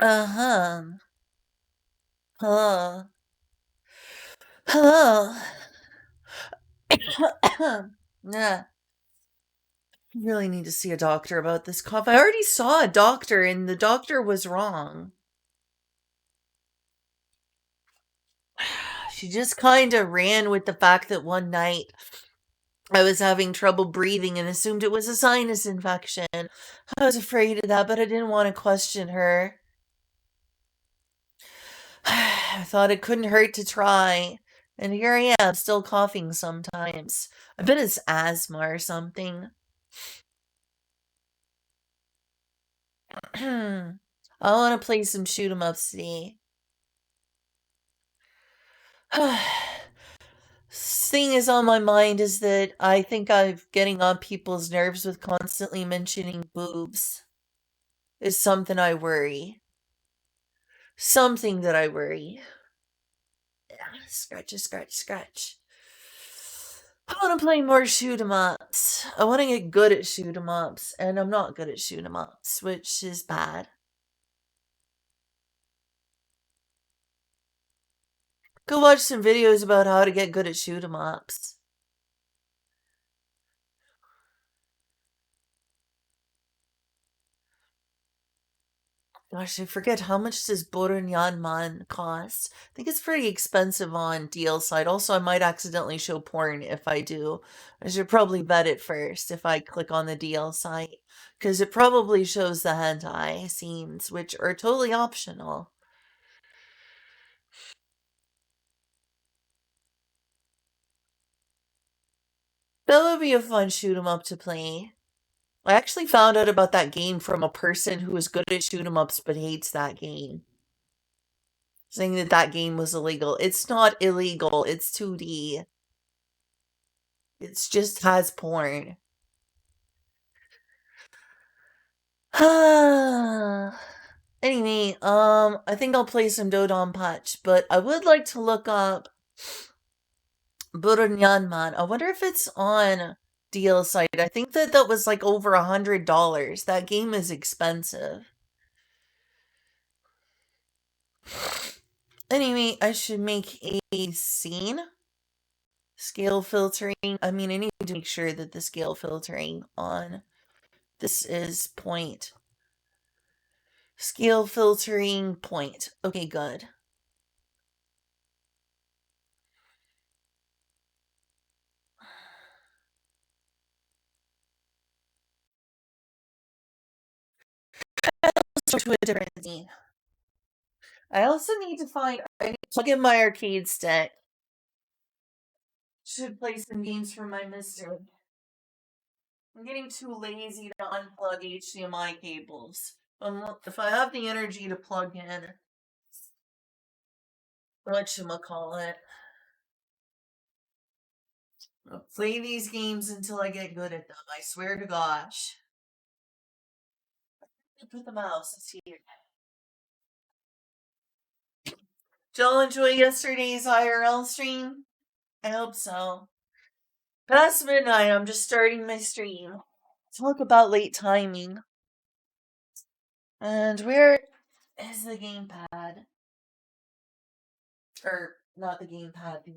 Uh-huh. Huh. Huh. Yeah. I really need to see a doctor about this cough. I already saw a doctor and the doctor was wrong. She just kind of ran with the fact that one night I was having trouble breathing and assumed it was a sinus infection. I was afraid of that, but I didn't want to question her. I thought it couldn't hurt to try. And here I am, still coughing sometimes. I bet it's asthma or something. I want to play some shoot 'em ups today. Thing is on my mind is that I think I'm getting on people's nerves with constantly mentioning boobs. Is something I worry. Something that I worry. Scratch, scratch, scratch. I want to play more shoot 'em ups. I want to get good at shoot 'em ups, and I'm not good at shoot 'em ups, which is bad. Go watch some videos about how to get good at shoot 'em ups. Gosh, I forget how much does Boronyanman cost? I think it's pretty expensive on DL side. Also, I might accidentally show porn if I do. I should probably vet it first if I click on the DL site, because it probably shows the hentai scenes, which are totally optional. That would be a fun shoot 'em up to play. I actually found out about that game from a person who is good at shoot 'em ups but hates that game, saying that that game was illegal. It's not illegal. It's 2D. It's just has porn. Anyway, I think I'll play some Dodon Patch, but I would like to look up Buranyanman. I wonder if it's on deal site. I think that was like over $100. That game is expensive. Anyway, I should make a scene. Scale filtering. I mean, I need to make sure that the scale filtering on this is point. Scale filtering point. Okay, good. Switch to a different scene. I also need to find. I need to plug in my arcade stick. Should play some games for my mister. I'm getting too lazy to unplug HDMI cables. If I have the energy to plug in, whatchamacallit, I'll play these games until I get good at them. I swear to gosh. Put the mouse. Let's see here. Did y'all enjoy yesterday's IRL stream? I hope so. Past midnight, I'm just starting my stream. Talk about late timing. And where is the gamepad? Or not the gamepad, the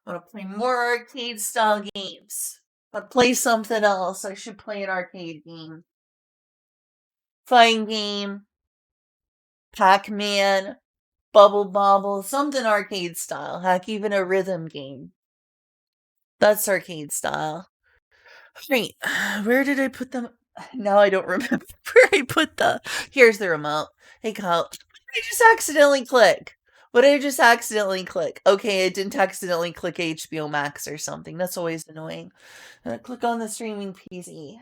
I want to play more arcade style games. But play something else. I should play an arcade game. Fighting game, Pac-Man, Bubble Bobble, something arcade style. Heck, even a rhythm game. That's arcade style. Wait, where did I put them? Now I don't remember where I put the. Here's the remote. Hey, Kyle. I just accidentally click. What did I just accidentally click? Okay, I didn't accidentally click HBO Max or something. That's always annoying. Click on the streaming PC.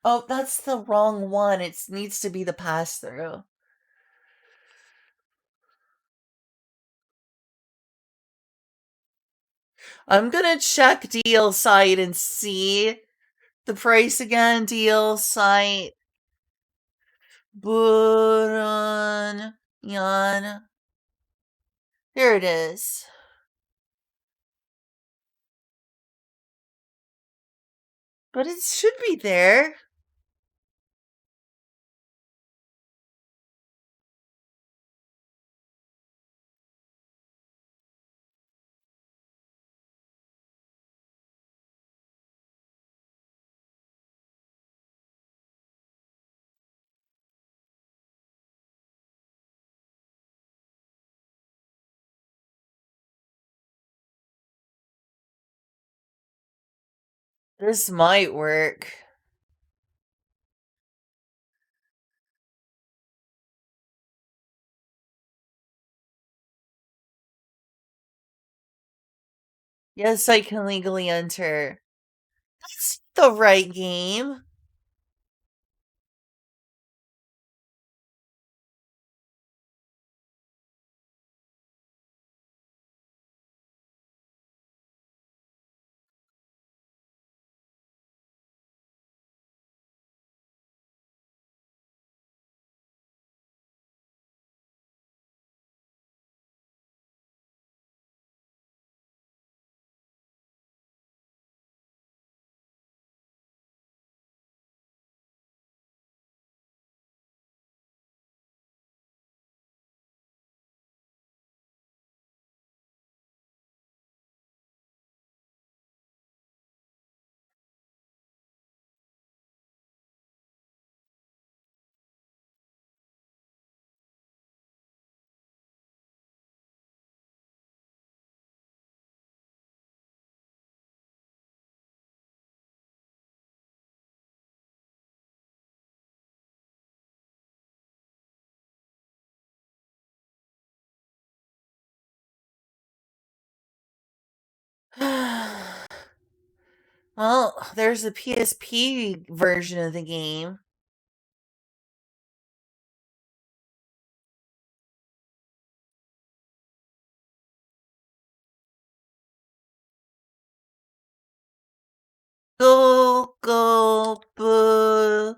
Oh, that's the wrong one. It needs to be the pass through. I'm gonna check deal site and see the price again. Deal site. Buran Yan. Here it is. But it should be there. This might work. Yes, I can legally enter. That's the right game. Well, there's a PSP version of the game. Go go Bunyanman.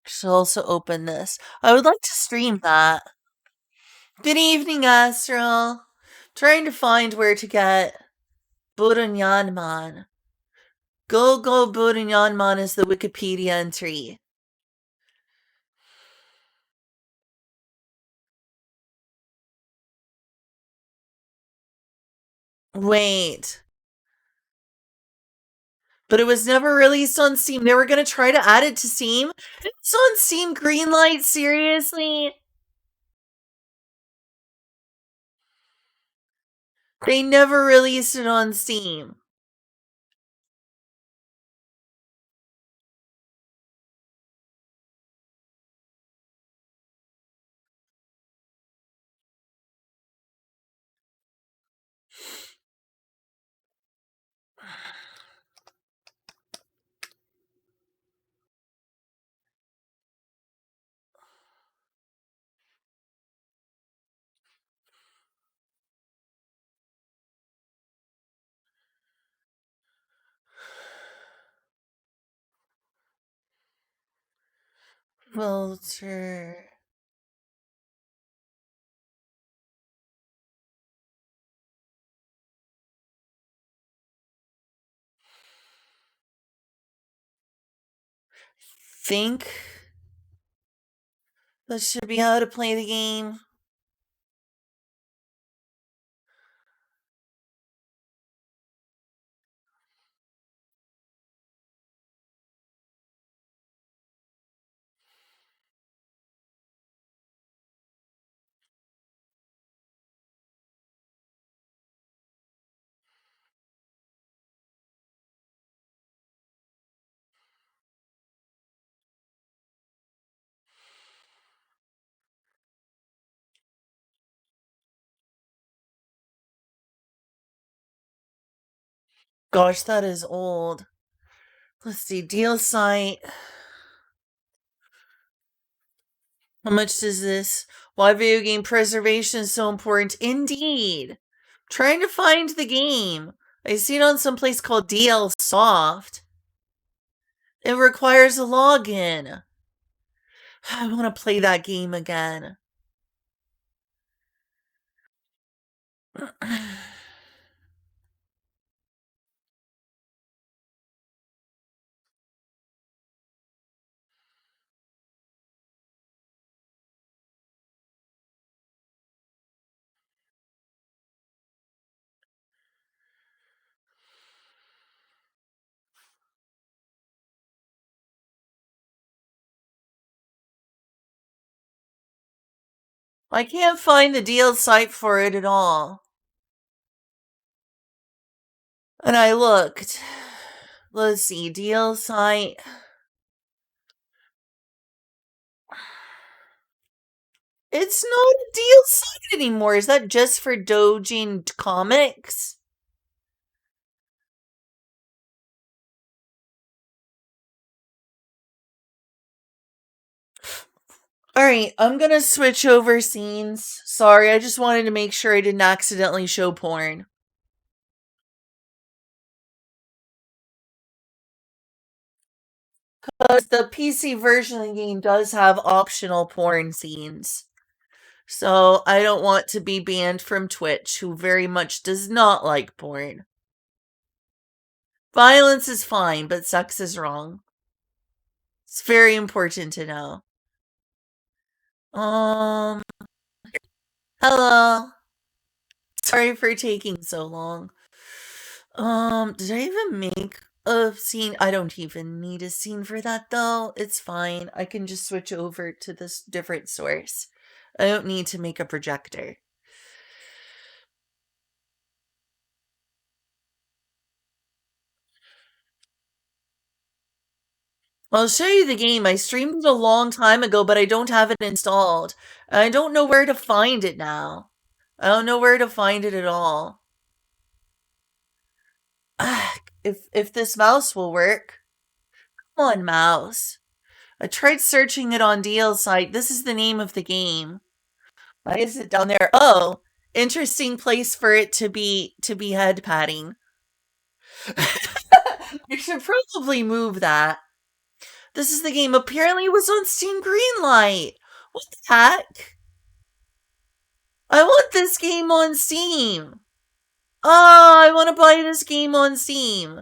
Should also open this. I would like to stream that. Good evening, Astral. Trying to find where to get Bunyanman. Go go Bunyanman is the Wikipedia entry. Wait. But it was never released on Steam. They were gonna try to add it to Steam. It's on Steam Greenlight, seriously? They never released it on Steam. Filter. Think that should be how to play the game. Gosh, that is old. Let's see, deal site. How much is this? Why video game preservation is so important? Indeed. Trying to find the game. I see it on some place called DL Soft. It requires a login. I want to play that game again. I can't find the deal site for it at all. And I looked. Let's see, deal site. It's not a deal site anymore. Is that just for Dojin Comics? Alright, I'm gonna switch over scenes. Sorry, I just wanted to make sure I didn't accidentally show porn. Because the PC version of the game does have optional porn scenes. So I don't want to be banned from Twitch, who very much does not like porn. Violence is fine, but sex is wrong. It's very important to know. Hello. Sorry for taking so long. Did I even make a scene? I don't even need a scene for that though. It's fine. I can just switch over to this different source. I don't need to make a projector. I'll show you the game. I streamed it a long time ago, but I don't have it installed. I don't know where to find it now. I don't know where to find it at all. If this mouse will work. Come on, mouse. I tried searching it on DL site. This is the name of the game. Why is it down there? Oh, interesting place for it to be head patting. You should probably move that. This is the game. Apparently it was on Steam Greenlight. What the heck? I want this game on Steam. Oh, I want to buy this game on Steam.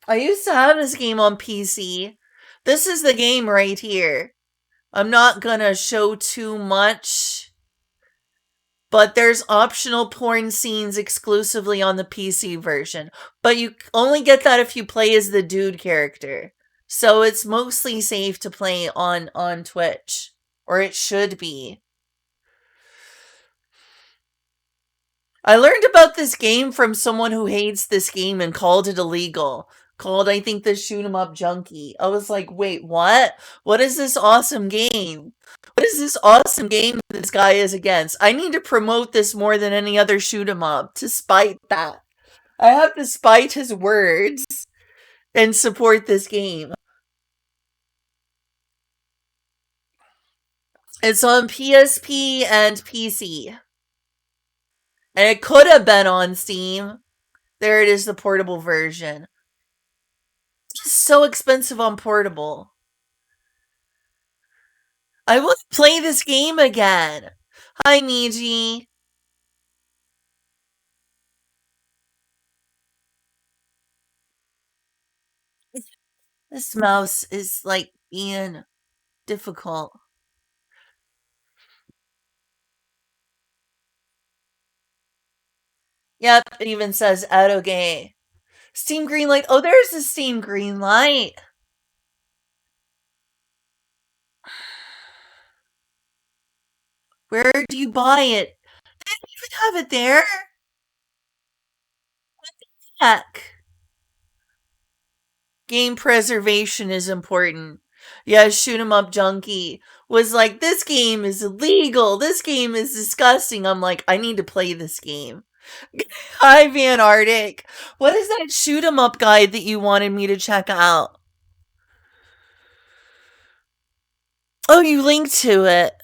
I used to have this game on PC. This is the game right here. I'm not gonna show too much, but there's optional porn scenes exclusively on the PC version. But you only get that if you play as the dude character. So it's mostly safe to play on Twitch. Or it should be. I learned about this game from someone who hates this game and called it illegal. Called, I think, the Shoot 'em Up Junkie. I was like, wait, what? What is this awesome game? What is this awesome game this guy is against? I need to promote this more than any other shoot 'em up to spite that. I have to spite his words and support this game. It's on PSP and PC. And it could have been on Steam. There it is, the portable version. It's so expensive on portable. I want to play this game again. Hi, Niji. This mouse is like being difficult. Yep, it even says auto gay. Steam Greenlight. Oh, there's the Steam Greenlight. Where do you buy it? They didn't even have it there. What the heck? Game preservation is important. Yeah, Shoot 'em Up Junkie was like, this game is illegal. This game is disgusting. I'm like, I need to play this game. Hi, Van Arctic. What is that shoot 'em up guide that you wanted me to check out? Oh, you linked to it.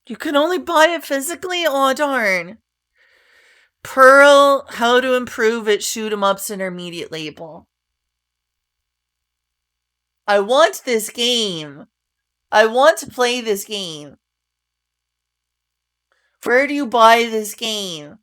You can only buy it physically? Oh, darn. Pearl, how to improve at shoot 'em ups intermediate label. I want this game. I want to play this game. Where do you buy this game?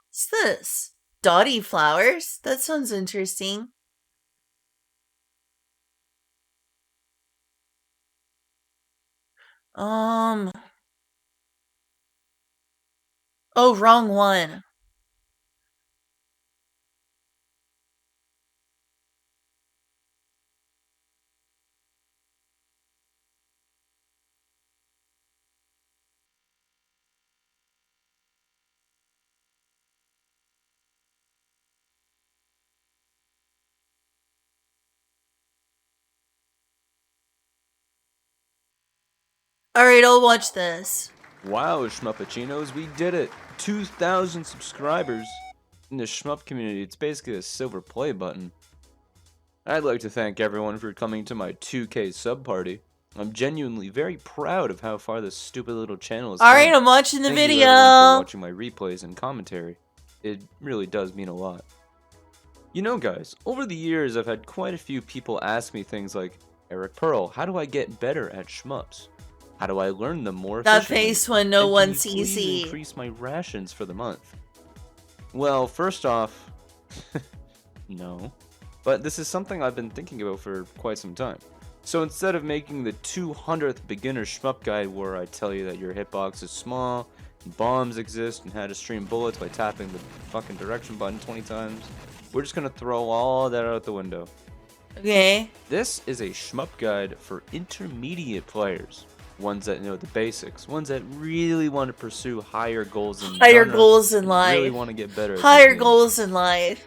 What's this? Dotty flowers? That sounds interesting. Oh, wrong one. Alright, I'll watch this. Wow, Shmuppachinos, we did it! 2,000 subscribers! In the Shmup community, it's basically a silver play button. I'd like to thank everyone for coming to my 2K sub party. I'm genuinely very proud of how far this stupid little channel has come. Alright, I'm watching the Thank video! you everyone for watching my replays and commentary. It really does mean a lot. You know guys, over the years I've had quite a few people ask me things like, Eric Pearl, how do I get better at shmups? How do I learn them more efficiently? That face when no And one can you sees please you. increase my rations for the month? Well, first off, no. But this is something I've been thinking about for quite some time. So instead of making the 200th beginner shmup guide where I tell you that your hitbox is small, bombs exist, and how to stream bullets by tapping the fucking direction button 20 times, we're just gonna throw all that out the window. Okay. This is a shmup guide for intermediate players. Ones that know the basics. Ones that really want to pursue higher goals in Higher genre, goals in life. really want to get better at Higher these games. goals in life.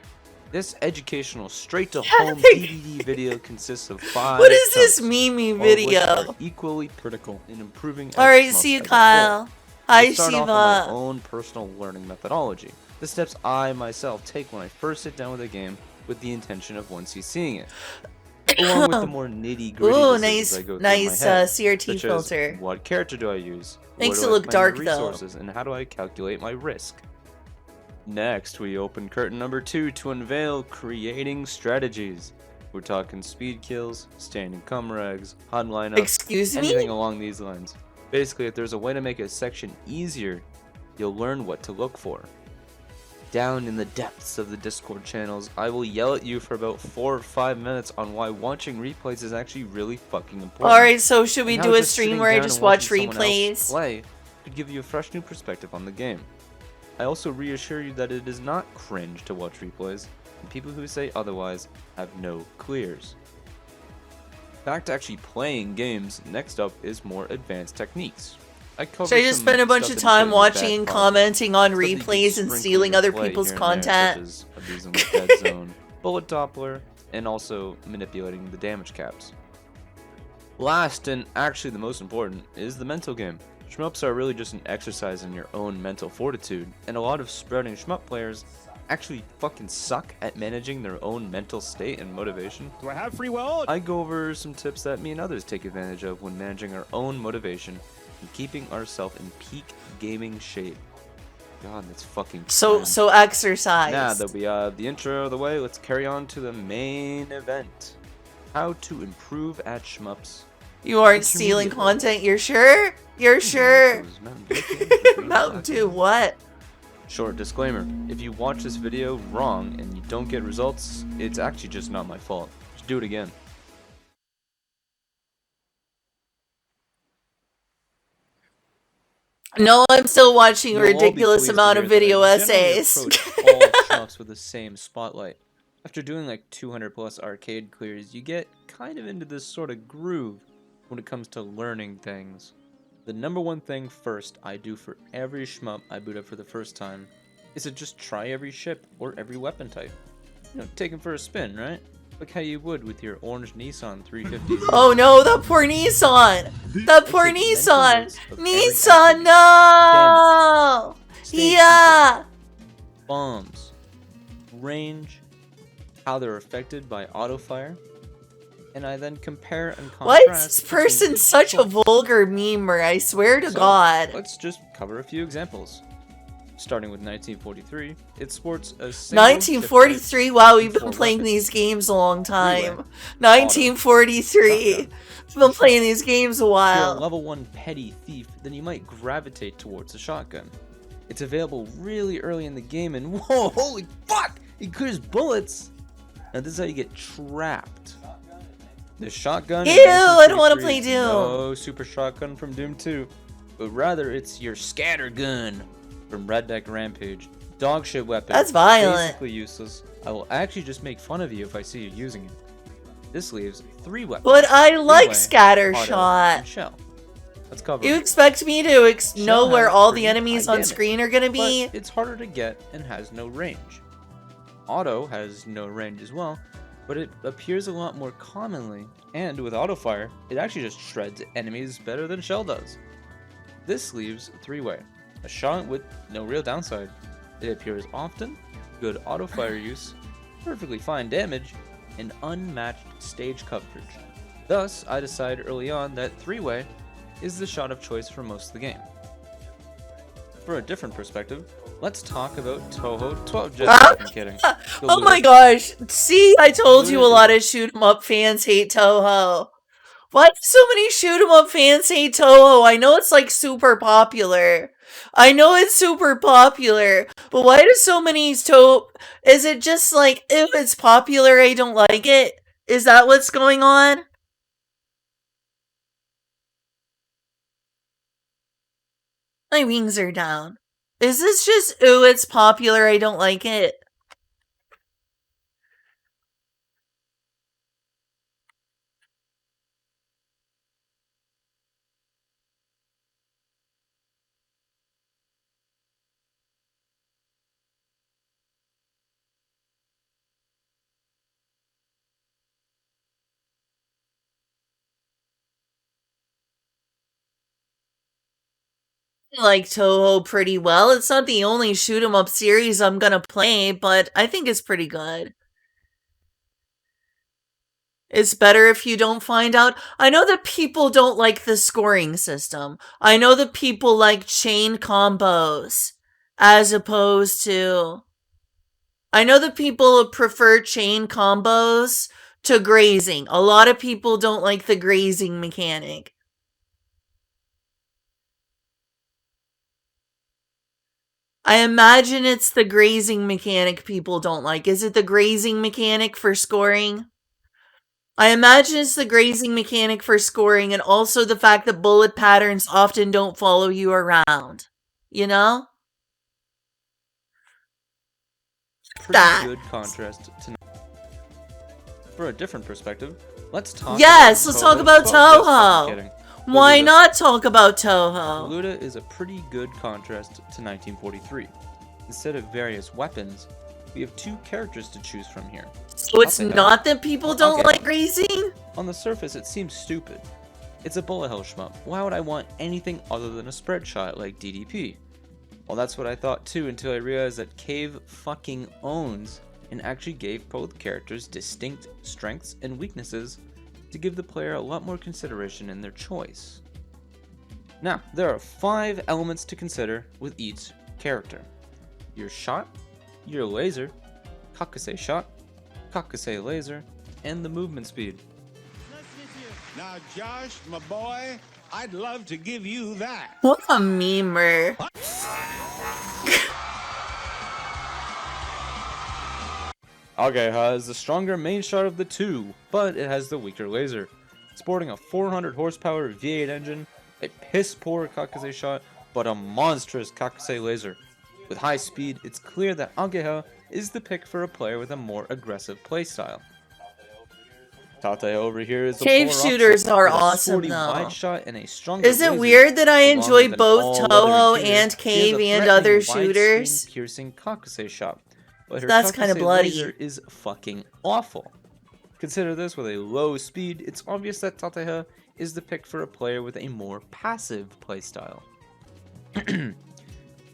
This educational straight-to-home DVD video consists of 5 What is this chunks, Mimi all of which video? are equally critical in improving Alright, shmups see you, as a Kyle. whole. Hi, Let's start off with my Shiva. own personal learning methodology. The steps I myself take when I first sit down with a game with the intention of once seeing it. Along with the more nitty-gritty Ooh, decisions nice, I go through nice in my head, CRT such filter. as what character do I use? Makes Where do it I look plan dark, my though. resources, and how do I calculate my risk? Next, we open curtain number 2 to unveil creating strategies. We're talking speed kills, standing cum rags, HUD lineups, Excuse me? anything along these lines. Basically, if there's a way to make a section easier, you'll learn what to look for. Down in the depths of the Discord channels, I will yell at you for about 4 or 5 minutes on why watching replays is actually really fucking important. Alright, so should we And do how a just stream sitting where I down just and watch watching someone else replays? play could give you a fresh new perspective on the game. I also reassure you that it is not cringe to watch replays, and people who say otherwise have no clears. Back to actually playing games, next up is more advanced techniques. I covered Should I just some spend a bunch stuff of that you time put in the watching back and pocket, commenting on stuff that you can replays and sprinkle stealing into other play people's here and there, content? such as abusing the dead zone, bullet doppler, and also manipulating the damage caps. Last, and actually the most important, is the mental game. Shmups are really just an exercise in your own mental fortitude, and a lot of spreading shmup players actually fucking suck at managing their own mental state and motivation. Do I have free will? I go over some tips that me and others take advantage of when managing our own motivation and keeping ourselves in peak gaming shape. God, that's fucking cringe. So exercise. Now that we have the intro out of the way, let's carry on to the main event. How to improve at shmups. You aren't stealing content, you're sure? You're sure? Mountain Dew, what? Short disclaimer, if you watch this video wrong and you don't get results, it's actually just not my fault. Just do it again. No, I'm still watching a You'll all be ridiculous pleased to amount of hear that I video generally essays. approach all shmups with the same spotlight. After doing like 200 plus arcade clears, you get kind of into this sort of groove when it comes to learning things. The number one thing first I do for every shmup I boot up for the first time is to just try every ship or every weapon type. You know, take them for a spin, right? Like how you would with your orange Nissan 350. Oh no, that poor Nissan! That poor take mental Nissan! notes of every Nissan, attribute. no! stage Yeah! control, bombs, range, how they're affected by auto fire, and I then compare and contrast. Why is this between person each such a choice. vulgar memer? I swear to So, God. let's just cover a few examples. Starting with 1943, it sports a single 1943, wow, we've been four playing weapons. these games a long time. Three-way, 1943. shotgun, We've been playing these games a If you're a while. level 1 petty thief, then you might gravitate towards a shotgun. It's available really early in the game, and whoa, holy fuck! He clears bullets! Now this is how you get trapped. The shotgun. Ew, I don't want to play is Doom. No super shotgun from Doom 2, but rather it's your scatter gun from Red Dead Rampage. Dogshit weapon. That's violent. Basically useless. I will actually just make fun of you if I see you using it. This leaves 3 weapons. But I like Three-way, scatter auto, shot. and shell. Let's cover You them. expect me to know Shell where has all pretty the enemies high on damage, screen are gonna be? But it's harder to get and has no range. Auto has no range as well, but it appears a lot more commonly, and with auto fire, it actually just shreds enemies better than shell does. This leaves 3-way, a shot with no real downside. It appears often, good auto fire use, perfectly fine damage, and unmatched stage coverage. Thus, I decided early on that 3-way is the shot of choice for most of the game. For a different perspective, let's talk about Touhou 12. Just I'm kidding. Oh my gosh. See, I told you a lot of shoot 'em up fans hate Touhou. Why do so many shoot 'em up fans hate Touhou? I know it's like super popular. I know it's super popular, but why do so many is it just like, if it's popular, I don't like it? Is that what's going on? My wings are down. Is this just, ooh, it's popular, I don't like it? I like Touhou pretty well. It's not the only shoot 'em up series I'm gonna play, but I think it's pretty good. It's better if you don't find out. I know that people don't like the scoring system. I know that people like chain combos as opposed to. I know that people prefer chain combos to grazing. A lot of people don't like the grazing mechanic. I imagine it's the grazing mechanic people don't like. Is it the grazing mechanic for scoring? I imagine it's the grazing mechanic for scoring, and also the fact that bullet patterns often don't follow you around. You know? Pretty good contrast to. For a different perspective, let's talk. Yes, let's talk about Touhou. Kidding. Why not talk about Touhou? Loota is a pretty good contrast to 1943. Instead of various weapons, we have 2 characters to choose from here. So it's not that people don't like grazing? On the surface, it seems stupid. It's a bullet hell shmup. Why would I want anything other than a spread shot like DDP? Well, that's what I thought too, until I realized that Cave fucking owns and actually gave both characters distinct strengths and weaknesses to give the player a lot more consideration in their choice. Now, there are 5 elements to consider with each character. Your shot, your laser, Kakusei shot, Kakusei laser, and the movement speed. Now, Josh, my boy, I'd love to give you that. What a memer. Ageha is the stronger main shot of the 2, but it has the weaker laser. Sporting a 400 horsepower V8 engine, a piss poor Kakusei shot, but a monstrous Kakusei laser. With high speed, it's clear that Ageha is the pick for a player with a more aggressive playstyle. Tate over here is the Cave polar shooters opposite, are with a awesome sporty though. wide shot and a stronger Is it laser, weird that I along enjoy with an both all-weather Touhou shooter. and He has a Cave and threatening other widescreen shooters? piercing Kakusei shot, but her That's kinda Kakusei bloody. laser is fucking awful. Consider this: with a low speed, it's obvious that Tateha is the pick for a player with a more passive playstyle.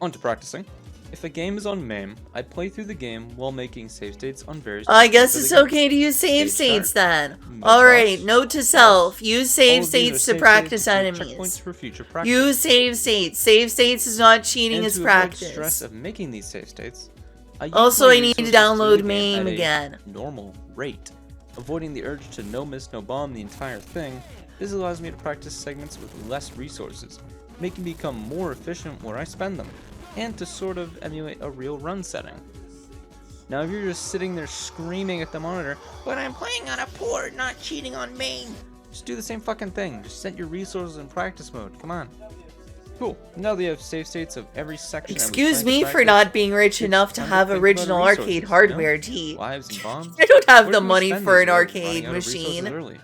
On to practicing. If a game is on MAME, I play through the game while making save states on various I checkpoints guess of the it's game. okay to use save Stage states start, then. mid Alright, boss, note to boss. self. Use All save of these are states to save practice states and enemies. checkpoints for future practice. Use save states. Save states is not cheating, And it's to avoid practice. stress of making these save states, I use Also, my I need to resources through download the game MAME at a again. normal rate. Avoiding the urge to no miss no bomb the entire thing, this allows me to practice segments with less resources, making me become more efficient where I spend them, and to sort of emulate a real run setting. Now if you're just sitting there screaming at the monitor, but I'm playing on a port, not cheating on MAME, just do the same fucking thing. Just set your resources in practice mode. Come on. Cool. Now that you have save states of every section. Excuse me for not being rich enough to time have to think about original the resources, arcade you know? hardware, T. Lives and bombs. I don't have Where the do we money spend for these an without arcade running out of resources machine. early?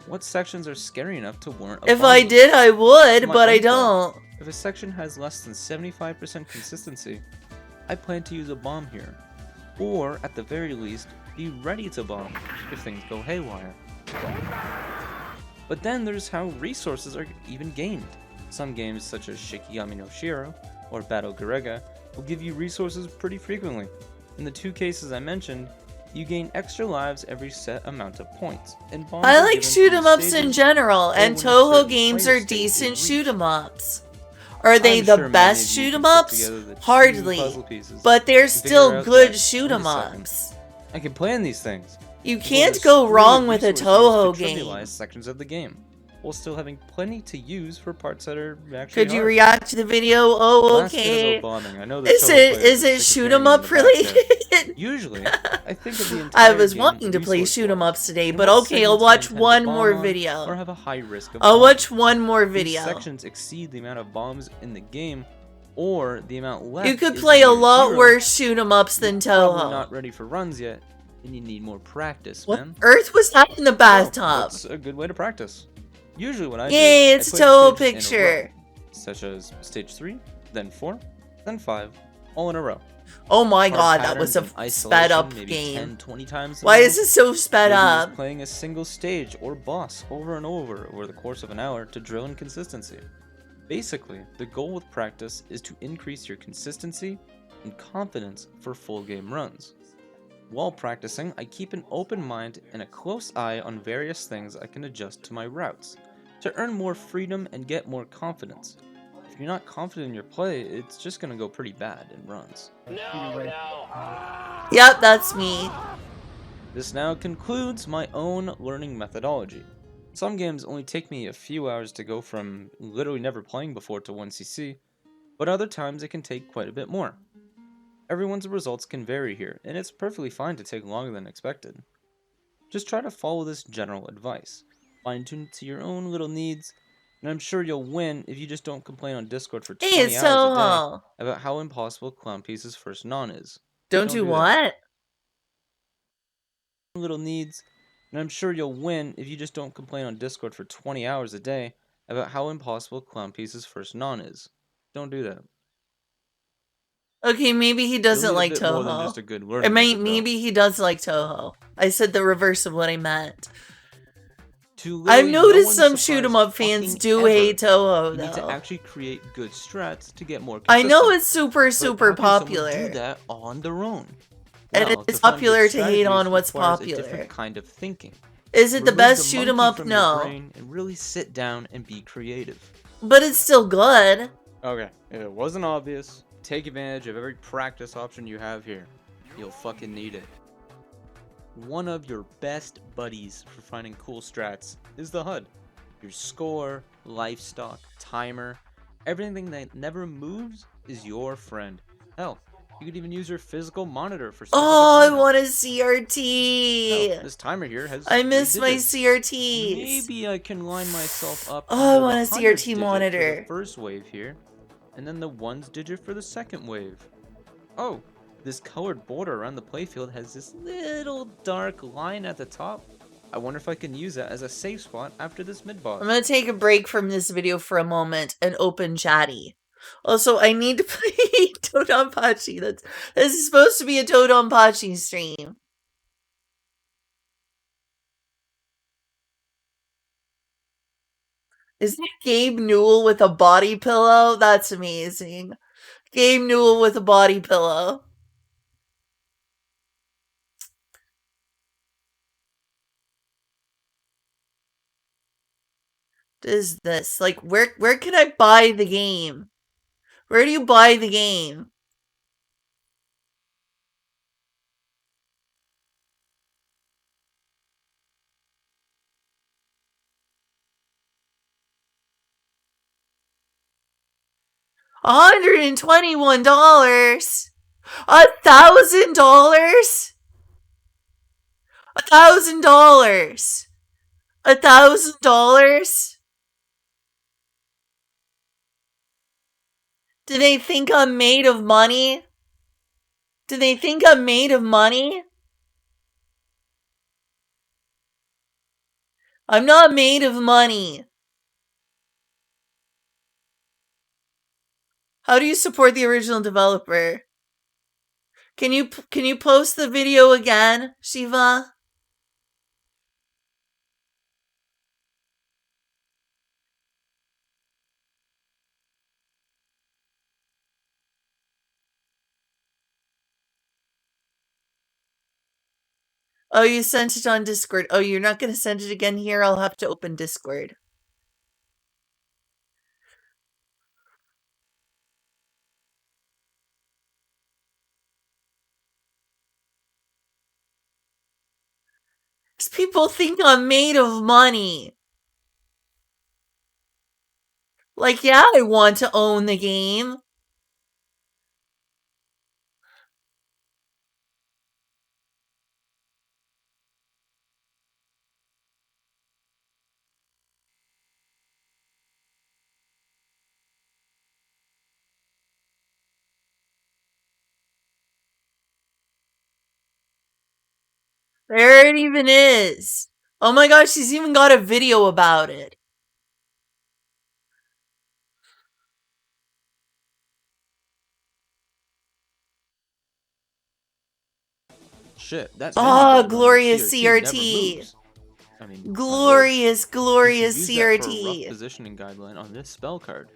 What sections are scary enough to warrant a If bomb I loop? did, I would, For my but I own part, don't. If a section has less than 75% consistency, I plan to use a bomb here. Or, at the very least, be ready to bomb if things go haywire. But then there's how resources are even gained. Some games such as Shikigami no Shiro or Battle Garega will give you resources pretty frequently. In the two cases I mentioned, you gain extra lives every set amount of points. And bombs I are like given shoot through 'em ups in stages general, or and when a Toho certain games player are state is decent reached. shoot 'em ups. Are they I'm the sure many best of you shoot can 'em put ups? together the two Hardly. puzzle pieces But they're and figure still out good that, shoot wait a 'em second, ups. I can plan these things. You Well, can't there's go plenty wrong of with a resources Toho to game. trivialize sections of the game, while still having plenty to use for parts that are actually Could you hard. react to the video? Oh, Last bit okay. about bombing. I know the Is Toho it players are sick of shoot hearing 'em me in up the back there. related? Usually, I think of the entire I was game wanting to play resource shoot 'em wise, ups today, and but what okay, I'll segments I watch intend to one bomb more on, or video. have a high risk of I'll bombing. watch one more These video. sections exceed the amount of bombs in the game, or the amount left. You could is play a near lot zero. worse shoot 'em ups than You're probably Toho. not ready for runs yet, and you need more practice, What man. earth was that in the Well, bathtub? that's a good way to practice. Usually when I Yay, do, it's I play Toho the stages in a row, picture. such as stage 3, then 4, then 5, all in a row. Oh my Hard god, that was a patterns and sped up isolation, maybe game. 10, 20 times in a Why row. is it so sped Maybe up? just playing a single stage or boss over and over the course of an hour to drill in consistency. Basically, the goal with practice is to increase your consistency and confidence for full game runs. While practicing, I keep an open mind and a close eye on various things I can adjust to my routes, to earn more freedom and get more confidence. If you're not confident in your play, it's just gonna go pretty bad in runs. Yep, that's me. This now concludes my own learning methodology. Some games only take me a few hours to go from literally never playing before to 1cc, but other times it can take quite a bit more. Everyone's results can vary here, and it's perfectly fine to take longer than expected. Just try to follow this general advice, fine-tune it to your own little needs, and I'm sure you'll win if you just don't complain on Discord for 20 Hey, it's hours a day Toho. about how impossible Clown Piece's first non is. Don't do do that. what? Little needs, and I'm sure you'll win if you just don't complain on Discord for 20 hours a day about how impossible Clown Piece's first non is. Don't do that. Okay, maybe he You'll doesn't need a like bit more than just Toho. a good Or learning method, though. maybe he does like Toho. I said the reverse of what I meant. To I've literally noticed one's some shoot 'em up surprise fans fucking do ever, hate Toho, you need to though. actually create good strats to get more I know consistent. it's super, But super how can someone popular. do that on their own? And Well, it's to find good popular to hate on strategies what's requires popular. A different kind of thinking. Is it the Remove best shoot 'em monkey up? from your No. brain and really sit down and be creative. But it's still good. Okay, if it wasn't obvious, take advantage of every practice option you have here. You'll fucking need it. One of your best buddies for finding cool strats is the HUD. Your score, life stock, timer, everything that never moves is your friend. Hell, you could even use your physical monitor for specific Oh, I monitors. want a CRT. Hell, this timer here has I 3 miss my digits. CRTs. Maybe I can line myself up. Oh, I under the want a 100th CRT digit for monitor. the first wave here, and then the 1's digit for the second wave. Oh, this colored border around the playfield has this little dark line at the top. I wonder if I can use that as a safe spot after this mid-boss. I'm gonna take a break from this video for a moment and open Chatty. Also, I need to play Todonpachi. This is supposed to be a Todonpachi stream. Isn't it Gabe Newell with a body pillow? That's amazing. Gabe Newell with a body pillow. What is this? Like, where can I buy the game? Where do you buy the game? $121? $1,000? $1,000? $1,000? Do they think I'm made of money? Do they think I'm made of money? I'm not made of money. How do you support the original developer? Can you post the video again, Shiva? Oh, you sent it on Discord. Oh, you're not going to send it again here? I'll have to open Discord. Because people think I'm made of money. Like, yeah, I want to own the game. There it even is. Oh my gosh, she's even got a video about it. Shit, that Oh, menu guide on glorious the CRT never CRT. moves. I mean, Glorious, glorious you can use that for a CRT. rough positioning guideline on this spell card.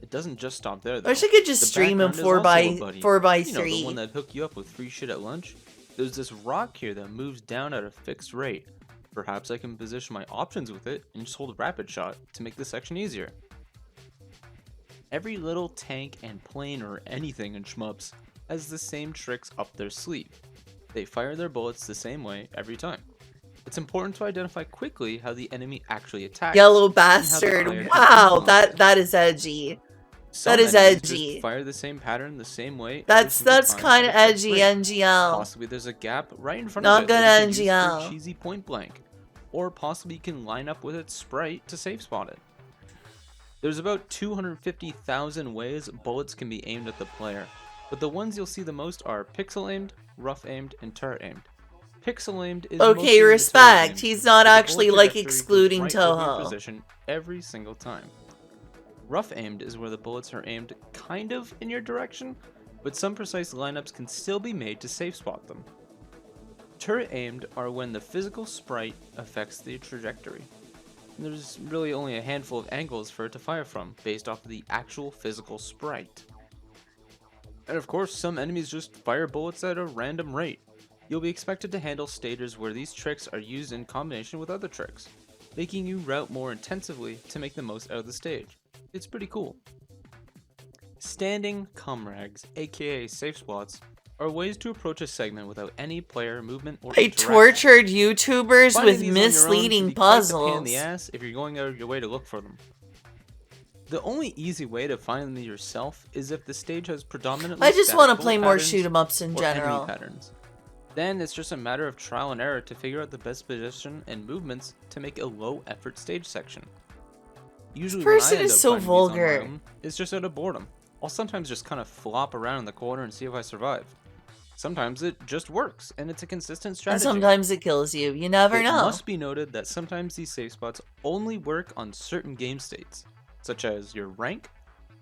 It doesn't just stop there, I though. wish I could just The stream in background is also a buddy. 4x3. You know, the one that hooked you up with free shit at lunch? There's this rock here that moves down at a fixed rate. Perhaps I can position my options with it and just hold a rapid shot to make this section easier. Every little tank and plane or anything in shmups has the same tricks up their sleeve. They fire their bullets the same way every time. It's important to identify quickly how the enemy actually attacks. Yellow and how the bastard. player can Wow, influence it. that is edgy. Some That is enemies just edgy. fire the same pattern the same way. That's kind of edgy, NGL. NGL. Possibly there's a gap right in front Not of it good that you can use NGL. for cheesy point blank, or possibly you can line up with its sprite to safe spot it. There's about 250,000 ways bullets can be aimed at the player, but the ones you'll see the most are pixel aimed, rough aimed, and turret aimed. Pixel aimed is mostly Okay, the respect. turret aimed, He's not so the actually bullet like trajectory goes excluding right over your Toho. position every single time. Rough aimed is where the bullets are aimed kind of in your direction, but some precise lineups can still be made to safe spot them. Turret aimed are when the physical sprite affects the trajectory. There's really only a handful of angles for it to fire from, based off of the actual physical sprite. And of course, some enemies just fire bullets at a random rate. You'll be expected to handle stages where these tricks are used in combination with other tricks, making you route more intensively to make the most out of the stage. It's pretty cool. Standing comrags, aka safe spots, are ways to approach a segment without any player movement or I interaction. tortured YouTubers Finding with these on your own can misleading be quite the pain in puzzles. the ass if you're going out of your way to look for them. The only easy way to find them yourself is if the stage has predominantly I just static want to bullet play more patterns shoot 'em ups in or enemy general. patterns. Then it's just a matter of trial and error to figure out the best position and movements to make a low effort stage section. Usually when I person end is up so finding these on my vulgar. own, it's just out of boredom. I'll sometimes just kind of flop around in the corner and see if I survive. Sometimes it just works, and it's a consistent And strategy. sometimes it kills you. You never It know. must be noted that sometimes these safe spots only work on certain game states, such as your rank,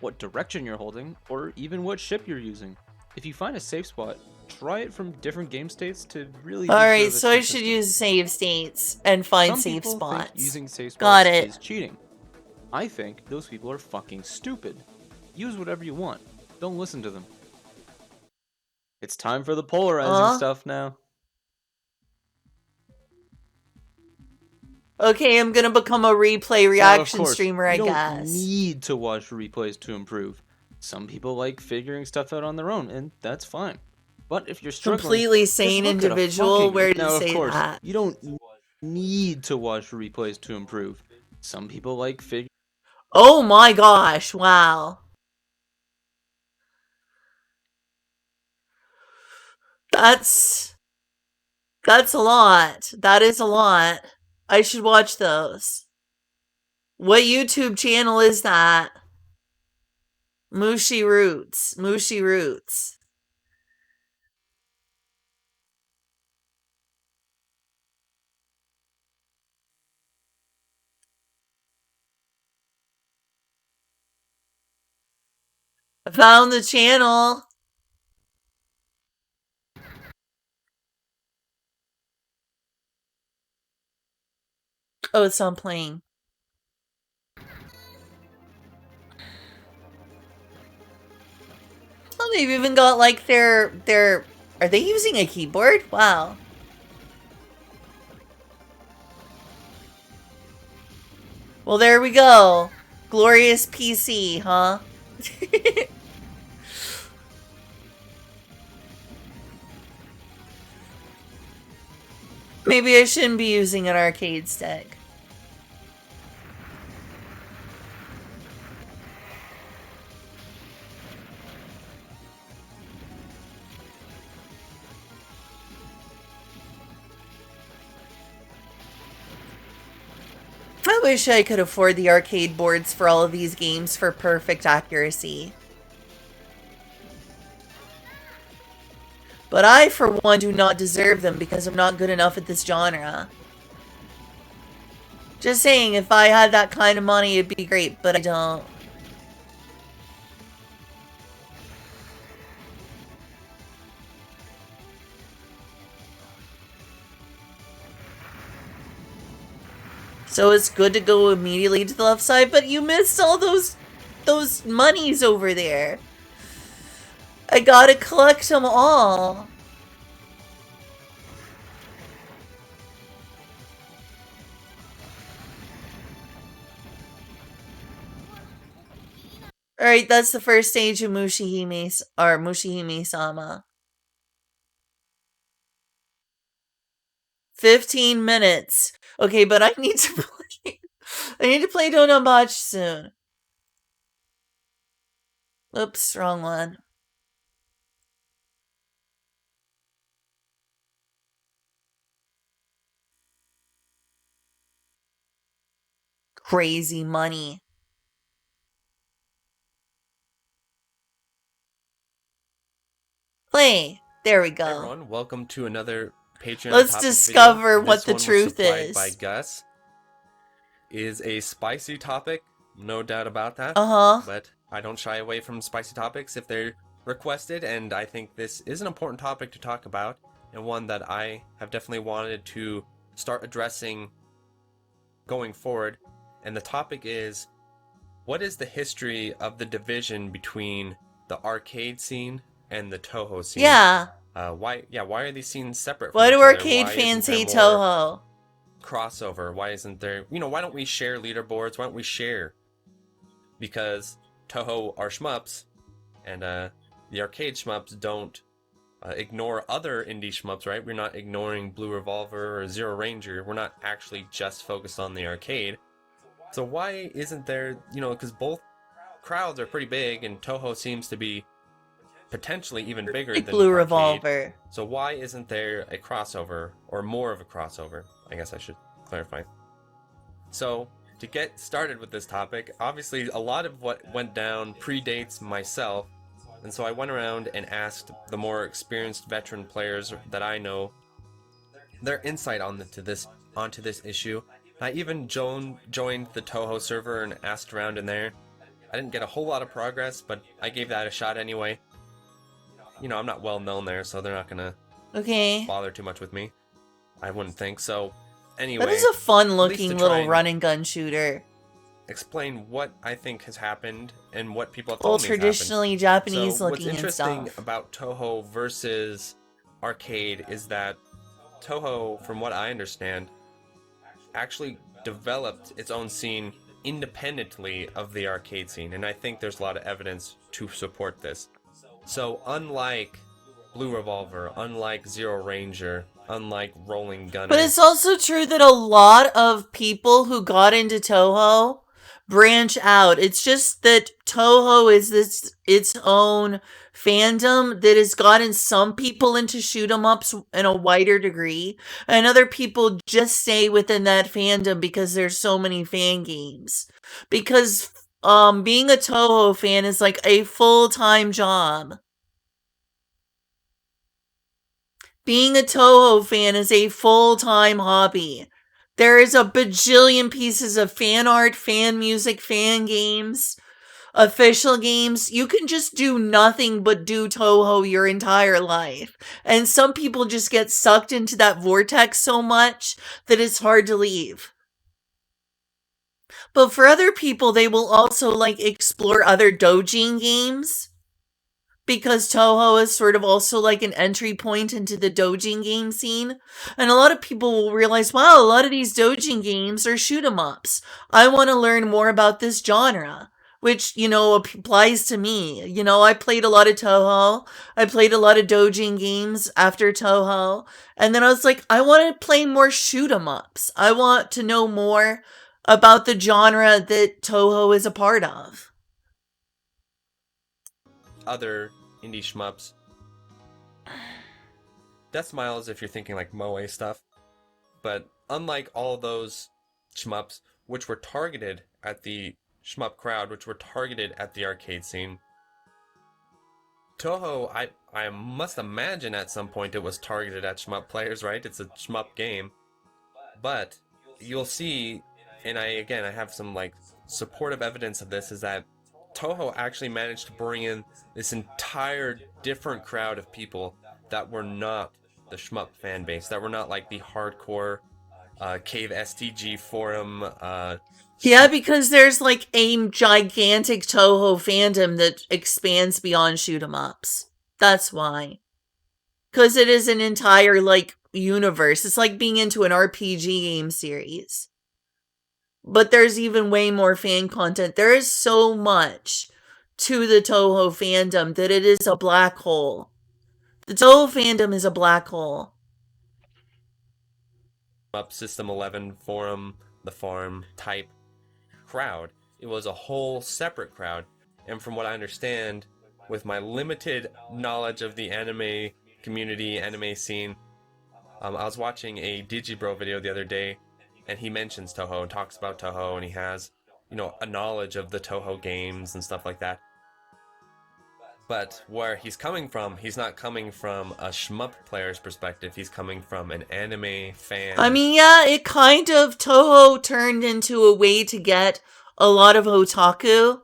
what direction you're holding, or even what ship you're using. If you find a safe spot, try it from different game states to really be sure Alright, of its so I should consistency. use save states and find Some safe people think spots. using safe spots Got it. is cheating. I think those people are fucking stupid. Use whatever you want. Don't listen to them. It's time for the polarizing stuff now. Okay, I'm gonna become a replay reaction streamer, I you don't guess. need to watch replays to improve. Some people like figuring stuff out on their own, and that's fine. But if you're struggling, Completely just sane look at a individual, fucking- where did Now, it of say course, that? you don't need to watch replays to improve. Some people like figuring. Oh my gosh, wow. That's a lot. That is a lot. I should watch those. What YouTube channel is that? Mushi Roots. Mushi Roots. I found the channel. Oh, it's on playing. Oh, they've even got like their are they using a keyboard? Wow. Well, there we go. Glorious PC, huh? Maybe I shouldn't be using an arcade stick. I wish I could afford the arcade boards for all of these games for perfect accuracy. But I, for one, do not deserve them because I'm not good enough at this genre. Just saying, if I had that kind of money, it'd be great, but I don't. So it's good to go immediately to the left side, but you missed all those monies over there. I gotta collect them all. Alright, that's the first stage of Mushihime-sama. 15 minutes. Okay, but I need to play. I need to play Donamachi soon. Oops, wrong one. Crazy money. Play. There we go. Hey everyone, welcome to another Patreon. Let's discover what the truth is. is. By Gus, is a spicy topic, no doubt about that. But I don't shy away from spicy topics if they're requested, and I think this is an important topic to talk about, and one that I have definitely wanted to start addressing going forward. And the topic is, what is the history of the division between the arcade scene and the Toho scene? Yeah. Why are these scenes separate? Why do each other? arcade Why fans isn't hate there more Toho? crossover? Why isn't there, why don't we share leaderboards? Why don't we share? Because Toho are shmups, and the arcade shmups don't ignore other indie shmups, right? We're not ignoring Blue Revolver or Zero Ranger. We're not actually just focused on the arcade. So why isn't there, because both crowds are pretty big, and Toho seems to be potentially even bigger than Blue arcade. Revolver. So why isn't there a crossover, or more of a crossover? I guess I should clarify. So, to get started with this topic, obviously a lot of what went down predates myself, and so I went around and asked the more experienced veteran players that I know their insight onto this issue. I even joined the Toho server and asked around in there. I didn't get a whole lot of progress, but I gave that a shot anyway. I'm not well known there, so they're not gonna bother too much with me. I wouldn't think so. Anyway, That is a fun looking little run and gun shooter. explain what I think has happened and what people have All told me has happened. traditionally Japanese So what's looking and interesting stuff. about Toho versus arcade is that Toho, from what I understand, actually developed its own scene independently of the arcade scene, and I think there's a lot of evidence to support this. So unlike Blue Revolver, unlike Zero Ranger, unlike Rolling Gunner, But it's also true that a lot of people who got into Toho branch out. It's just that Toho is its own fandom that has gotten some people into shoot 'em ups in a wider degree, and other people just stay within that fandom because there's so many fan games. Because being a Toho fan is like a full-time job. Being a Toho fan is a full-time hobby. There is a bajillion pieces of fan art, fan music, fan games, official games. You can just do nothing but do Toho your entire life. And some people just get sucked into that vortex so much that it's hard to leave. But for other people, they will also like explore other doujin games. Because Toho is sort of also like an entry point into the doujin game scene. And a lot of people will realize, wow, a lot of these doujin games are shoot 'em ups. I want to learn more about this genre, which, applies to me. I played a lot of Toho. I played a lot of doujin games after Toho. And then I was like, I want to play more shoot 'em ups. I want to know more about the genre that Toho is a part of. other indie shmups. Death Smiles if you're thinking like Moe stuff. But unlike all those shmups, which were targeted at the shmup crowd, which were targeted at the arcade scene, Toho, I must imagine at some point it was targeted at shmup players, right? It's a shmup game. But you'll see, and I have some like supportive evidence of this, is that Toho actually managed to bring in this entire different crowd of people that were not the shmup fan base, that were not like the hardcore Cave STG forum. Yeah, because there's like a gigantic Toho fandom that expands beyond shoot 'em ups. That's why. Because it is an entire like universe. It's like being into an RPG game series. But there's even way more fan content. There is so much to the Toho fandom that it is a black hole. The Toho fandom is a black hole. Up System 11 forum, the farm type crowd. It was a whole separate crowd. And from what I understand, with my limited knowledge of the anime community, anime scene, I was watching a Digibro video the other day, and he mentions Toho and talks about Toho, and he has, a knowledge of the Toho games and stuff like that. But where he's coming from, he's not coming from a shmup player's perspective. He's coming from an anime fan. I mean, yeah, it kind of, Toho turned into a way to get a lot of otaku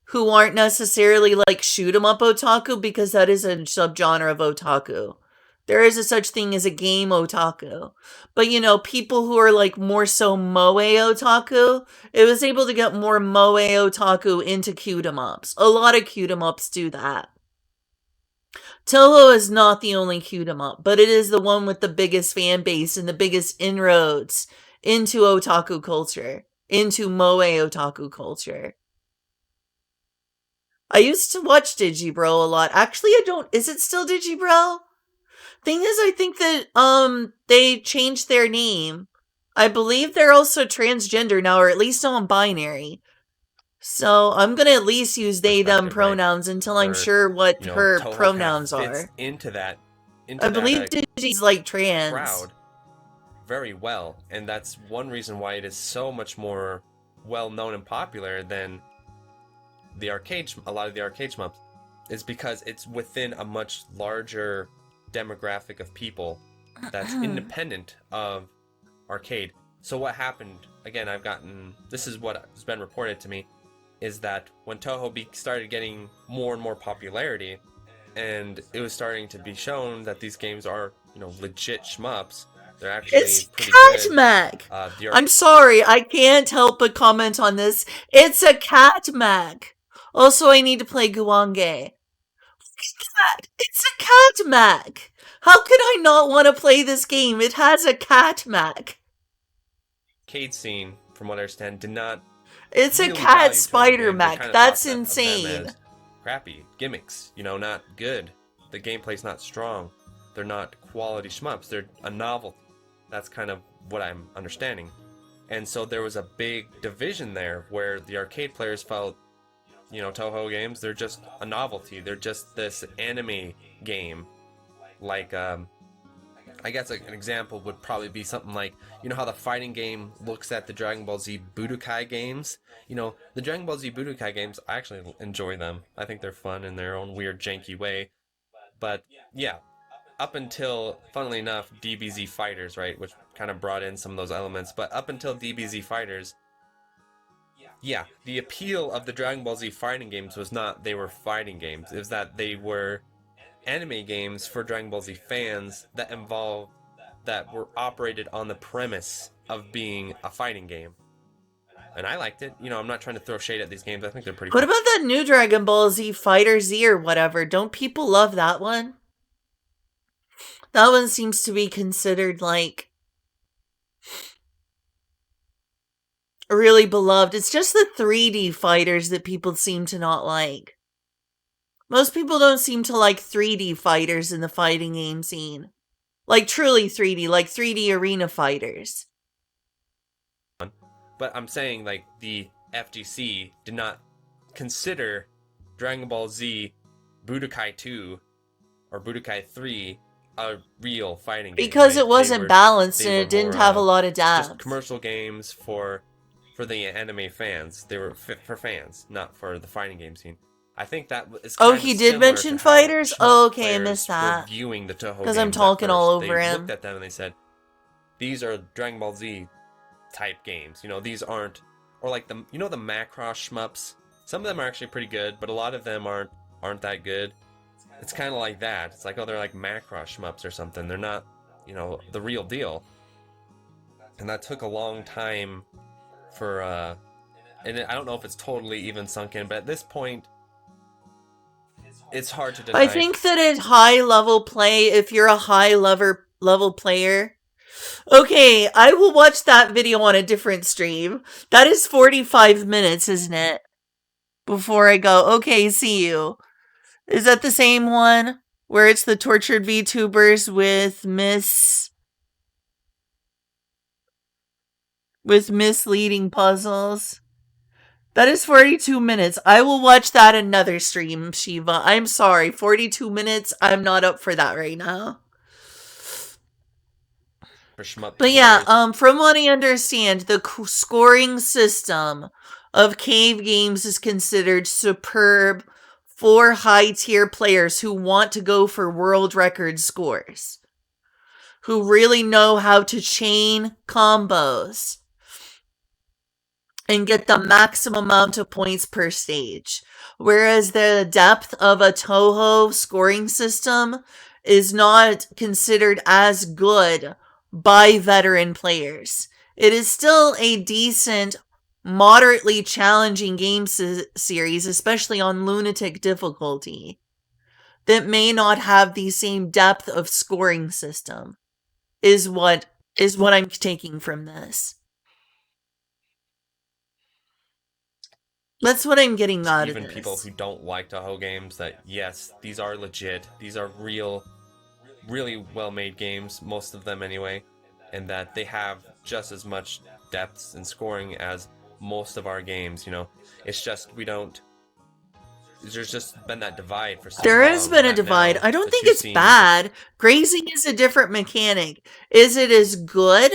who aren't necessarily like shoot 'em up otaku, because that is a subgenre of otaku. There is a such thing as a game otaku. But, people who are like more so moe otaku, it was able to get more moe otaku into shoot 'em ups. A lot of shoot 'em ups do that. Toho is not the only shoot 'em up, but it is the one with the biggest fan base and the biggest inroads into otaku culture, into moe otaku culture. I used to watch Digibro a lot. Actually, I don't. Is it still Digibro? Thing is, I think that they changed their name. I believe they're also transgender now, or at least non-binary. So I'm gonna at least use they them pronouns until I'm sure what her Toho pronouns kind of fits are. into that. I believe Digi's like trans. Crowd very well, and that's one reason why it is so much more well known and popular than the arcade. A lot of the arcade shmups is because it's within a much larger demographic of people that's independent of arcade. So what happened, again, this is what has been reported to me, is that when Toho started getting more and more popularity, and it was starting to be shown that these games are, legit shmups, They're actually It's pretty Cat good. Mac. The I'm sorry, I can't help but comment on this. I'm sorry, I can't help but comment on this. It's a Cat Mac. Also, I need to play Guange. It's a Cat Mac. How could I not want to play this game? It has a Cat Mac. arcade scene, from what I understand, did not It's a really cat value Toho spider games. They Mac. kinda That's thought of them insane. as crappy gimmicks, not good. The gameplay's not strong. They're not quality shmups. They're a novelty. That's kind of what I'm understanding. And so there was a big division there where the arcade players felt, Toho games, they're just a novelty. They're just this anime game. Like, I guess an example would probably be something like, how the fighting game looks at the Dragon Ball Z Budokai games? The Dragon Ball Z Budokai games, I actually enjoy them. I think they're fun in their own weird, janky way. But, yeah, up until, funnily enough, DBZ Fighters, right, which kind of brought in some of those elements, but up until DBZ Fighters, yeah, the appeal of the Dragon Ball Z fighting games was not they were fighting games. It was that they were anime games for Dragon Ball Z fans that were operated on the premise of being a fighting game. And I liked it. I'm not trying to throw shade at these games. I think they're pretty What fun. about that new Dragon Ball Z Fighter Z or whatever? Don't people love that one? That one seems to be considered like really beloved. It's just the 3D fighters that people seem to not like. Most people don't seem to like 3D fighters in the fighting game scene. Like truly 3D, like 3D arena fighters. But I'm saying, like, the FGC did not consider Dragon Ball Z Budokai 2 or Budokai 3 a real fighting game. Because right? it wasn't balanced and it didn't have a lot of depth. Just commercial games for the anime fans. They were fit for fans, not for the fighting game scene. I think that is Oh, kind he of did similar mention to how fighters? shmup Oh, okay, I players missed were that. viewing the Toho 'Cause I'm games at talking all first. over They him. looked at them and they said, these are Dragon Ball Z type games. These aren't, or like the Macross shmups. Some of them are actually pretty good, but a lot of them aren't that good. It's kind of like that. It's like, oh, they're like Macross shmups or something. They're not, the real deal. And that took a long time for, and I don't know if it's totally even sunk in, but at this point, it's hard to deny. I think that at high level play, if you're a high level player, okay, I will watch that video on a different stream. That is 45 minutes, isn't it? Before I go, okay, see you. Is that the same one where it's the tortured VTubers with misleading puzzles? That is 42 minutes. I will watch that another stream, Shiva. I'm sorry. 42 minutes, I'm not up for that right now. For shmup But yeah, players. from what I understand, the scoring system of Cave Games is considered superb for high-tier players who want to go for world record scores, who really know how to chain combos and get the maximum amount of points per stage. Whereas the depth of a Toho scoring system is not considered as good by veteran players. It is still a decent, moderately challenging game series, especially on Lunatic difficulty, that may not have the same depth of scoring system, is what I'm taking from this. That's what I'm getting out of this. Even people who don't like Toho games, that yes, these are legit, these are real, really well-made games, most of them anyway, and that they have just as much depth and scoring as most of our games. It's just there's just been that divide for so long. There has been a that divide. now I don't the think two it's scenes- bad. Grazing is a different mechanic. Is it as good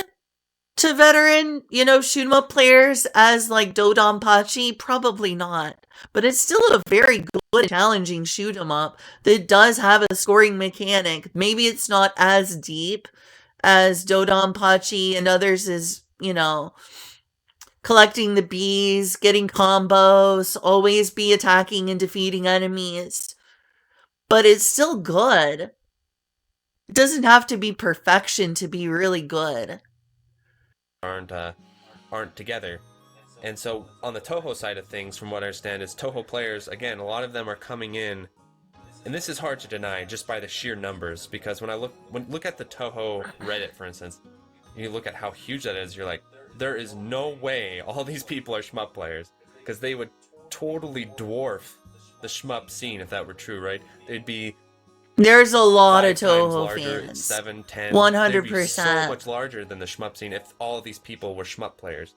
to veteran, shoot 'em up players as like Dodonpachi? Probably not. But it's still a very good, challenging shoot 'em up that does have a scoring mechanic. Maybe it's not as deep as Dodonpachi and others is, collecting the bees, getting combos, always be attacking and defeating enemies. But it's still good. It doesn't have to be perfection to be really good. Aren't together. And so on the Toho side of things, from what I understand, is Toho players, again, a lot of them are coming in, and this is hard to deny just by the sheer numbers, because when look at the Toho Reddit, for instance, you look at how huge that is, you're like, there is no way all these people are shmup players, because they would totally dwarf the shmup scene if that were true, right? They'd be There's a lot 5 of times Toho larger, fans. 7, 10. 100%. They'd be so much larger than the shmup scene if all of these people were shmup players.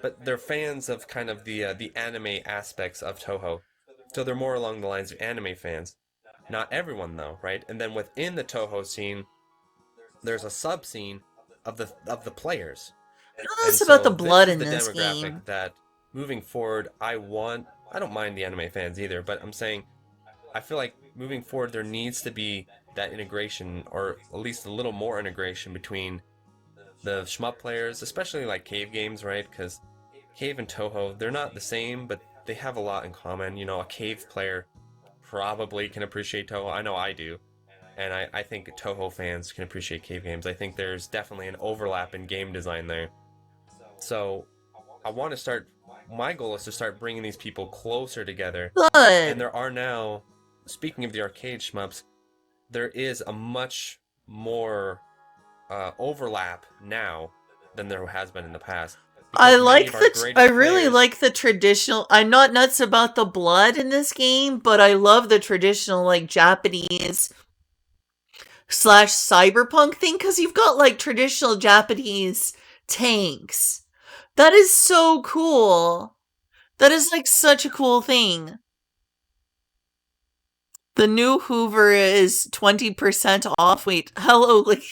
But they're fans of kind of the anime aspects of Toho, so they're more along the lines of anime fans. Not everyone though, right? And then within the Toho scene, there's a sub scene of the players. Tell us And about the so blood is in the this demographic game. that moving forward, I don't mind the anime fans either, but I'm saying I feel like moving forward there needs to be that integration, or at least a little more integration between the shmup players, especially like Cave Games, right? Because Cave and Toho, they're not the same, but they have a lot in common. You know, a Cave player probably can appreciate Toho. I know I do. And I think Toho fans can appreciate Cave Games. I think there's definitely an overlap in game design there. So I want to start, my goal is to start bringing these people closer together. And Good. there are now, speaking of the arcade shmups, there is a much more overlap now than there has been in the past. I Because many like of our the. greatest I really players- like the traditional. I'm not nuts about the blood in this game, but I love the traditional like Japanese / cyberpunk thing because you've got like traditional Japanese tanks. That is so cool. That is like such a cool thing. The new Hoover is 20% off. Wait, hello, like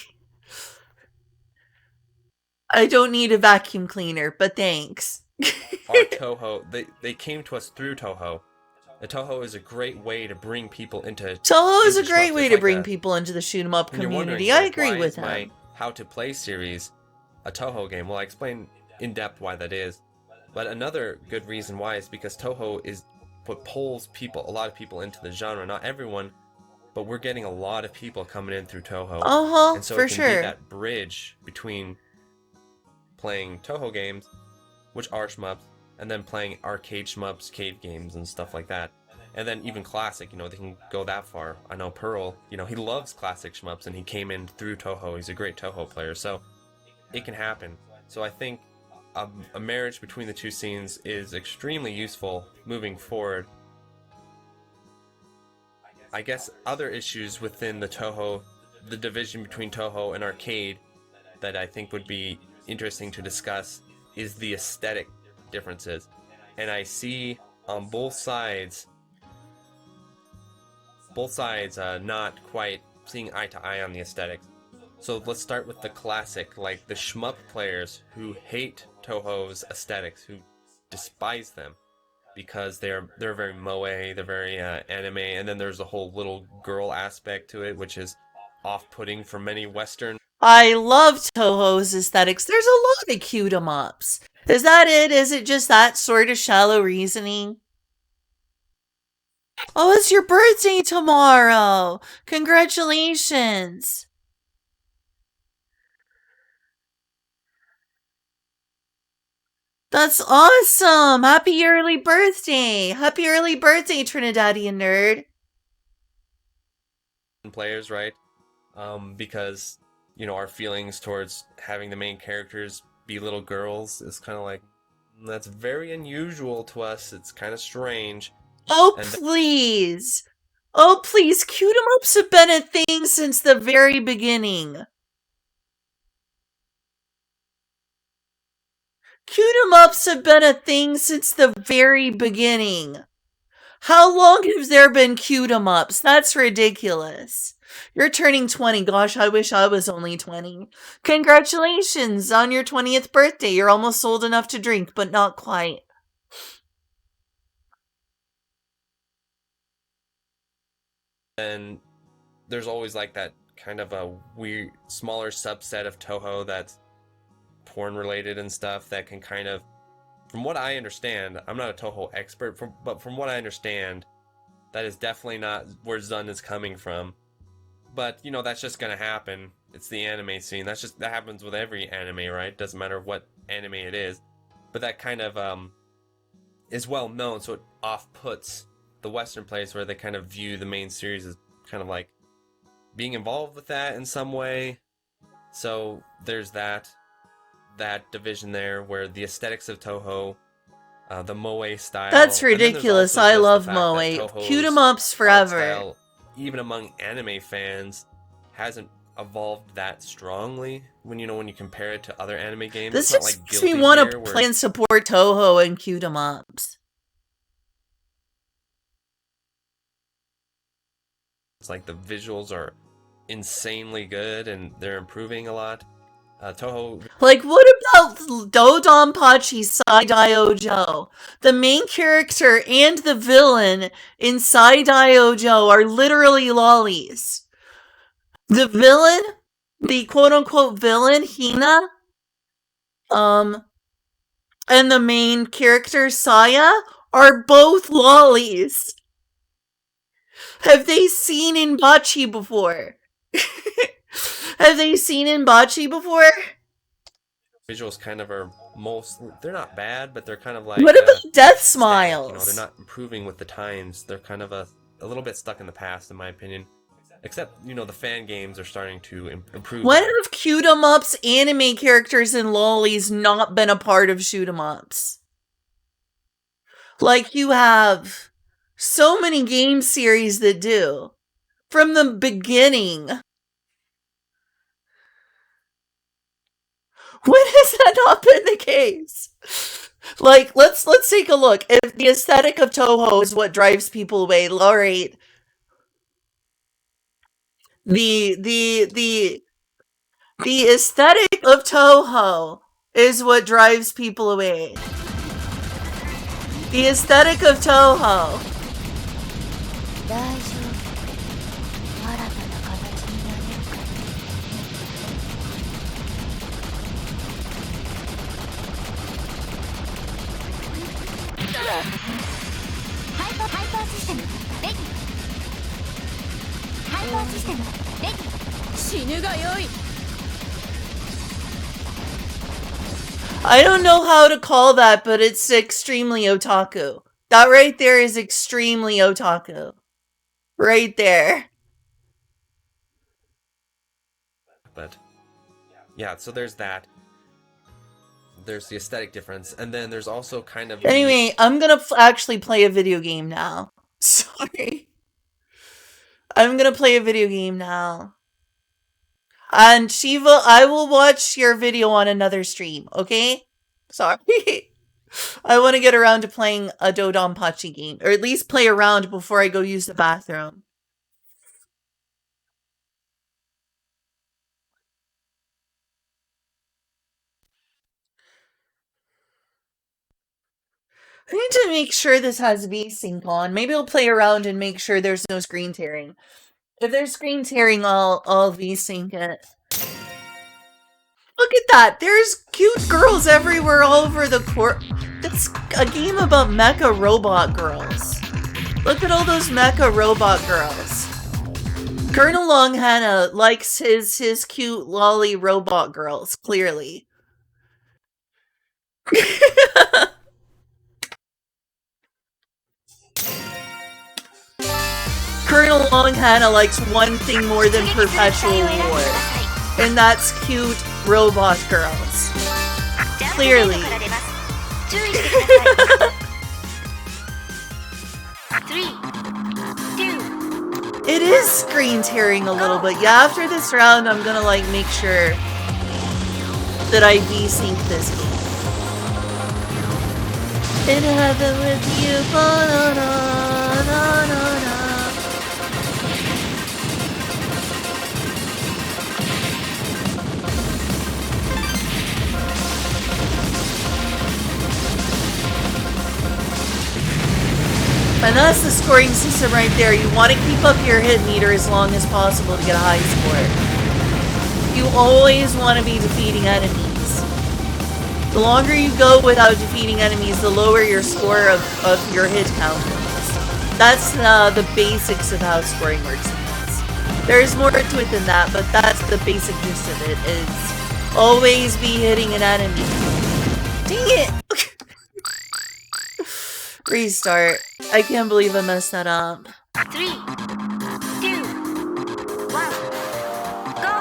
I don't need a vacuum cleaner, but thanks. our Toho, they came to us through Toho. The Toho is a great way to bring people into Toho is a into great shmups. way It's to like bring a- people into the shoot 'em up and you're wondering, community. I like, agree why with is my him. How to Play series a Toho game? Well, I explain in depth why that is. But another good reason why is because Toho is what pulls a lot of people into the genre. Not everyone, but we're getting a lot of people coming in through Toho. And so For it can be sure. that bridge between playing Toho games, which are shmups, and then playing arcade shmups, cave games, and stuff like that. And then even classic, you know, they can go that far. I know Pearl, you know, he loves classic shmups, and he came in through Toho. He's a great Toho player, so it can happen. So I think a marriage between the two scenes is extremely useful moving forward. I guess other issues within the Toho, the division between Toho and arcade, that I think would be interesting to discuss is the aesthetic differences. And I see on both sides not quite seeing eye to eye on the aesthetics. So let's start with the classic, like the shmup players who hate Toho's aesthetics, who despise them because they're very moe, they're very anime, and then there's a whole little girl aspect to it, which is off-putting for many Western. I love Toho's aesthetics. There's a lot of cute 'em ups. Is that it? Is it just that sort of shallow reasoning? Oh, it's your birthday tomorrow. Congratulations. That's awesome. Happy early birthday. Happy early birthday, Trinidadian nerd. Players, right? Because, you know, our feelings towards having the main characters be little girls is kind of like, that's very unusual to us. It's kind of strange. Oh, And- please. Oh, please. Cute 'em ups have been a thing since the very beginning. Cute 'em ups have been a thing since the very beginning. How long have there been cute 'em ups? That's ridiculous. You're turning 20. Gosh, I wish I was only 20. Congratulations on your 20th birthday. You're almost old enough to drink, but not quite. And there's always like that kind of a weird, smaller subset of Toho that's porn related and stuff that can kind of, from what I understand, I'm not a Toho expert, but from what I understand, that is definitely not where Zun is coming from. But you know, that's just gonna happen. It's the anime scene. That happens with every anime, right? Doesn't matter what anime it is. But that kind of is well known, so it off-puts the Western players where they kind of view the main series as kind of like being involved with that in some way. So there's that division there where the aesthetics of Toho, the moe style. That's and then there's ridiculous. also I just the love fact moe. that Toho's Cute 'em ups art forever. style, even among anime fans, hasn't evolved that strongly. When you compare it to other anime games, This it's not just like makes me Guilty want Gear, to where play and support Toho and cute 'em ups. it's like the visuals are insanely good and they're improving a lot. Toho, Like, what about Dodonpachi Saidai-Ojo? The main character and the villain in Saidai-Ojo are literally lollies. The villain, the quote-unquote villain, Hina, and the main character, Saya, are both lollies. Have they seen Inbachi before? Have they seen Inbachi before? visuals kind of are they're not bad, but they're kind of like What about Death static, Smiles? they're not improving with the times. They're kind of a little bit stuck in the past, in my opinion. Except, the fan games are starting to improve. When that. have cute 'em ups, anime characters, and lollies not been a part of shoot 'em ups? Like, you have so many game series that do. From the beginning. When has that not been the case? Like, let's take a look. If the aesthetic of Toho is what drives people away, alright. The aesthetic of Toho is what drives people away. The aesthetic of Toho. 大丈夫。新たな形になれるか。ハイパーシステムレディ。ハイパーシステムレディ。死ぬがよい。 I don't know how to call that, but it's extremely otaku. That right there is extremely otaku. Right there. But yeah, so there's that. There's the aesthetic difference, and then there's also kind of Anyway, I'm gonna actually play a video game now. Sorry. I'm gonna play a video game now. And Shiva, I will watch your video on another stream, okay? Sorry. I want to get around to playing a Dodonpachi game. Or at least play around before I go use the bathroom. I need to make sure this has VSync on. Maybe I'll play around and make sure there's no screen tearing. If there's screen tearing, I'll VSync it. Look at that! There's cute girls everywhere all over the court. That's a game about mecha robot girls. Look at all those mecha robot girls. Colonel Longhana likes his cute lolly robot girls, clearly. Colonel Longhana likes one thing more than perpetual war, and that's cute robot girls. Clearly. It is screen tearing a little bit. Yeah, after this round, I'm gonna make sure that I VSync this game. In heaven with you, ba-na-na-na-na-na. And that's the scoring system right there. You want to keep up your hit meter as long as possible to get a high score. You always want to be defeating enemies. The longer you go without defeating enemies, the lower your score of your hit count is. That's the basics of how scoring works in this. There's more to it than that, but that's the basic gist of it, is always be hitting an enemy. Dang it! Restart. I can't believe I messed that up. 3, 2, 1, go!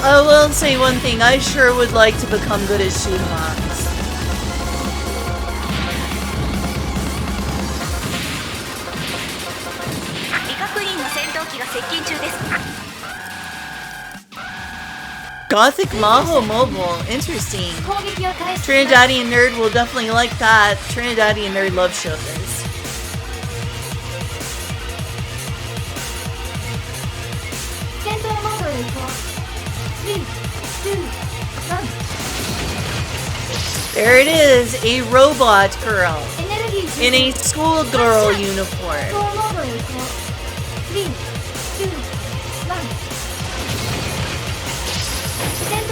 I will say one thing, I sure would like to become good at shoot 'em ups. Gothic Maho Mobile, interesting. Trinidadian Nerd will definitely like that. Trinidadian Nerd loves showbiz. There it is, a robot girl in a schoolgirl uniform.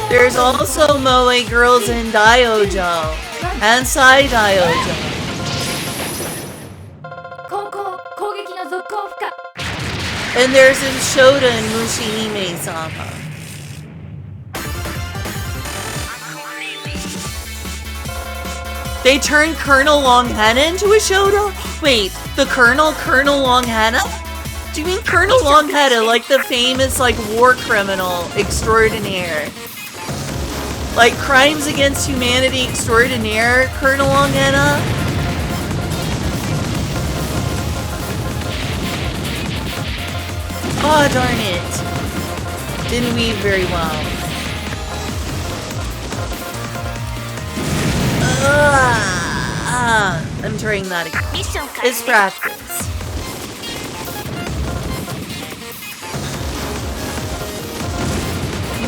There's also Moe girls in Diojo and Sai Diojo. And there's a Shoda and Mushihime-sama. They turned Colonel Longhana into a Shoda? Wait, the Colonel Longhana? Do you mean Colonel Longhana, like the famous, like, war criminal extraordinaire? Like, crimes against humanity extraordinaire, Colonel Longhana? Oh, darn it. Didn't weave very well. I'm trying that again. It's practice.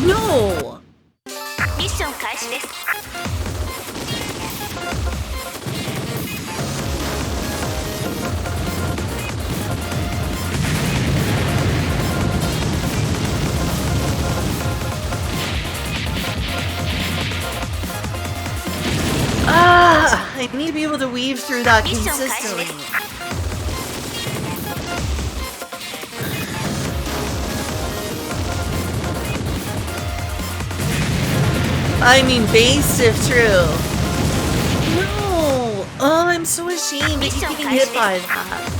No! I need to be able to weave through that consistently. I mean, base if true. No! Oh, I'm so ashamed of getting hit by that.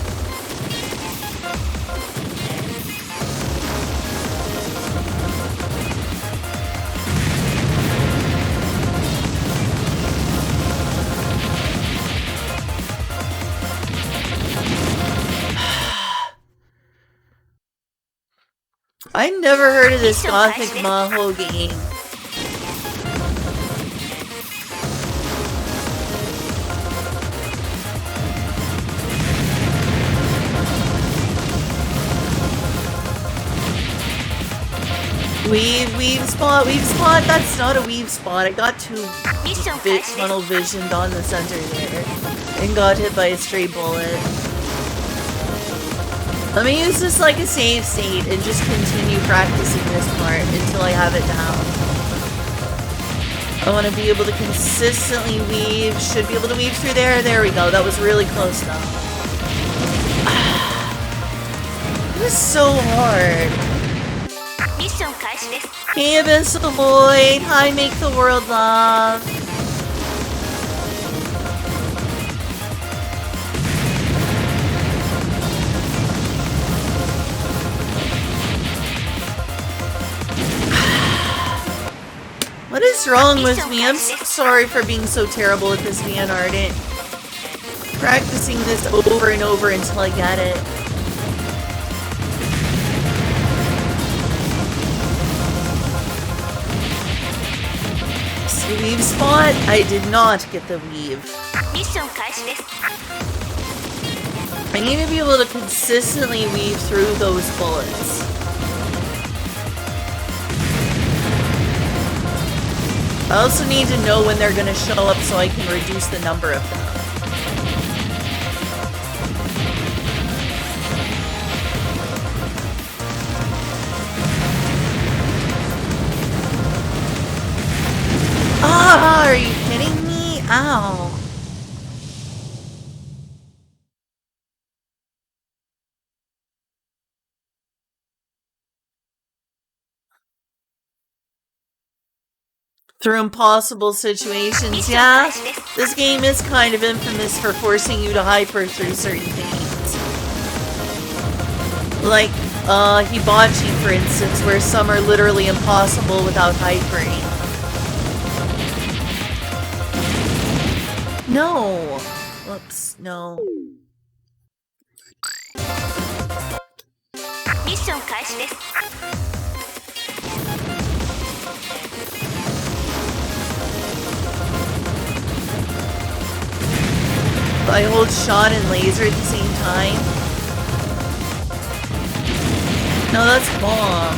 I never heard of this Gothic Maho game. Weave spot, that's not a weave spot. I got too tunnel visioned on the center there and got hit by a stray bullet. Let me use this like a save state and just continue practicing this part until I have it down. I want to be able to consistently weave. Should be able to weave through there. There we go. That was really close though. It was so hard. Hey, Abyssal Void. Hi, Make the World Love. What's wrong with me? I'm so sorry for being so terrible at this fan art. Practicing this over and over until I get it. Weave spot? I did not get the weave. ミッション開始です。 I need to be able to consistently weave through those bullets. I also need to know when they're gonna show up so I can reduce the number of them. Ah, are you kidding me? Ow. Through impossible situations, yeah. This game is kind of infamous for forcing you to hyper through certain things. Like, Hibachi, for instance, where some are literally impossible without hypering. No! Whoops, no. ミッション開始です。 If I hold shot and laser at the same time? No, that's bomb.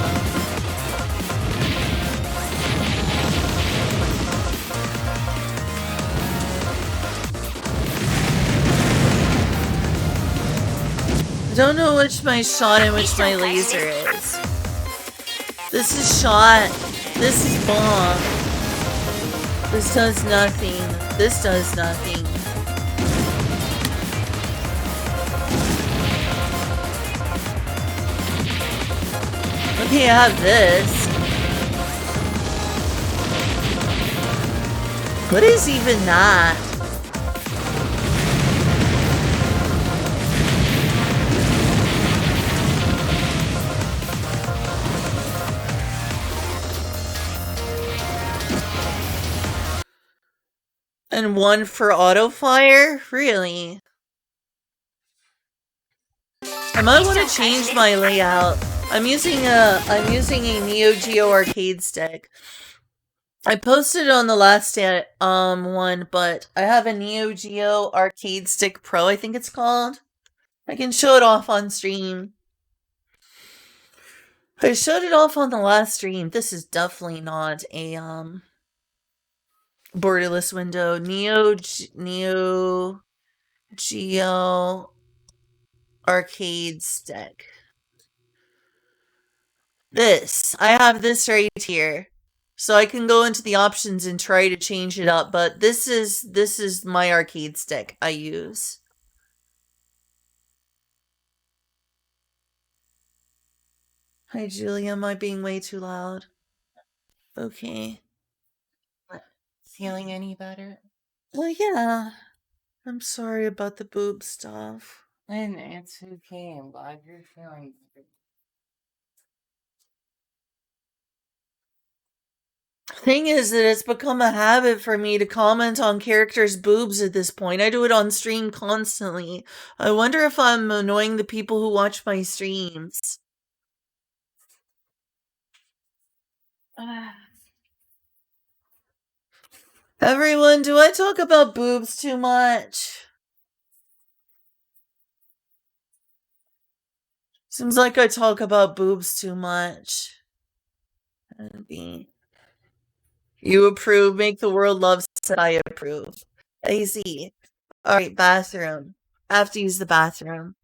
I don't know which my shot and which my laser is. This is shot. This is bomb. This does nothing. This does nothing. Okay, I have this. What is even that? And one for auto fire? Really? I might want to change my layout. I'm using a Neo Geo arcade stick. I posted it on the last one, but I have a Neo Geo Arcade Stick Pro, I think it's called. I can show it off on stream. I showed it off on the last stream. This is definitely not a borderless window. Neo Geo Arcade Stick. This. I have this right here. So I can go into the options and try to change it up, but this is my arcade stick I use. Hi Julia, am I being way too loud? Okay. Feeling any better? Well, yeah. I'm sorry about the boob stuff. And it's okay. I'm glad you're feeling better. Thing is that it's become a habit for me to comment on characters' boobs at this point. I do it on stream constantly. I wonder if I'm annoying the people who watch my streams. Everyone, do I talk about boobs too much? Seems like I talk about boobs too much. You approve, make the world love, said I approve. I see. Alright, bathroom. I have to use the bathroom.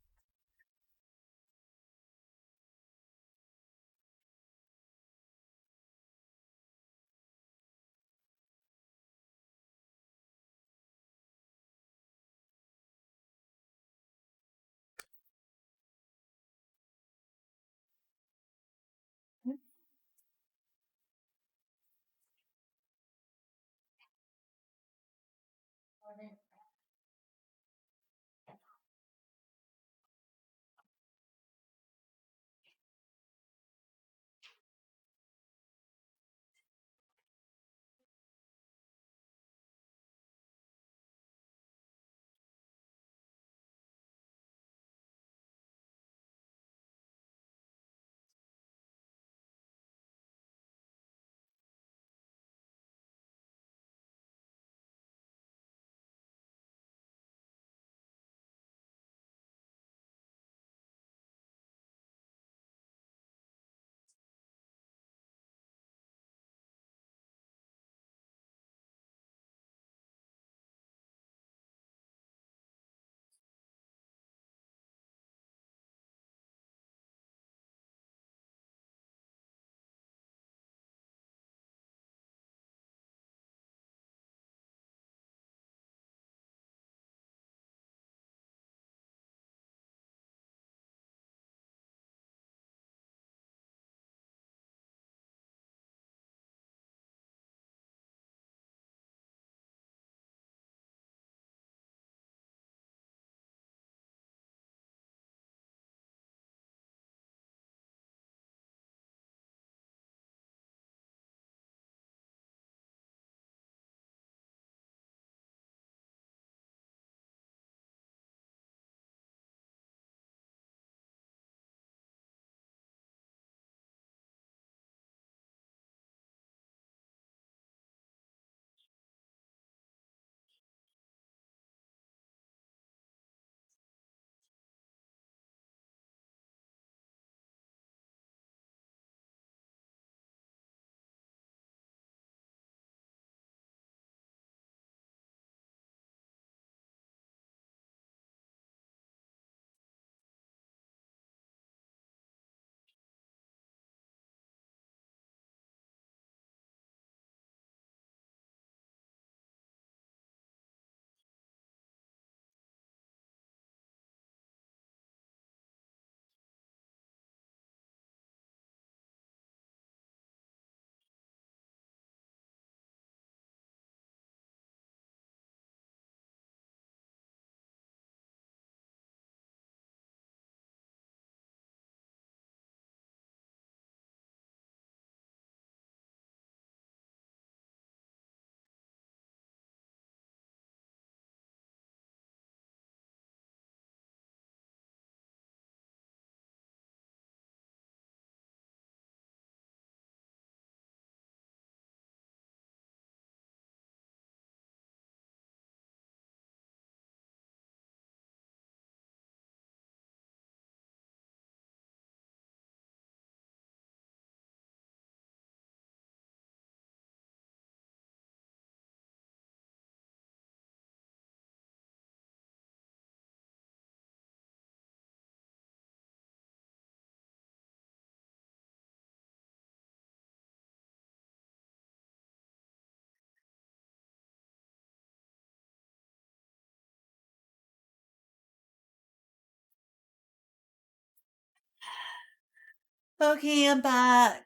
Okay, I'm back.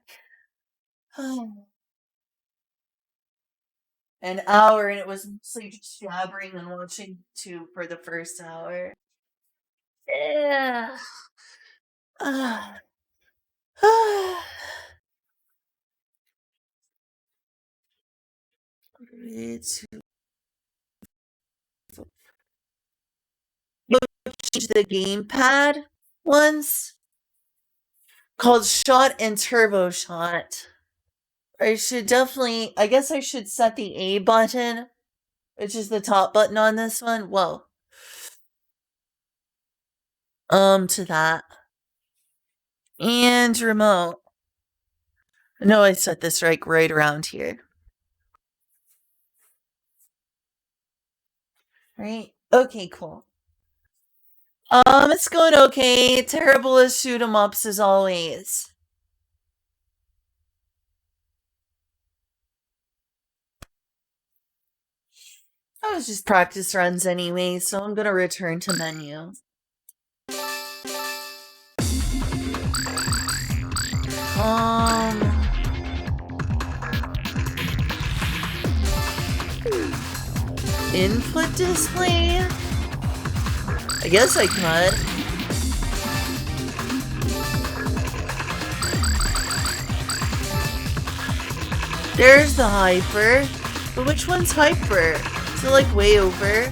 An hour, and it was mostly just jabbering and watching YouTube for the first hour. Yeah. Ah. It's the gamepad once called Shot and Turbo Shot. I should definitely, I guess I should set the A button, which is the top button on this one. Whoa. To that. And remote. No, I set this right around here. Right? Okay, cool. It's going okay. Terrible as shoot 'em ups as always. I was just practice runs anyway, so I'm gonna return to menu. Input display? I guess I could. There's the hyper. But which one's hyper? Is it like way over?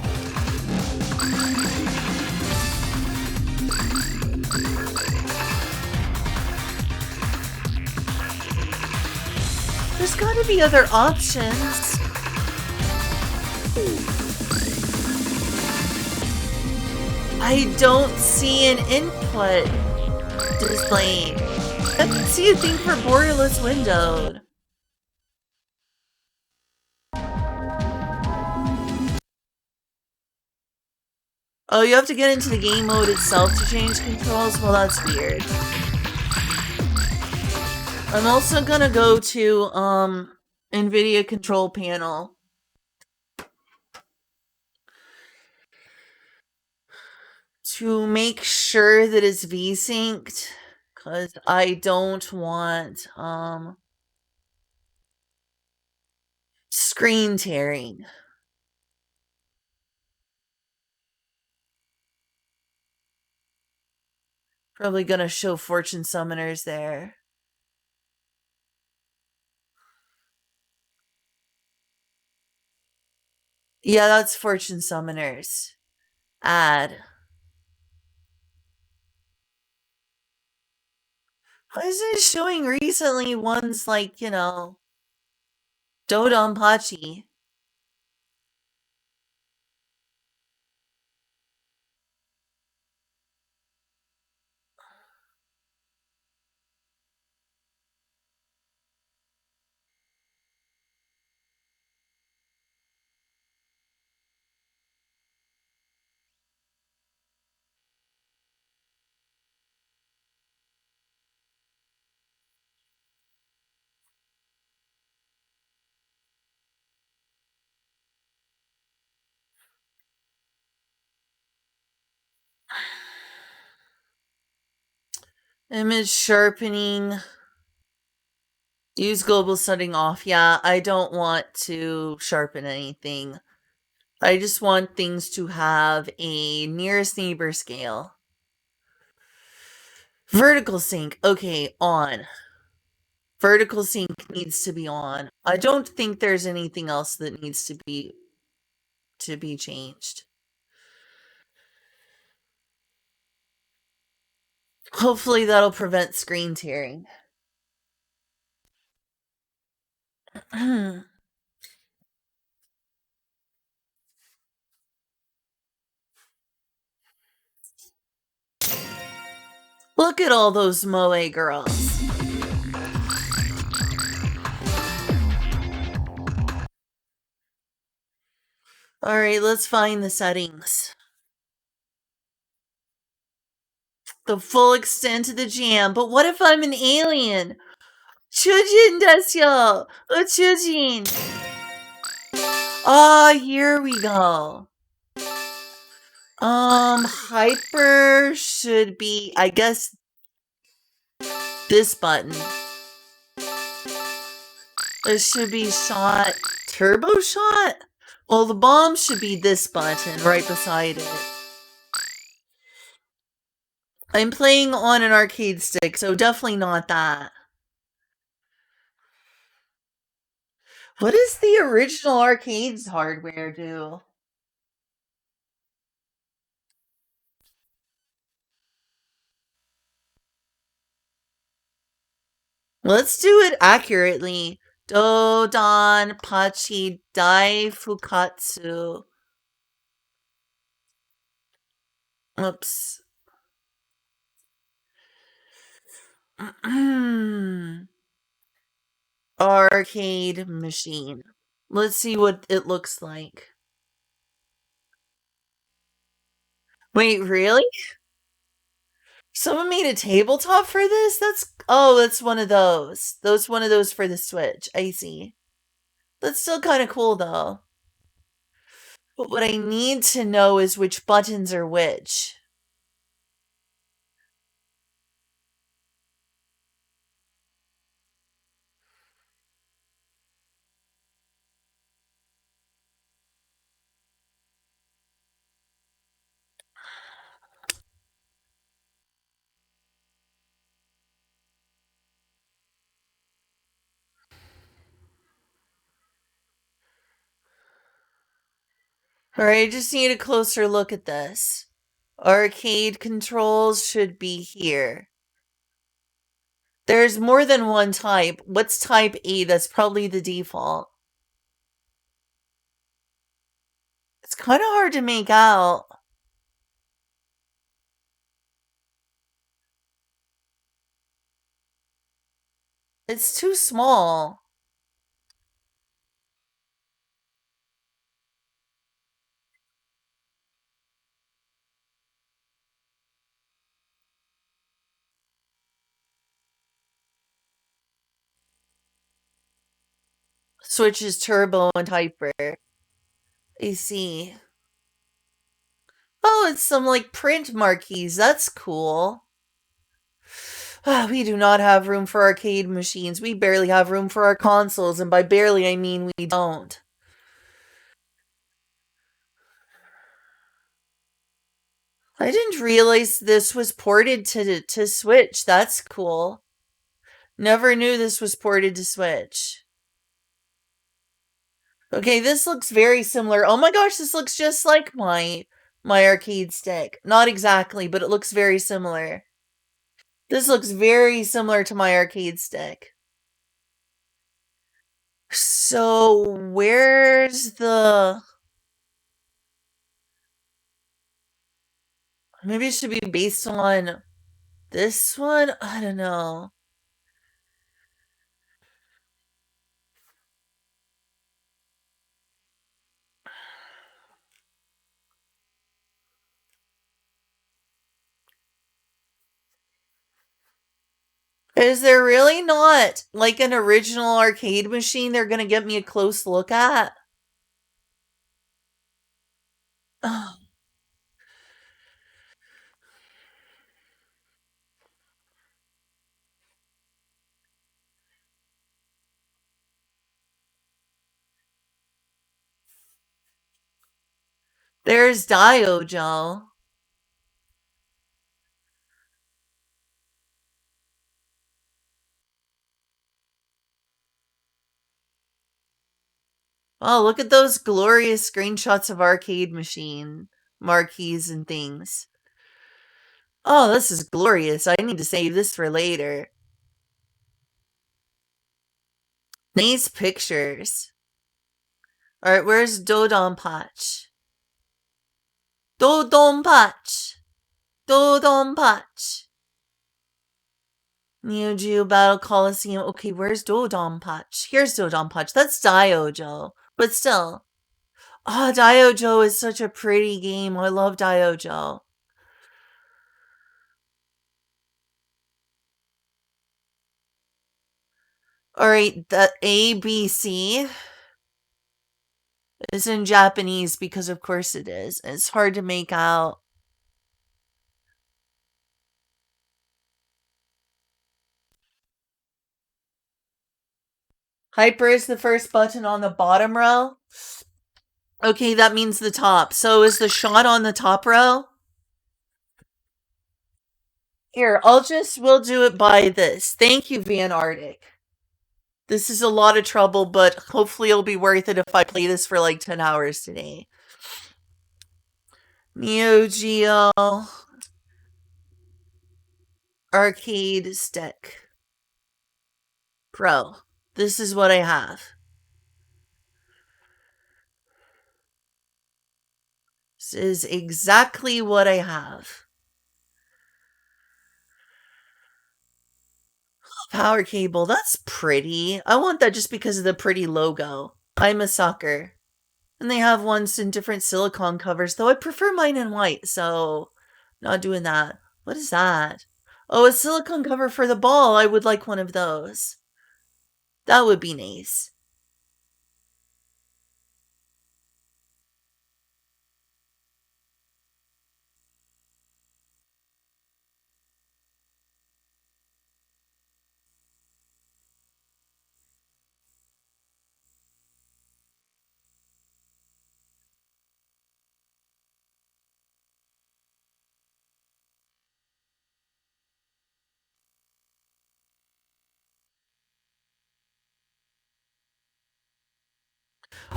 There's gotta be other options. I don't see an input display. I can see a thing for borderless windowed. Oh, you have to get into the game mode itself to change controls? Well, that's weird. I'm also gonna go to, NVIDIA control panel. To make sure that it's V-synced, because I don't want, screen tearing. Probably gonna show Fortune Summoners there. Yeah, that's Fortune Summoners. Add. Why is it showing recently ones like, you know, Dodonpachi? Image sharpening. Use global setting off. Yeah, I don't want to sharpen anything. I just want things to have a nearest neighbor scale. Vertical sync. Okay, on. Vertical sync needs to be on. I don't think there's anything else that needs to be changed. Hopefully that'll prevent screen tearing. Look at all those Moe girls. Alright, let's find the settings. The full extent of the jam. But what if I'm an alien? Chujin desu! Chujin! Ah, here we go. Hyper should be, I guess. This button. This should be shot. Turbo shot? Well, the bomb should be this button right beside it. I'm playing on an arcade stick, so definitely not that. What does the original arcade's hardware do? Let's do it accurately. Dodon Pachi Dai Fukatsu. Oops. Arcade machine. Let's see what it looks like. Wait, really? Someone made a tabletop for this? That's one of those. One of those for the Switch. I see. That's still kind of cool though. But what I need to know is which buttons are which. Alright, I just need a closer look at this. Arcade controls should be here. There's more than one type. What's type A? That's probably the default. It's kind of hard to make out. It's too small. Switch is turbo and hyper. I see. Oh, it's some like print marquees. That's cool. We do not have room for arcade machines. We barely have room for our consoles, and by barely I mean we don't. I didn't realize this was ported to Switch. That's cool. Never knew this was ported to Switch. Okay, this looks very similar. Oh my gosh, this looks just like my arcade stick. Not exactly, but it looks very similar. This looks very similar to my arcade stick. So, where's the... Maybe it should be based on this one? I don't know. Is there really not like an original arcade machine they're gonna get me a close look at? Oh. There's Diojo. Oh, look at those glorious screenshots of arcade machine marquees and things. Oh, this is glorious. I need to save this for later. Nice pictures. Alright, where's Dodonpachi? Dodonpachi! Dodonpachi! Neo Geo Battle Coliseum. Okay, where's Dodonpachi? Here's Dodonpachi. That's Diojo. But still. Oh, Diojo is such a pretty game. I love Diojo. Alright, the ABC is in Japanese because of course it is. It's hard to make out. Hyper is the first button on the bottom row. Okay, that means the top. So is the shot on the top row? Here, we'll do it by this. Thank you, Van Arctic. This is a lot of trouble, but hopefully it'll be worth it if I play this for like 10 hours today. Neo Geo Arcade Stick Pro. This is what I have. This is exactly what I have. Power cable, that's pretty. I want that just because of the pretty logo. I'm a sucker. And they have ones in different silicone covers, though I prefer mine in white, so not doing that. What is that? Oh, a silicone cover for the ball. I would like one of those. That would be nice.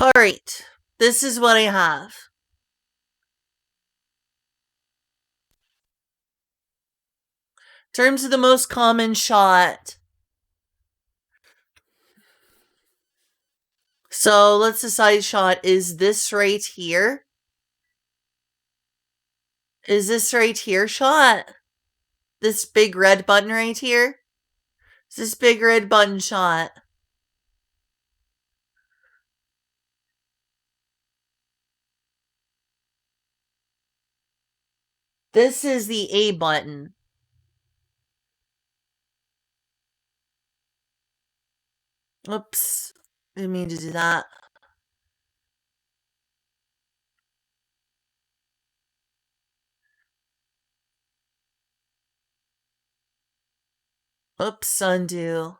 Alright, this is what I have. In terms of the most common shot. So let's decide shot is this right here. Is this right here shot? This big red button right here? Is this big red button shot? This is the A button. Oops. Didn't mean to do that. Oops, undo.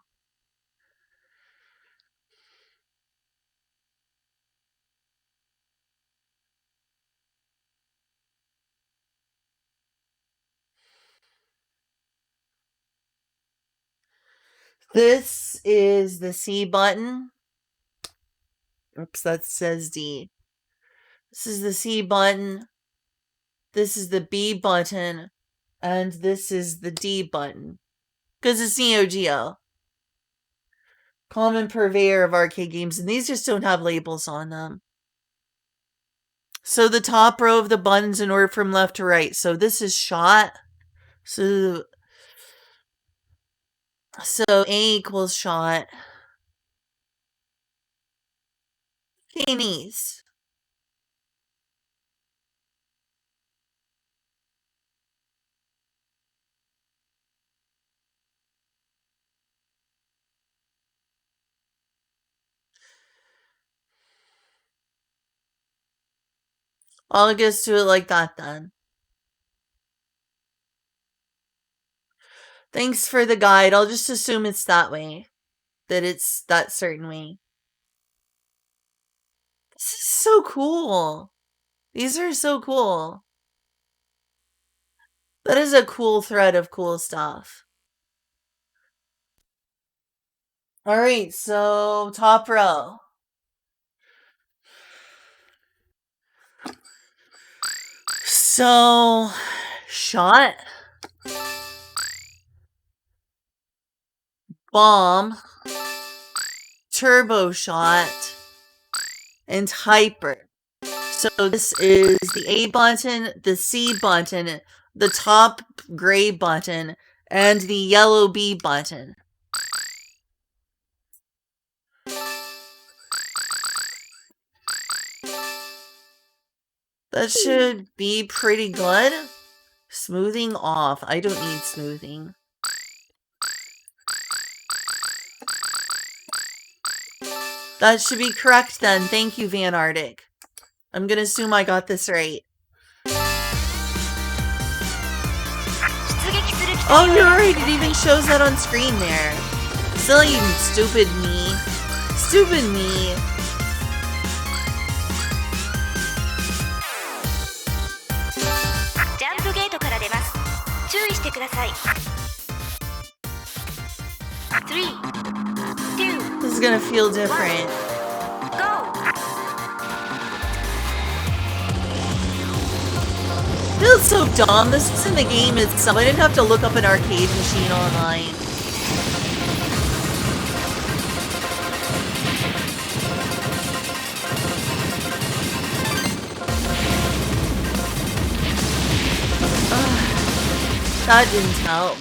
This is the C button. Oops, that says D. This is the C button. This is the B button. And this is the D button. Because it's Neo Geo. Common purveyor of arcade games. And these just don't have labels on them. So the top row of the buttons in order from left to right. So this is shot. So A equals shot. Pennies. I'll just do it like that then. Thanks for the guide. I'll just assume it's that way. That it's that certain way. This is so cool. These are so cool. That is a cool thread of cool stuff. Alright, so top row. So, shot. Bomb. Turbo shot. And hyper. So this is the A button, the C button, the top gray button, and the yellow B button. That should be pretty good. Smoothing off. I don't need smoothing. That should be correct then. Thank you, Van Arctic. I'm gonna assume I got this right. Oh, you're right. It even shows that on screen there. Silly, stupid me. Stupid me. Jump gate から出ます。注意してください。3, 2, This is gonna feel different. go! Feels so dumb. This is in the game itself. I didn't have to look up an arcade machine online. That didn't help.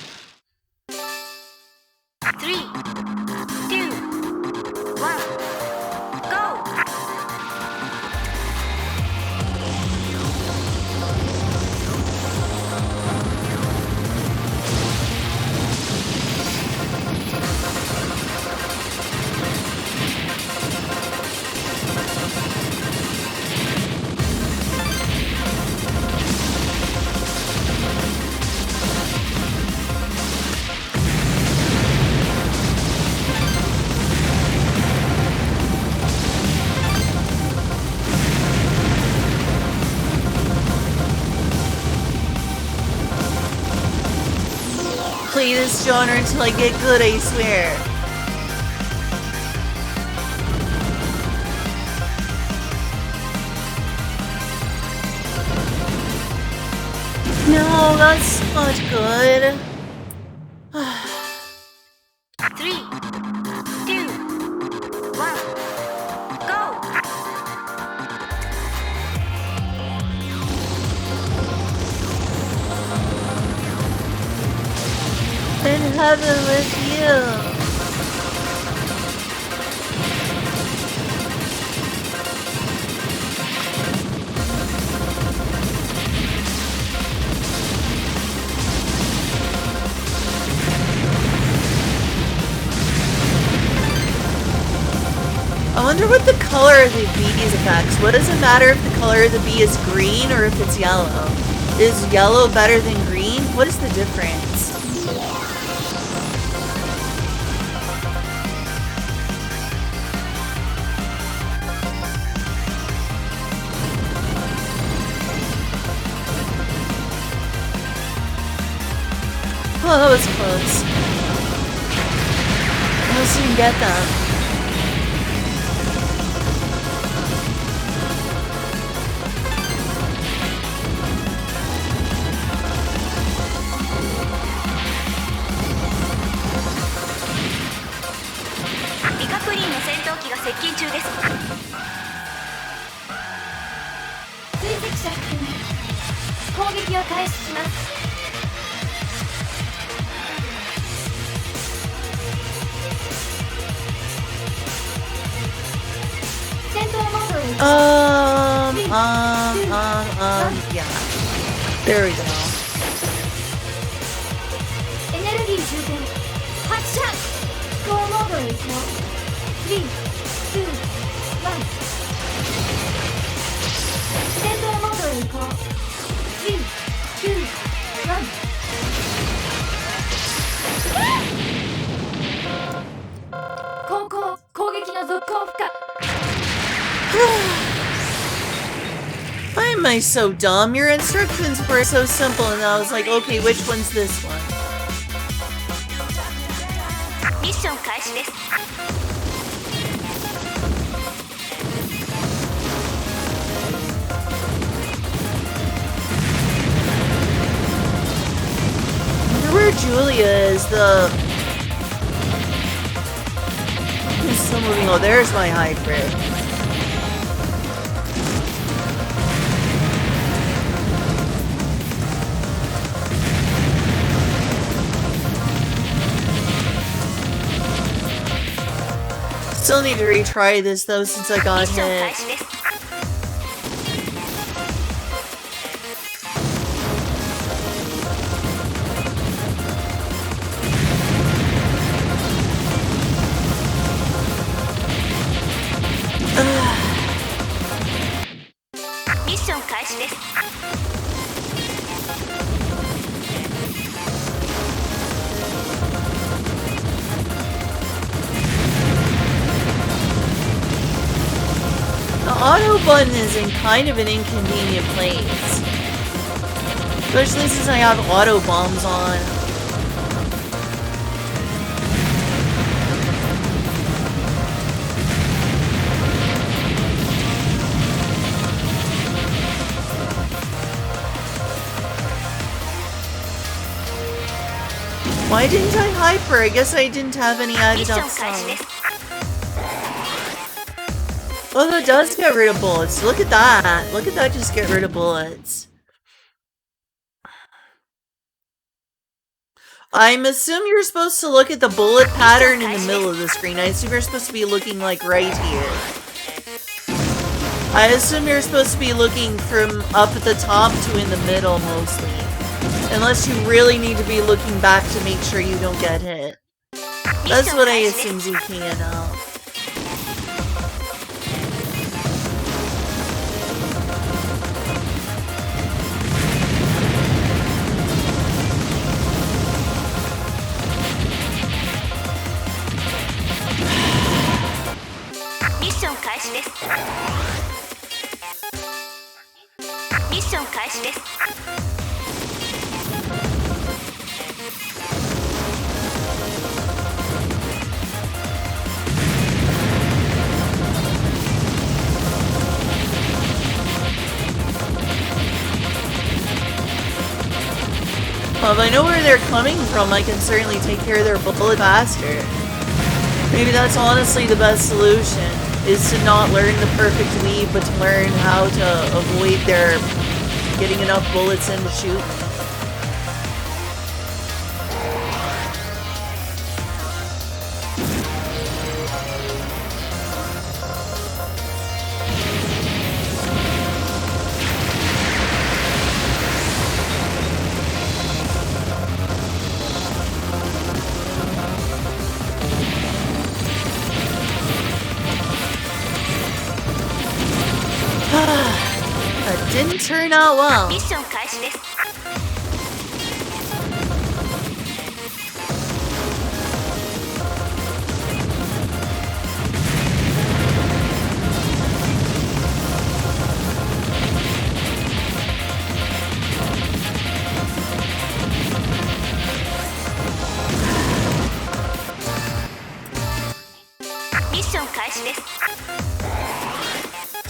3, 2, 1, go! Play this genre until I get good, I swear. No, that's not good. 3, 2, 1, go! In heaven with you. I wonder what the color of the bee's affects. What does it matter if the color of the bee is green or if it's yellow? Is yellow better than green? What is the difference? Oh, that was close. I almost didn't get them. Yeah. There we go. エネルギー充填発射飛行モードへ移動3、2、1戦闘モードへ移行3、2、1後攻攻撃の続行不可 Why am I so dumb? Your instructions were so simple and I was like, okay, which one's this one? ミッション開始です I wonder where Julia is, He's still moving. Oh, there's my hybrid. Still need to retry this though since I got ミッション hit. 開始です ミッション開始です I auto button is in kind of an inconvenient place. Especially since I have auto bombs on. Why didn't I hyper? I guess I didn't have any added up stuff. Oh, that does get rid of bullets. Look at that. Look at that just get rid of bullets. I'm assuming you're supposed to look at the bullet pattern in the middle of the screen. I assume you're supposed to be looking like right here. I assume you're supposed to be looking from up at the top to in the middle mostly. Unless you really need to be looking back to make sure you don't get hit. That's what I assume ZKNL. Mission 開始です。ミッション開始です。 Well, if I know where they're coming from, I can certainly take care of their bullet faster. Maybe that's honestly the best solution, is to not learn the perfect weave, but to learn how to avoid their getting enough bullets in to shoot. That didn't turn out well. ミッション開始です。 ミッション開始です。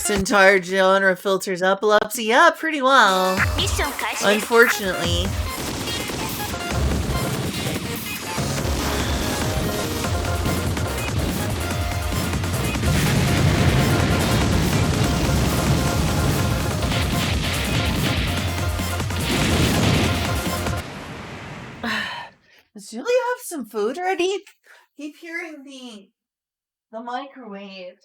This entire genre filters epilepsy. Yeah, pretty well. ミッション開始です。 Unfortunately. Does Julia have some food ready? Keep hearing the microwave.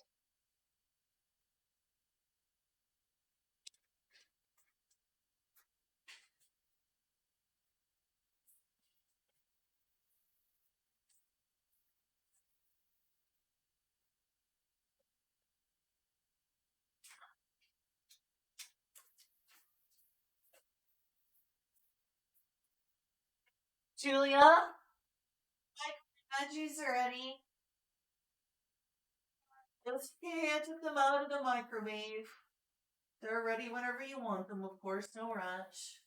Julia? My veggies are ready. It's okay, I took them out of the microwave. They're ready whenever you want them, of course, no rush.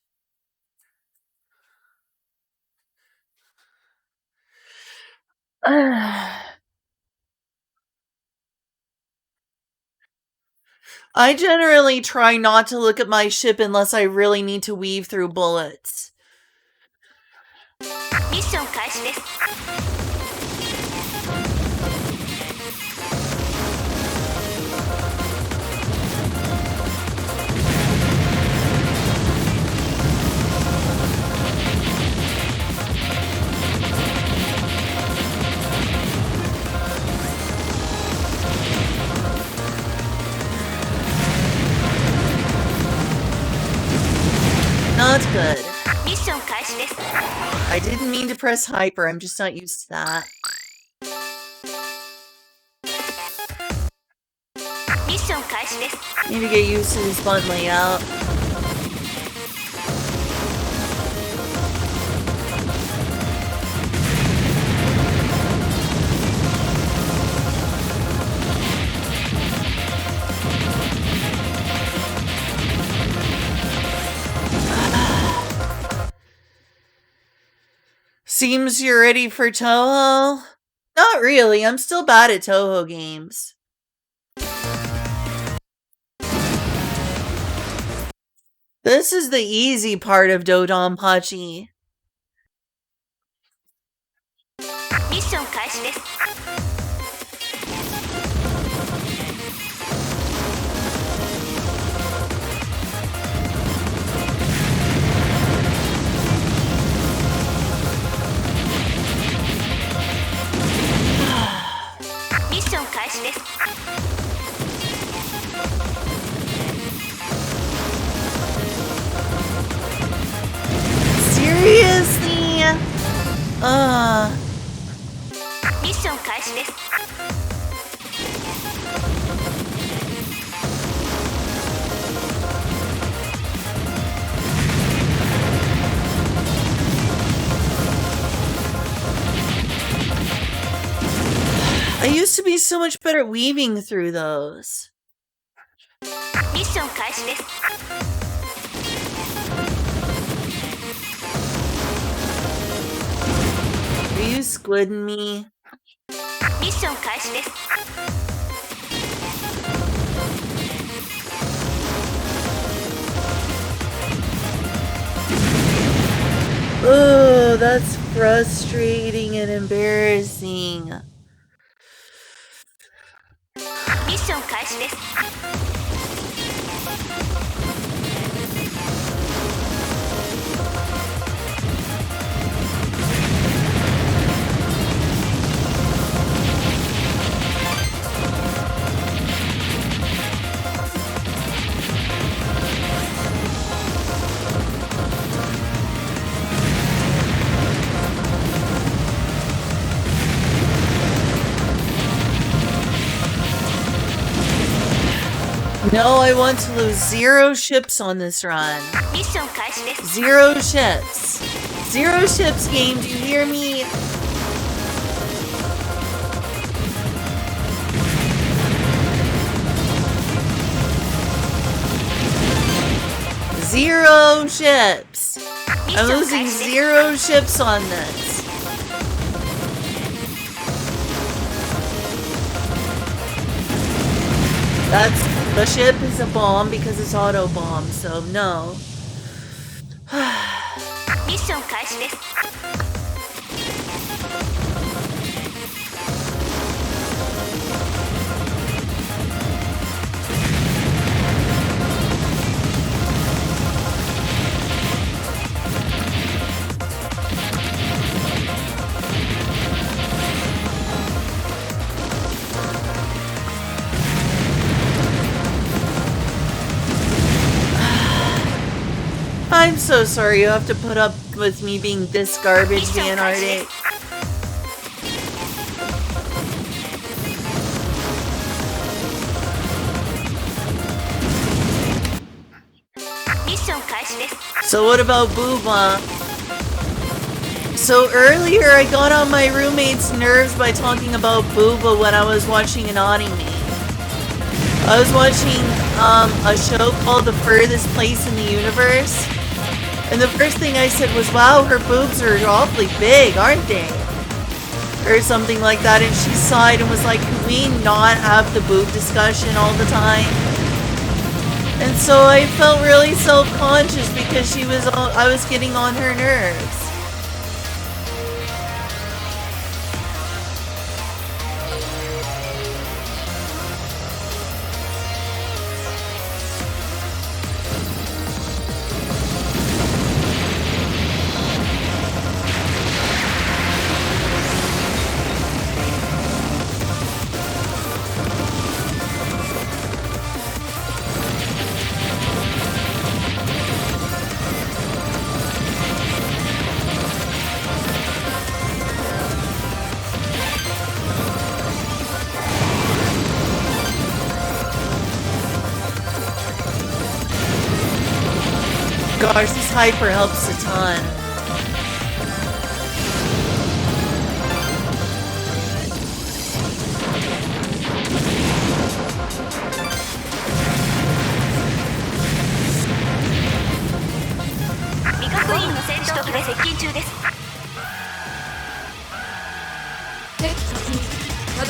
I generally try not to look at my ship unless I really need to weave through bullets. ミッション開始です。 Not good. ミッション開始です。 I didn't mean to press hyper, I'm just not used to that. ミッション開始です。 Need to get used to this button layout. Seems you're ready for Touhou? Not really, I'm still bad at Touhou games. This is the easy part of Dodonpachi. ミッション開始です。ミッション開始です。 Seriously? ミッション開始です。 I used to be so much better at weaving through those. ミッション開始です。 Are you squidding me? ミッション開始です。 Oh, that's frustrating and embarrassing. ミッション開始です。 No, I want to lose 0 ships on this run. ミッション開始です。 0 ships. 0 ships, game, do you hear me? Zero ships. ミッ I'm ション losing 開始です。 0 ships on this. The ship is a bomb because it's auto bomb, so no. ミッション開始です。 I'm so sorry you have to put up with me being this garbage, Mission Van Arctic. Crisis. ミッション開始です。 So what about Booba? So earlier I got on my roommate's nerves by talking about Booba when I was watching an anime. I was watching a show called The Furthest Place in the Universe. And the first thing I said was, wow, her boobs are awfully big, aren't they? Or something like that. And she sighed and was like, can we not have the boob discussion all the time? And so I felt really self-conscious because I was getting on her nerves. Gosh, this hyper helps a ton. Dang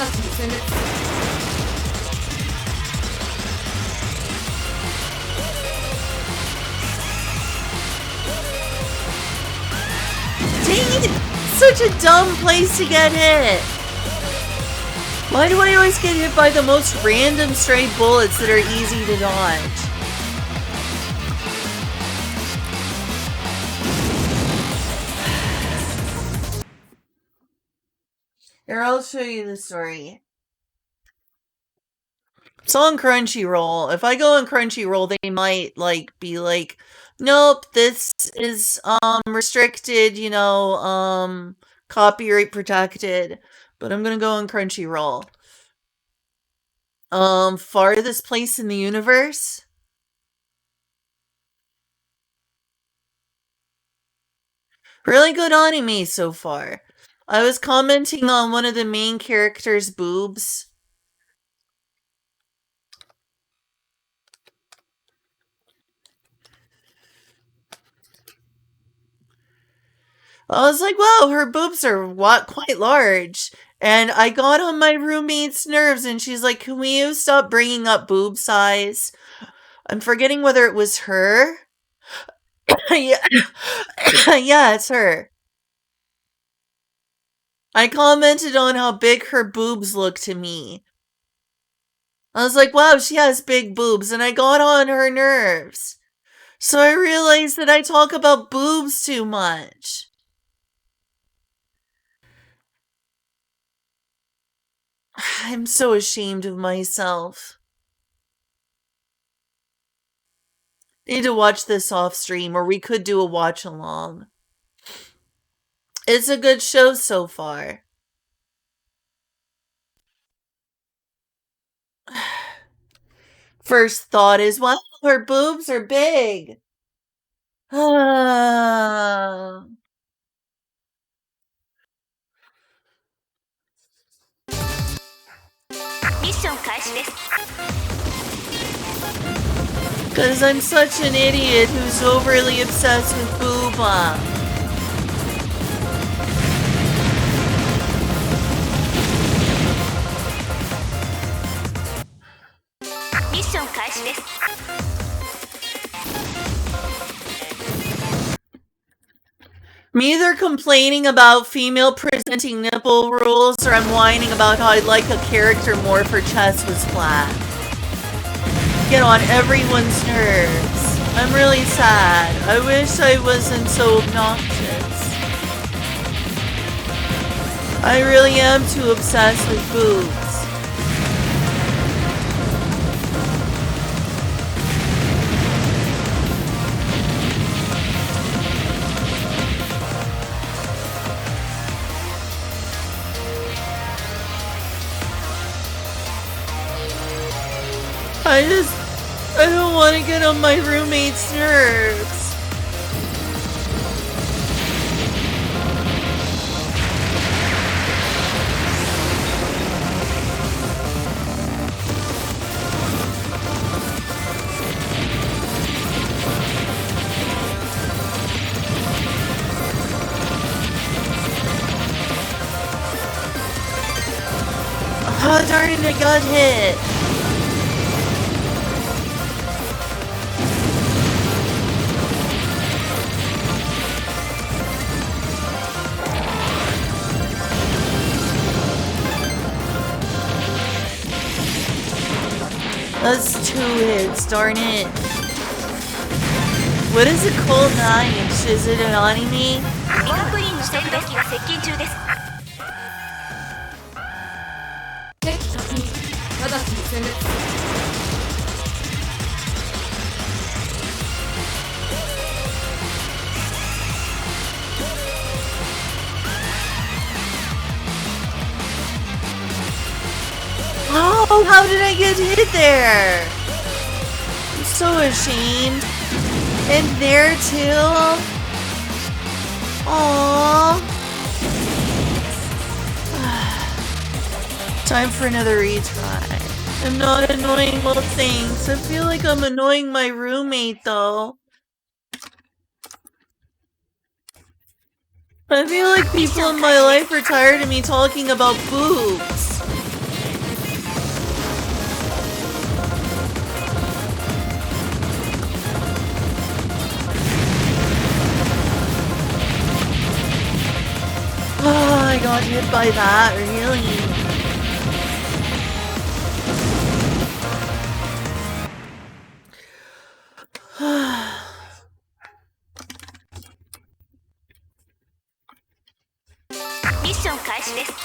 it! Such a dumb place to get hit! Why do I always get hit by the most random stray bullets that are easy to dodge? Here, I'll show you the story. It's on Crunchyroll. If I go on Crunchyroll, they might be like, nope, this is restricted, copyright protected. But I'm gonna go on Crunchyroll. Farthest place in the universe? Really good anime so far. I was commenting on one of the main characters' boobs. I was like, wow, her boobs are quite large. And I got on my roommate's nerves, and she's like, can we stop bringing up boob size? I'm forgetting whether it was her. Yeah. Yeah, it's her. I commented on how big her boobs look to me. I was like, wow, she has big boobs, and I got on her nerves. So I realized that I talk about boobs too much. I'm so ashamed of myself. Need to watch this off stream, or we could do a watch along. It's a good show so far. First thought is, wow, her boobs are big. Because I'm such an idiot who's overly obsessed with booba. I'm either complaining about female presenting nipple rules, or I'm whining about how I'd like a character more if her chest was flat. Get on everyone's nerves. I'm really sad. I wish I wasn't so obnoxious. I really am too obsessed with boobs. I don't want to get on my roommate's nerves. Oh, darn it, I got hit. That's 2 hits, darn it. What is it called, Nine? Is it an anime? Oh, how did I get hit there? I'm so ashamed. And there too? Aww. Time for another retry. I'm not annoying little things. I feel like I'm annoying my roommate though. I feel like people in my life are tired of me talking about boobs. got hit by that, really? Mission 開始です。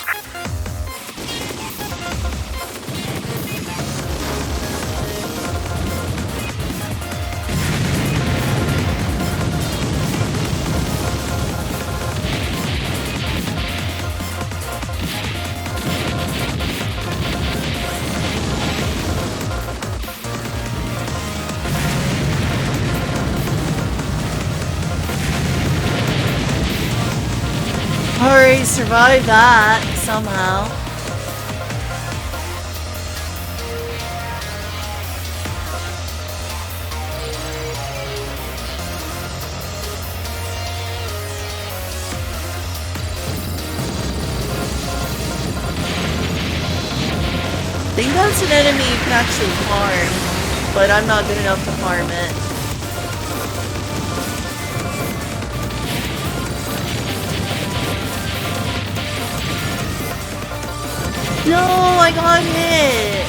Alright, survived that somehow. I think that's an enemy you can actually farm, but I'm not good enough to farm it. No, I got hit!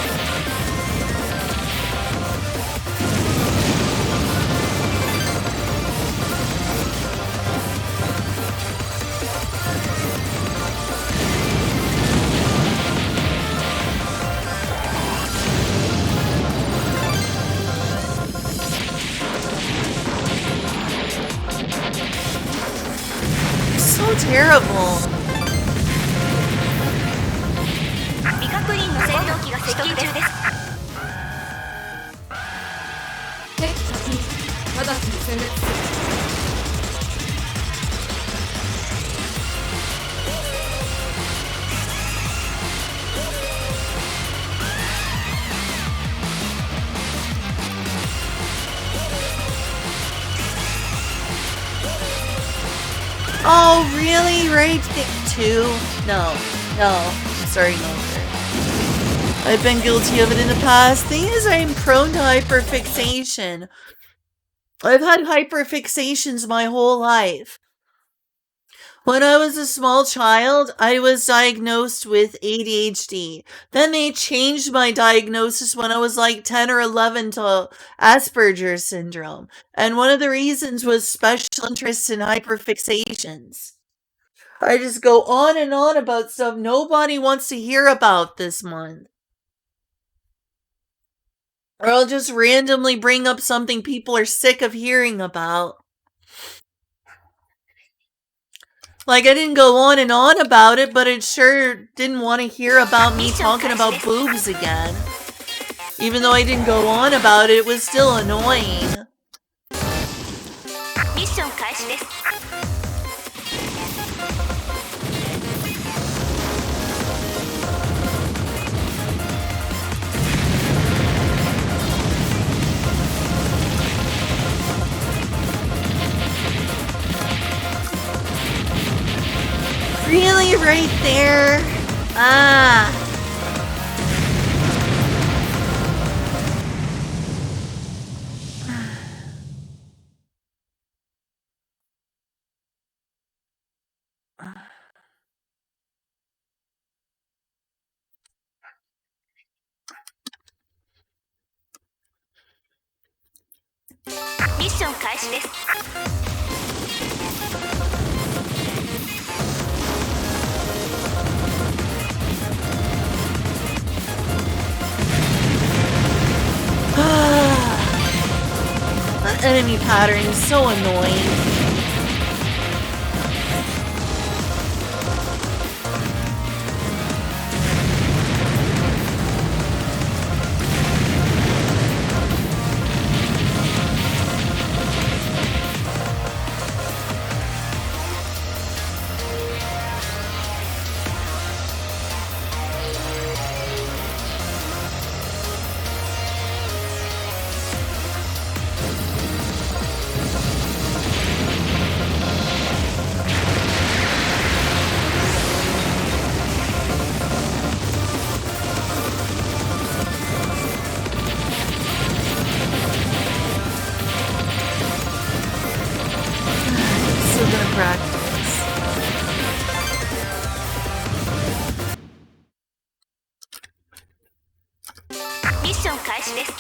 So terrible. 未確認の戦闘機が接近中です。敵着陸直ちに殲滅する。Oh, really? Right? Two? No. No. Sorry, no. I've been guilty of it in the past. Thing is, I'm prone to hyperfixation. I've had hyperfixations my whole life. When I was a small child, I was diagnosed with ADHD. Then they changed my diagnosis when I was like 10 or 11 to Asperger's syndrome. And one of the reasons was special interest in hyperfixations. I just go on and on about stuff nobody wants to hear about this month. Or I'll just randomly bring up something people are sick of hearing about. Like, I didn't go on and on about it, but it sure didn't want to hear about me talking about boobs again. Even though I didn't go on about it, it was still annoying. Mission 開始です。Really? Right there? Ah. Mission 開始です。That enemy pattern is so annoying. ション開始です。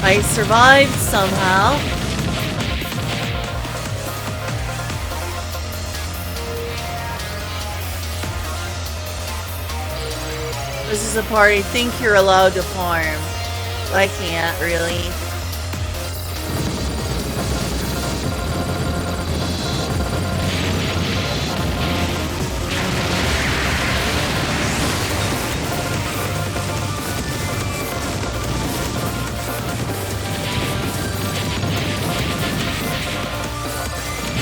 I survived somehow. This is a part I think you're allowed to farm. But I can't really.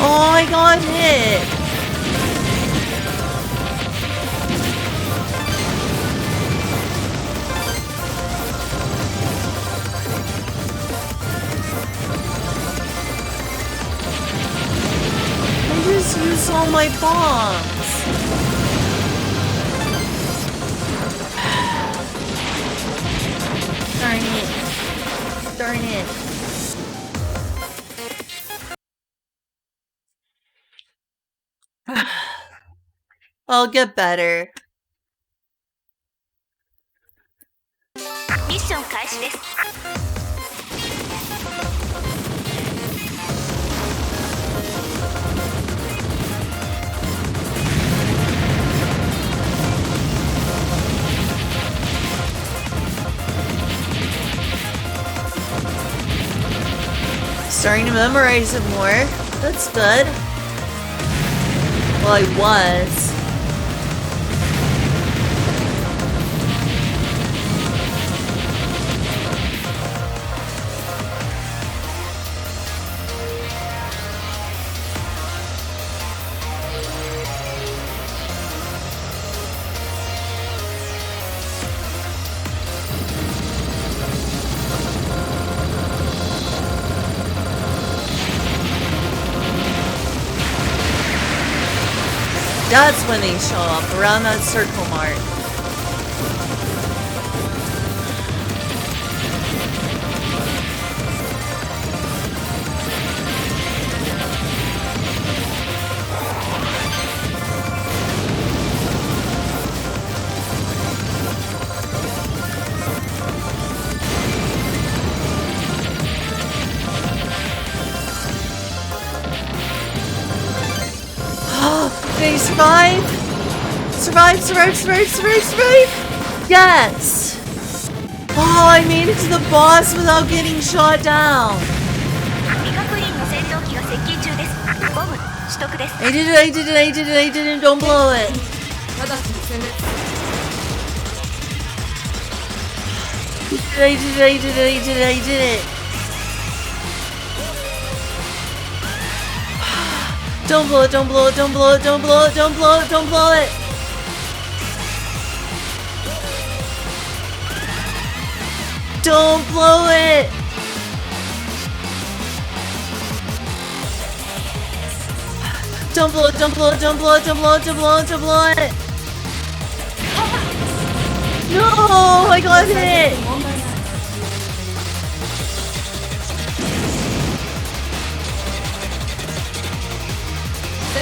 Oh, I got hit! I just used all my bombs! Darn it. Darn it. I'll get better. ミッション開始です。Starting to memorize it more. That's good. Well, I was. That's when they show up, around that circle mark. Did he survive? Survive! Yes! Oh, I made it to the boss without getting shot down. 未確認の戦闘機が接近中です。ボム取得です。I did it, don't blow it. 直ちに殲滅。I did it. Don't blow it. Don't blow it. No, I got hit.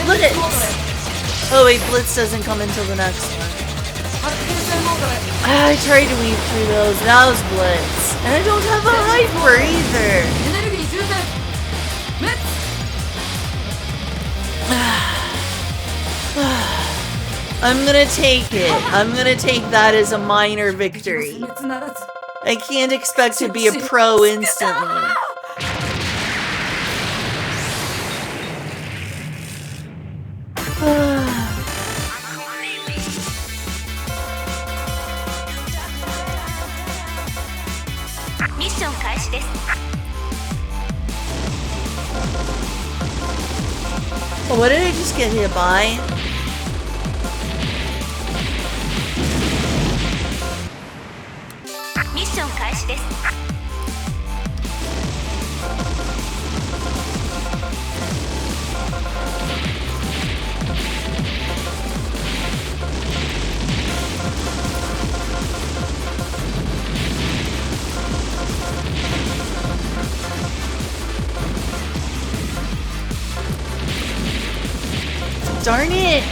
Look at it. Oh wait, Blitz doesn't come until the next one. I tried to weave through those. That was Blitz. And I don't have a hyper either. エネルギー充填。滅。I'm gonna take it. I'm gonna take that as a minor victory. 殲滅ならず。 I can't expect to be a pro instantly. Oh, what did I just get hit by? Darn it!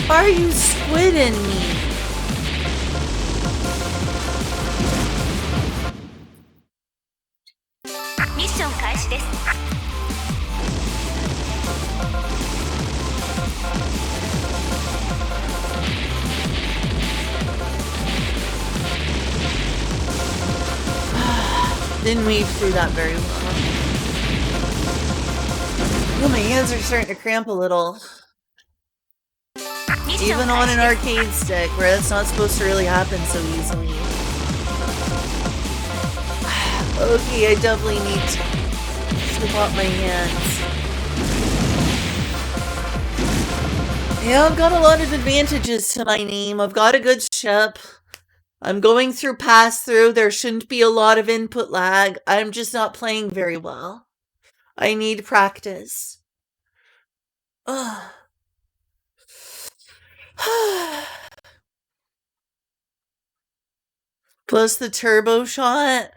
Why are you squidding me? Didn't weave through that very well. Oh, my hands are starting to cramp a little. Even on an arcade stick, where that's not supposed to really happen so easily. Okay, I definitely need to swap my hands. Yeah, I've got a lot of advantages to my name. I've got a good ship. I'm going through pass-through. There shouldn't be a lot of input lag. I'm just not playing very well. I need practice. Ugh. Plus the turbo shot.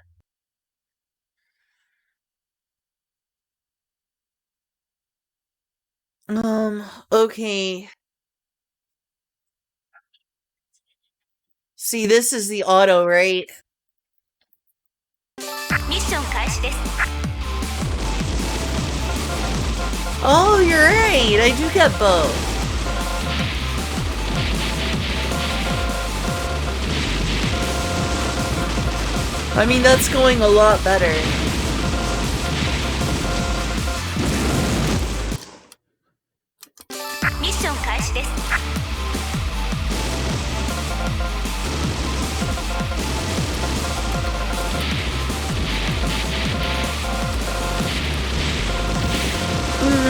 Okay. See, this is the auto, right? Oh, you're right. I do get both. I mean, that's going a lot better.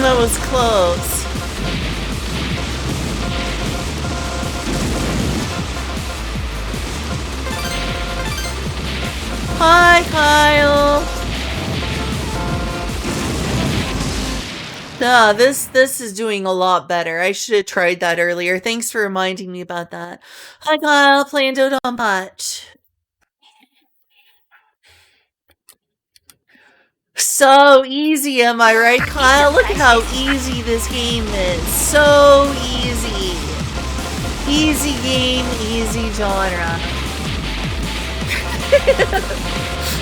That was close. Hi, Kyle. This is doing a lot better. I should have tried that earlier. Thanks for reminding me about that. Hi, Kyle. Playing Dodonpachi. So easy, am I right, Kyle? Look at how easy this game is. So easy. Easy game, easy genre.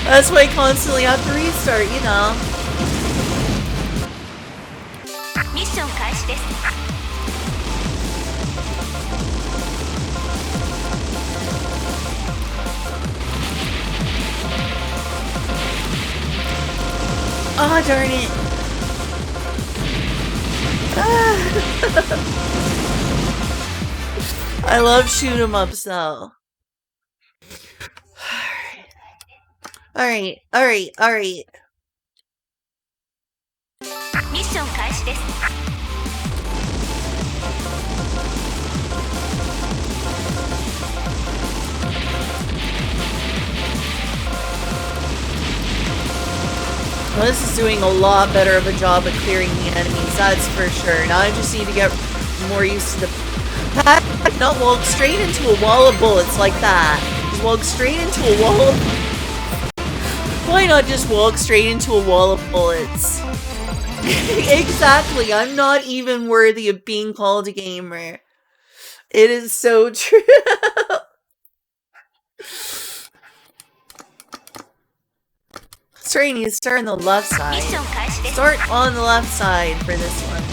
That's why I constantly have to restart, you know. Oh, darn it. I love shoot 'em ups though. Alright. Well, this is doing a lot better of a job at clearing the enemies, that's for sure. Now I just need to get more used to the pattern, not walk straight into a wall of bullets like that. Just walk straight into a wall of... Why not just walk straight into a wall of bullets? Exactly, I'm not even worthy of being called a gamer. It is so true. Sorry, you start on the left side. Start on the left side for this one.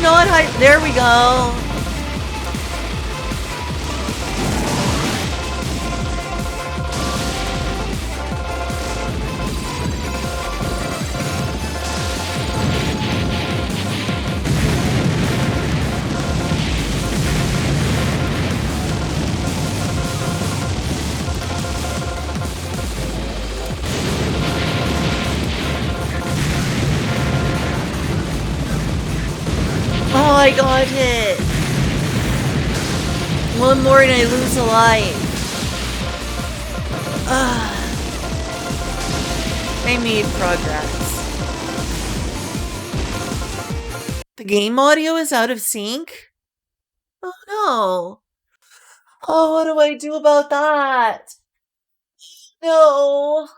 god, there we go. Oh, I got hit. One more and I lose a life. I made progress. The game audio is out of sync? Oh no. Oh, what do I do about that? No.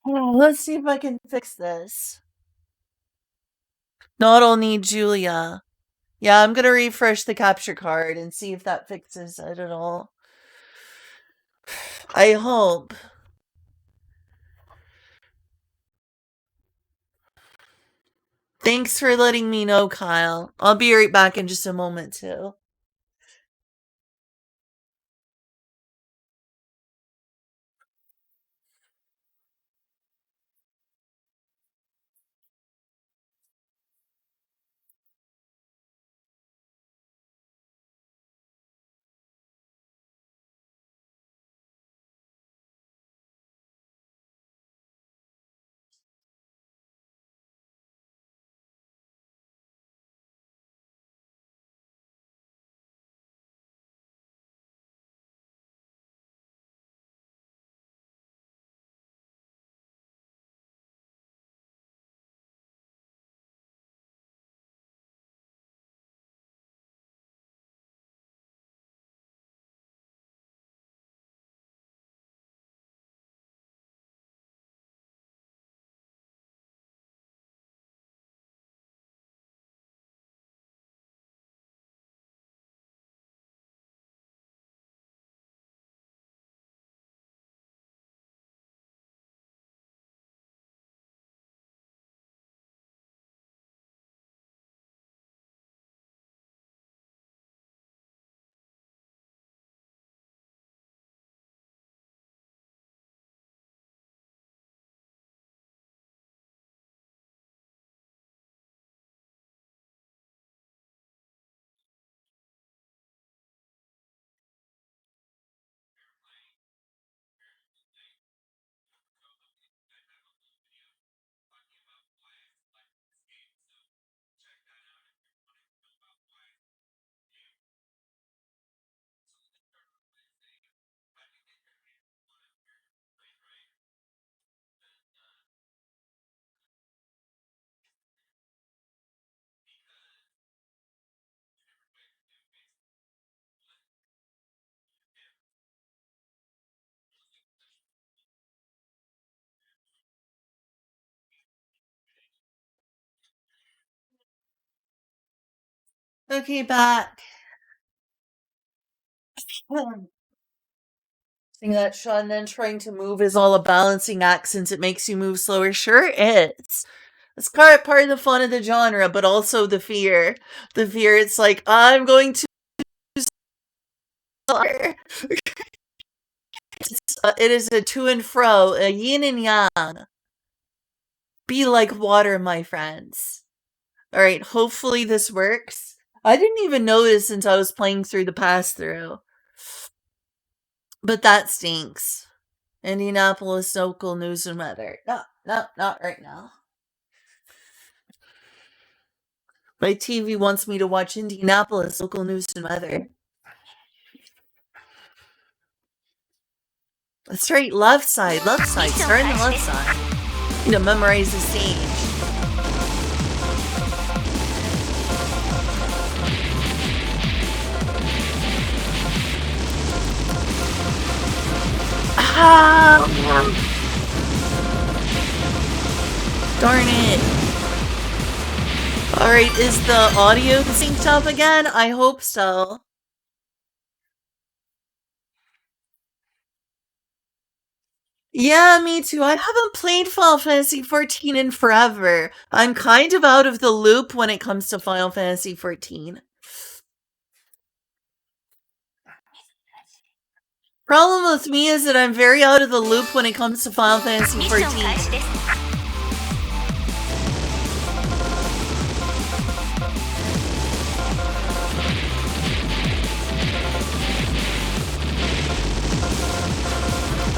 Let's see if I can fix this. Not only Julia. Yeah, I'm gonna refresh the capture card and see if that fixes it at all. I hope. Thanks for letting me know, Kyle. I'll be right back in just a moment, too. Okay, back. Seeing that Sean then trying to move is all a balancing act since it makes you move slower. Sure is. It's part of the fun of the genre, but also the fear. The fear, it's like, I'm going to... it is a to and fro, a yin and yang. Be like water, my friends. Alright, hopefully this works. I didn't even notice since I was playing through the pass-through. But that stinks. Indianapolis local news and weather. No, not right now. My TV wants me to watch Indianapolis local news and weather. That's right, left side. Start on the left side. You know, memorize the stage. Darn it. Alright, is the audio synced up again? I hope so. Yeah, me too. I haven't played Final Fantasy XIV in forever. I'm kind of out of the loop when it comes to Final Fantasy XIV. Problem with me is that I'm very out of the loop when it comes to Final Fantasy ミッション開始 XIV. です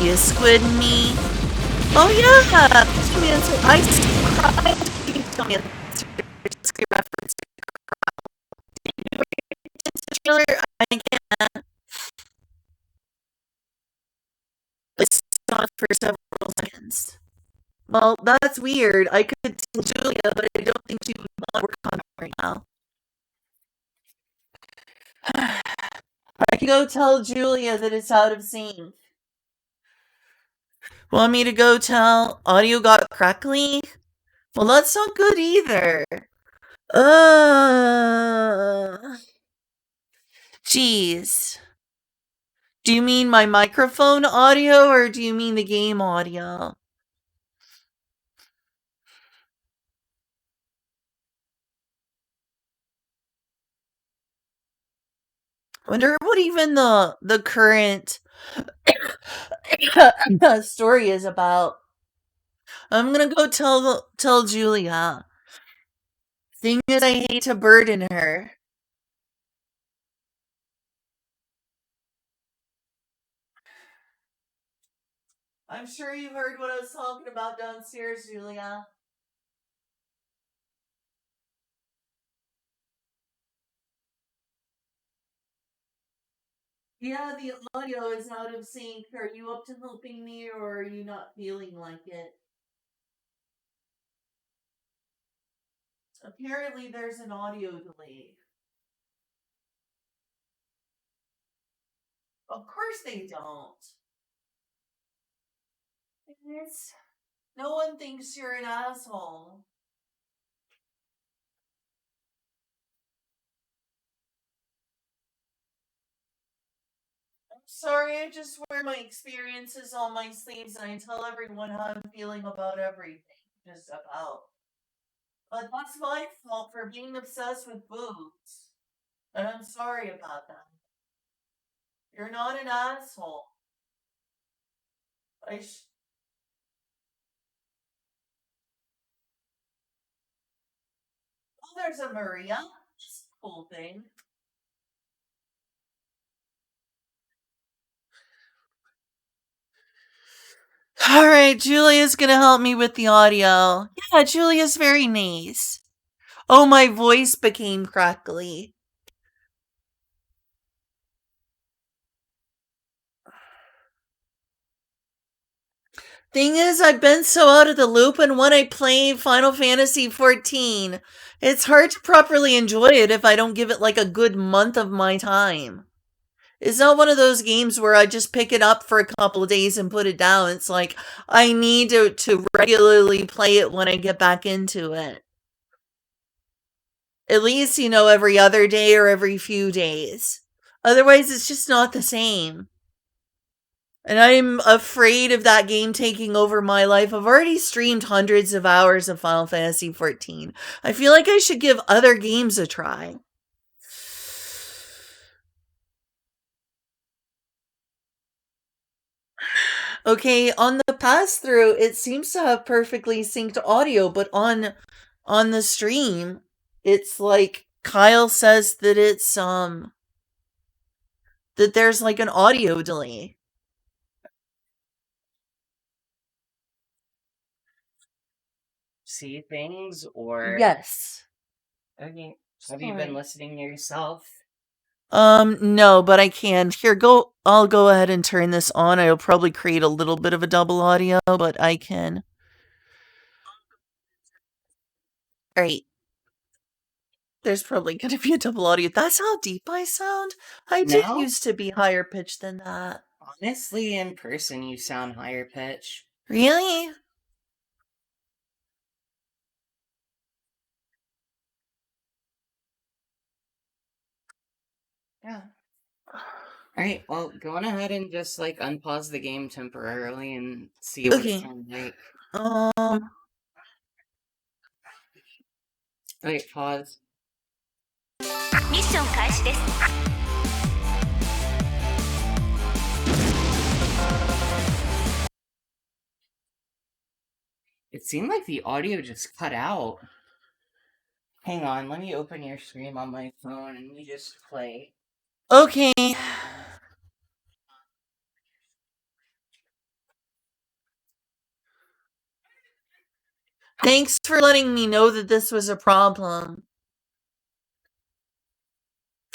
You squid me. Oh yeah! Team Answer. I cried. Team Answer. Just a reference. Trailer. I can't. It's on for several seconds. Well, that's weird. I could tell Julia, but I don't think she would want to work on it right now. I can go tell Julia that it's out of sync. Want me to go tell audio got crackly? Well, that's not good either. Jeez. Do you mean my microphone audio or do you mean the game audio? Wonder what even the current story is about. I'm gonna go tell Julia. Thing is, I hate to burden her. I'm sure you heard what I was talking about downstairs, Julia. Yeah, the audio is out of sync. Are you up to helping me or are you not feeling like it? Apparently there's an audio delay. Of course they don't. No one thinks you're an asshole. I'm sorry, I just wear my experiences on my sleeves and I tell everyone how I'm feeling about everything. Just about. But that's my fault for being obsessed with boobs. And I'm sorry about that. You're not an asshole. Oh, there's a Maria. That's a cool thing. Alright, Julia's gonna help me with the audio. Yeah, Julia's very nice. Oh, my voice became crackly. Thing is, I've been so out of the loop, and when I play Final Fantasy XIV, it's hard to properly enjoy it if I don't give it like a good month of my time. It's not one of those games where I just pick it up for a couple of days and put it down. It's like I need to regularly play it when I get back into it. At least, every other day or every few days. Otherwise, it's just not the same. And I'm afraid of that game taking over my life. I've already streamed hundreds of hours of Final Fantasy XIV. I feel like I should give other games a try. Okay, on the pass through, it seems to have perfectly synced audio, but on the stream, it's like Kyle says that it's that there's like an audio delay. See things or Yes. Okay. Have you been listening to yourself? No, but I can. Here, I'll go ahead and turn this on. I'll probably create a little bit of a double audio, but I can. Alright. There's probably gonna be a double audio. That's how deep I sound? I did No? used to be higher pitched than that. Honestly, in person, you sound higher pitch. Really? Yeah. Alright, well, go on ahead and just, like, unpause the game temporarily and see what it Okay. sounds like. Wait, pause. ミッション開始です。 It seemed like the audio just cut out. Hang on, let me open your stream on my phone and we just play. Okay. Thanks for letting me know that this was a problem.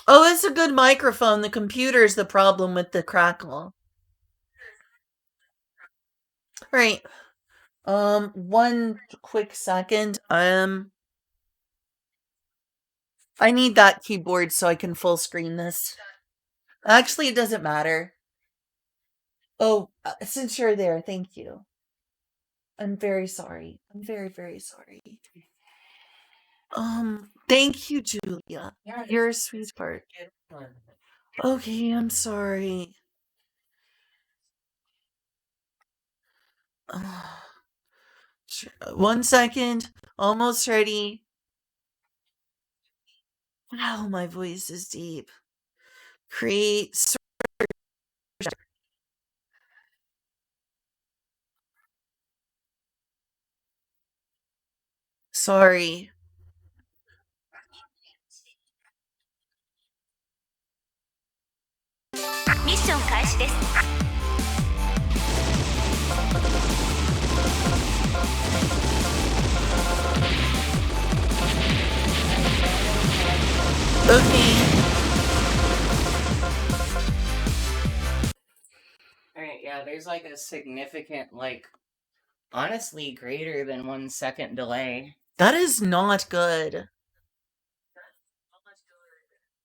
Oh, it's a good microphone. The computer's the problem with the crackle. Right. One quick second. I need that keyboard so I can full screen this. Actually, it doesn't matter. Oh, since you're there, thank you. I'm very sorry. I'm very, very sorry. Thank you, Julia. Yeah, You're a sweetheart. Okay, I'm sorry. One second. Almost ready. Wow, my voice is deep. Create. Sorry. ミッション開始です。 Okay. Alright, yeah, there's like a significant, like, honestly greater than 1 second delay. That is not good.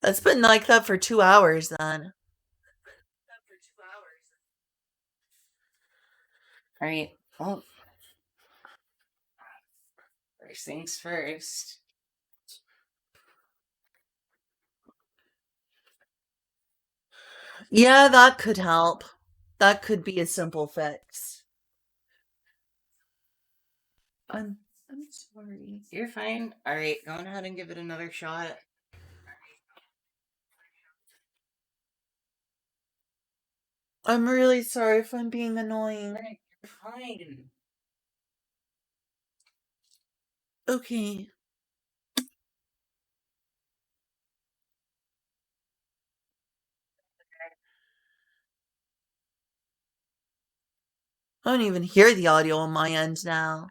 That's been like that for 2 hours then. Alright, well, first things first. Yeah, that could help. That could be a simple fix. I'm sorry. You're fine. Alright, go on ahead and give it another shot. I'm really sorry if I'm being annoying. Alright, you're fine. Okay. I don't even hear the audio on my end now.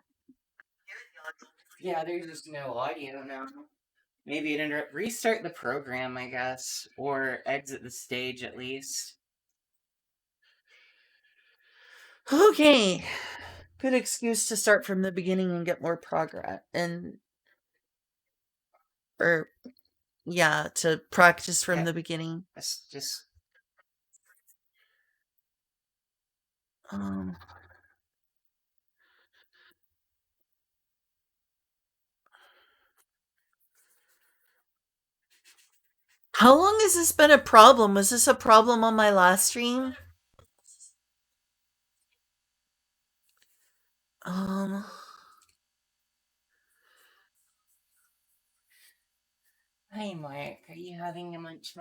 Yeah, there's just no audio now. Maybe it restart the program, I guess, or exit the stage at least. Okay. Good excuse to start from the beginning and get more progress. Yeah, to practice from Yeah. the beginning. Just How long has this been a problem? Was this a problem on my last stream? Hey, Mark, are you having a munch?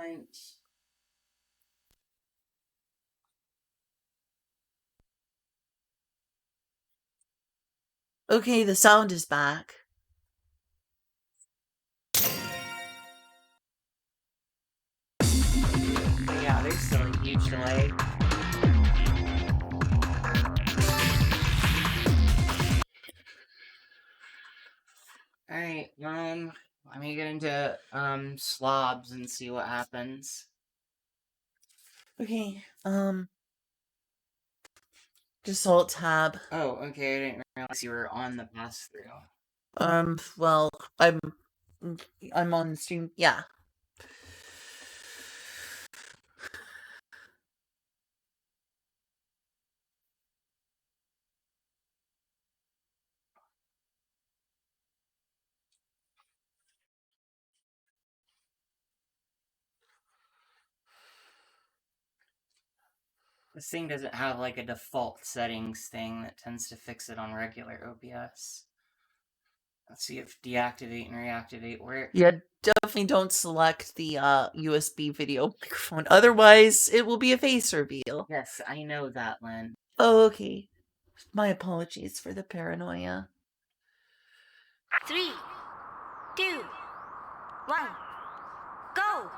Okay, the sound is back. Yeah, there's still a huge delay. Alright, let me get into, slobs and see what happens. Okay, just alt tab. Oh, okay, I didn't realize you were on the pass-through. Well, I'm on the stream. Yeah. This thing doesn't have like a default settings thing that tends to fix it on regular OBS. Let's see if deactivate and reactivate work. Yeah, definitely don't select the USB video microphone. Otherwise, it will be a face reveal. Yes, I know that, Lynn. Oh, okay. My apologies for the paranoia. 3, 2, 1, go!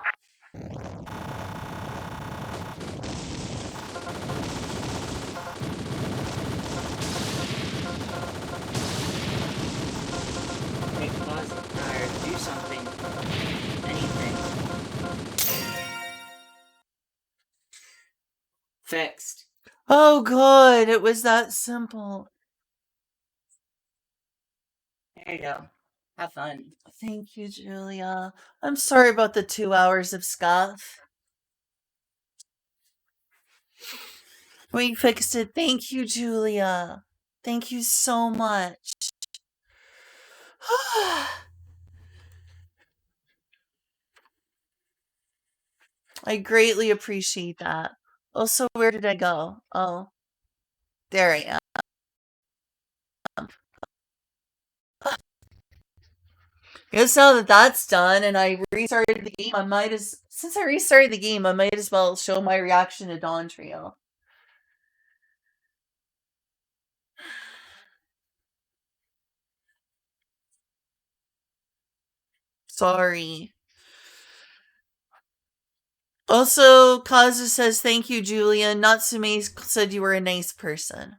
Make pause or do something. Anything. Fixed. Oh, good. It was that simple. There you go. Have fun. Thank you, Julia. I'm sorry about the 2 hours of scuff. We fixed it. Thank you, Julia. Thank you so much. I greatly appreciate that. Also, where did I go? Oh, there I am. Guess now that that's done and I restarted the game, since I restarted the game, I might as well show my reaction to Dawn Trail. Sorry. Also, Kazu says, thank you, Julia. Natsume said you were a nice person.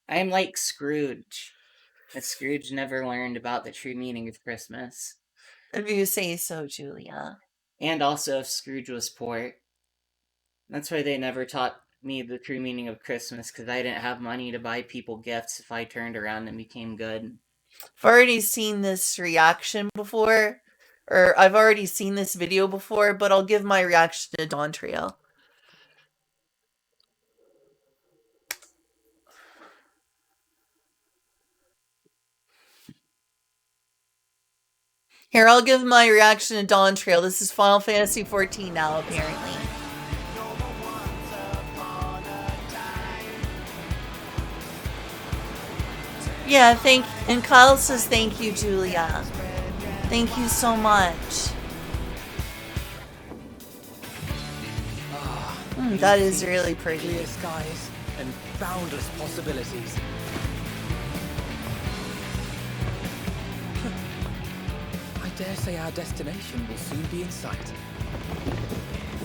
I am like Scrooge. But Scrooge never learned about the true meaning of Christmas. If you say so, Julia. And also if Scrooge was poor. That's why they never taught me the true meaning of Christmas, because I didn't have money to buy people gifts if I turned around and became good. I've already seen this reaction before, or I've already seen this video before, but I'll give my reaction to Dawn Trail. Here, I'll give my reaction to Dawn Trail. This is Final Fantasy XIV now, apparently. Yeah, and Kyle says thank you, Julia. Thank you so much. That is really pretty. Clear skies and boundless possibilities. I dare say our destination will soon be in sight.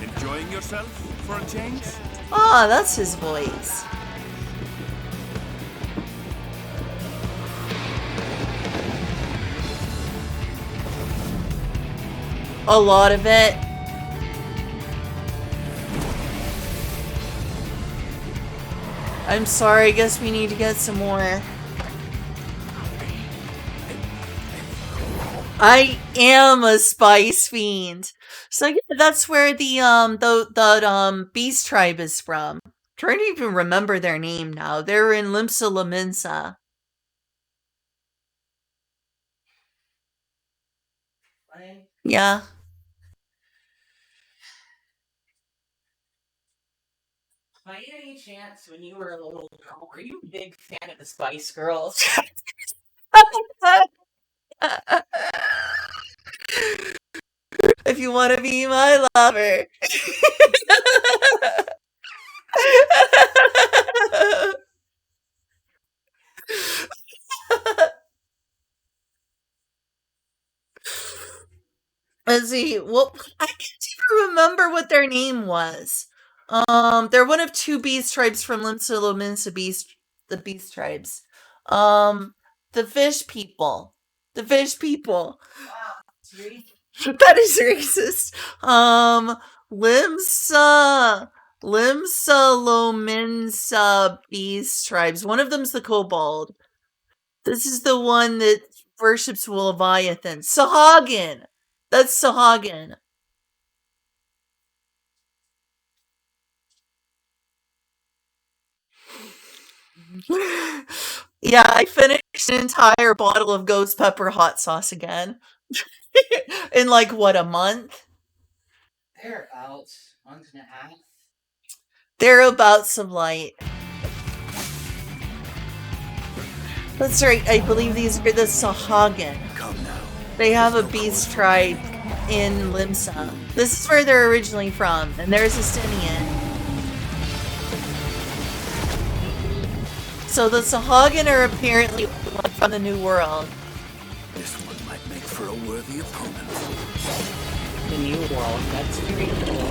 Enjoying yourself for a change? Ah, that's his voice. A lot of it. I'm sorry, I guess we need to get some more. I am a spice fiend. So yeah, that's where the beast tribe is from. I'm trying to even remember their name now. They're in Limsa Lominsa. Yeah. By any chance, when you were a little girl, were you a big fan of the Spice Girls? If you want to be my lover. Let's see. Well, I can't even remember what their name was. They're one of two beast tribes from Limsa Lominsa the beast tribes. The fish people. The fish people. Wow, That is racist. Limsa Lominsa beast tribes. One of them's the kobold. This is the one that worships Leviathan. Sahagin. That's Sahagin. Yeah, I finished an entire bottle of ghost pepper hot sauce again. In like, what, a month? Thereabouts. Month and a half. Thereabouts of light. That's right, I believe these are the Sahagin. They have a beast tribe in Limsa. This is where they're originally from, and there's Estinian. So the Sahagin are apparently from the New World. This one might make for a worthy opponent. The New World. That's very cool.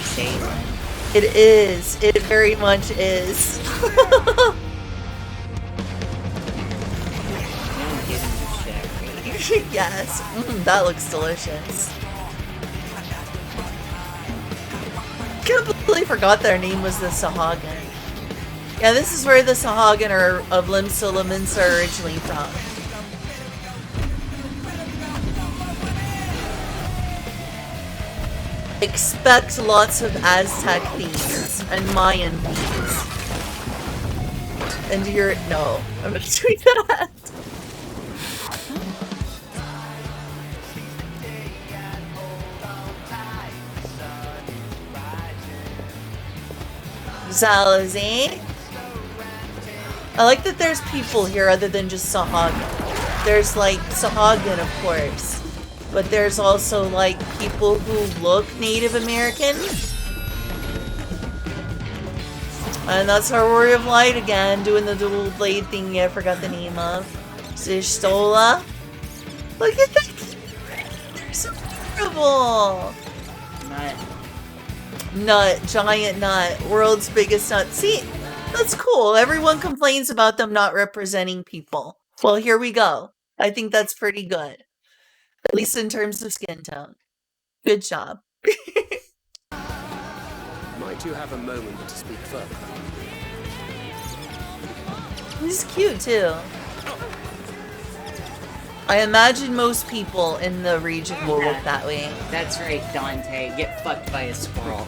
Say that. It is. It very much is. Don't give me shit, right? Yes. That looks delicious. Completely forgot their name was the Sahagin. Yeah, this is where the Sahagin are of Limsa Laminsa are originally from. Expect lots of Aztec themes and Mayan themes. And you're no, I'm not doing that. Zalazi. I like that there's people here other than just Sahagin. There's like Sahagin, of course, but there's also like people who look Native American. And that's our Warrior of Light again, doing the dual blade thingy I forgot the name of. Zishtola. Look at that! They're so adorable! Nut. Giant nut. World's biggest nut. See? That's cool. Everyone complains about them not representing people. Well, here we go. I think that's pretty good. At least in terms of skin tone. Good job. Might you have a moment to speak further? He's cute too. I imagine most people in the region will look that way. That's right, Dante. Get fucked by a squirrel.